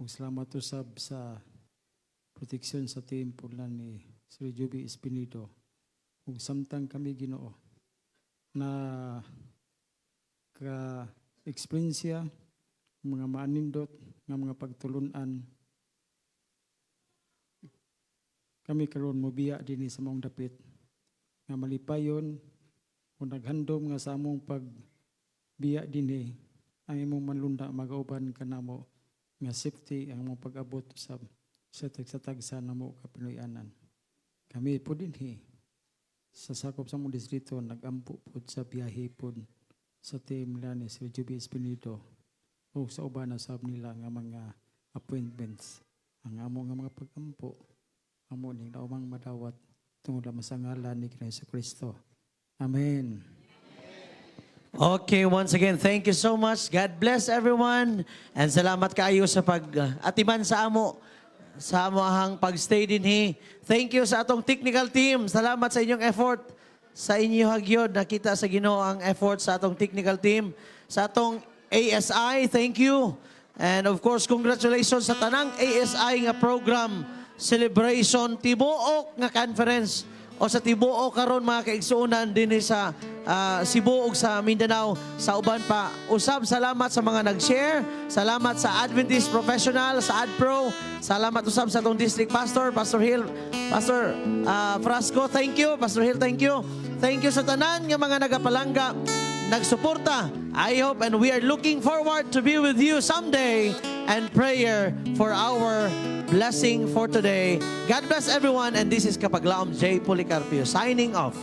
Ug salamat usab sa proteksyon sa timpulan ni Sir Juby Espinido. Ug samtang kami Ginoo na ka-eksperyensya mga maanindot nga mga pagtulunan kami karon mobiya dinhi sa mong dapit nga malipayon o naghandom nga sa among pagbiya dinhi ang imong manlunda magauban kanamo nga safety ang mong pag-abot sa tagsa namo kapinuyanan. Kami po dinhi sa sakop sa mong distrito nagampo po sa biyahe po sa team nila ni Sir Juby Espinido o sa uban na sab nila nga mga appointments ang amo nga mga pag-ampo amo ning naumang madawat tungod lamang sa ngalan ni Kristo. Amen. Okay, once again, thank you so much. God bless everyone. And salamat kaayo sa pag-atiman sa amo ahang pag-stay dinhi. Thank you sa atong technical team. Salamat sa inyong effort. Sa inyo hagyod, nakita sa Ginoo ang effort sa atong technical team. Sa atong ASI, thank you. And of course, congratulations sa tanang ASI nga program, celebration, tibuok nga conference o sa tibuok karon mga kaigsuunan din sa Cebu ug sa Mindanao sa uban pa. Usab salamat sa mga nag-share, salamat sa Adventist Professional, sa AdPro, salamat usab sa atong district pastor, Pastor Hill, Pastor Frasco, thank you, Pastor Hill, thank you. Thank you sa tanan nga mga nagapalangga, nagsuporta. I hope and we are looking forward to be with you someday and prayer for our blessing for today. God bless everyone, and this is Kapaglaom J. Policarpio signing off.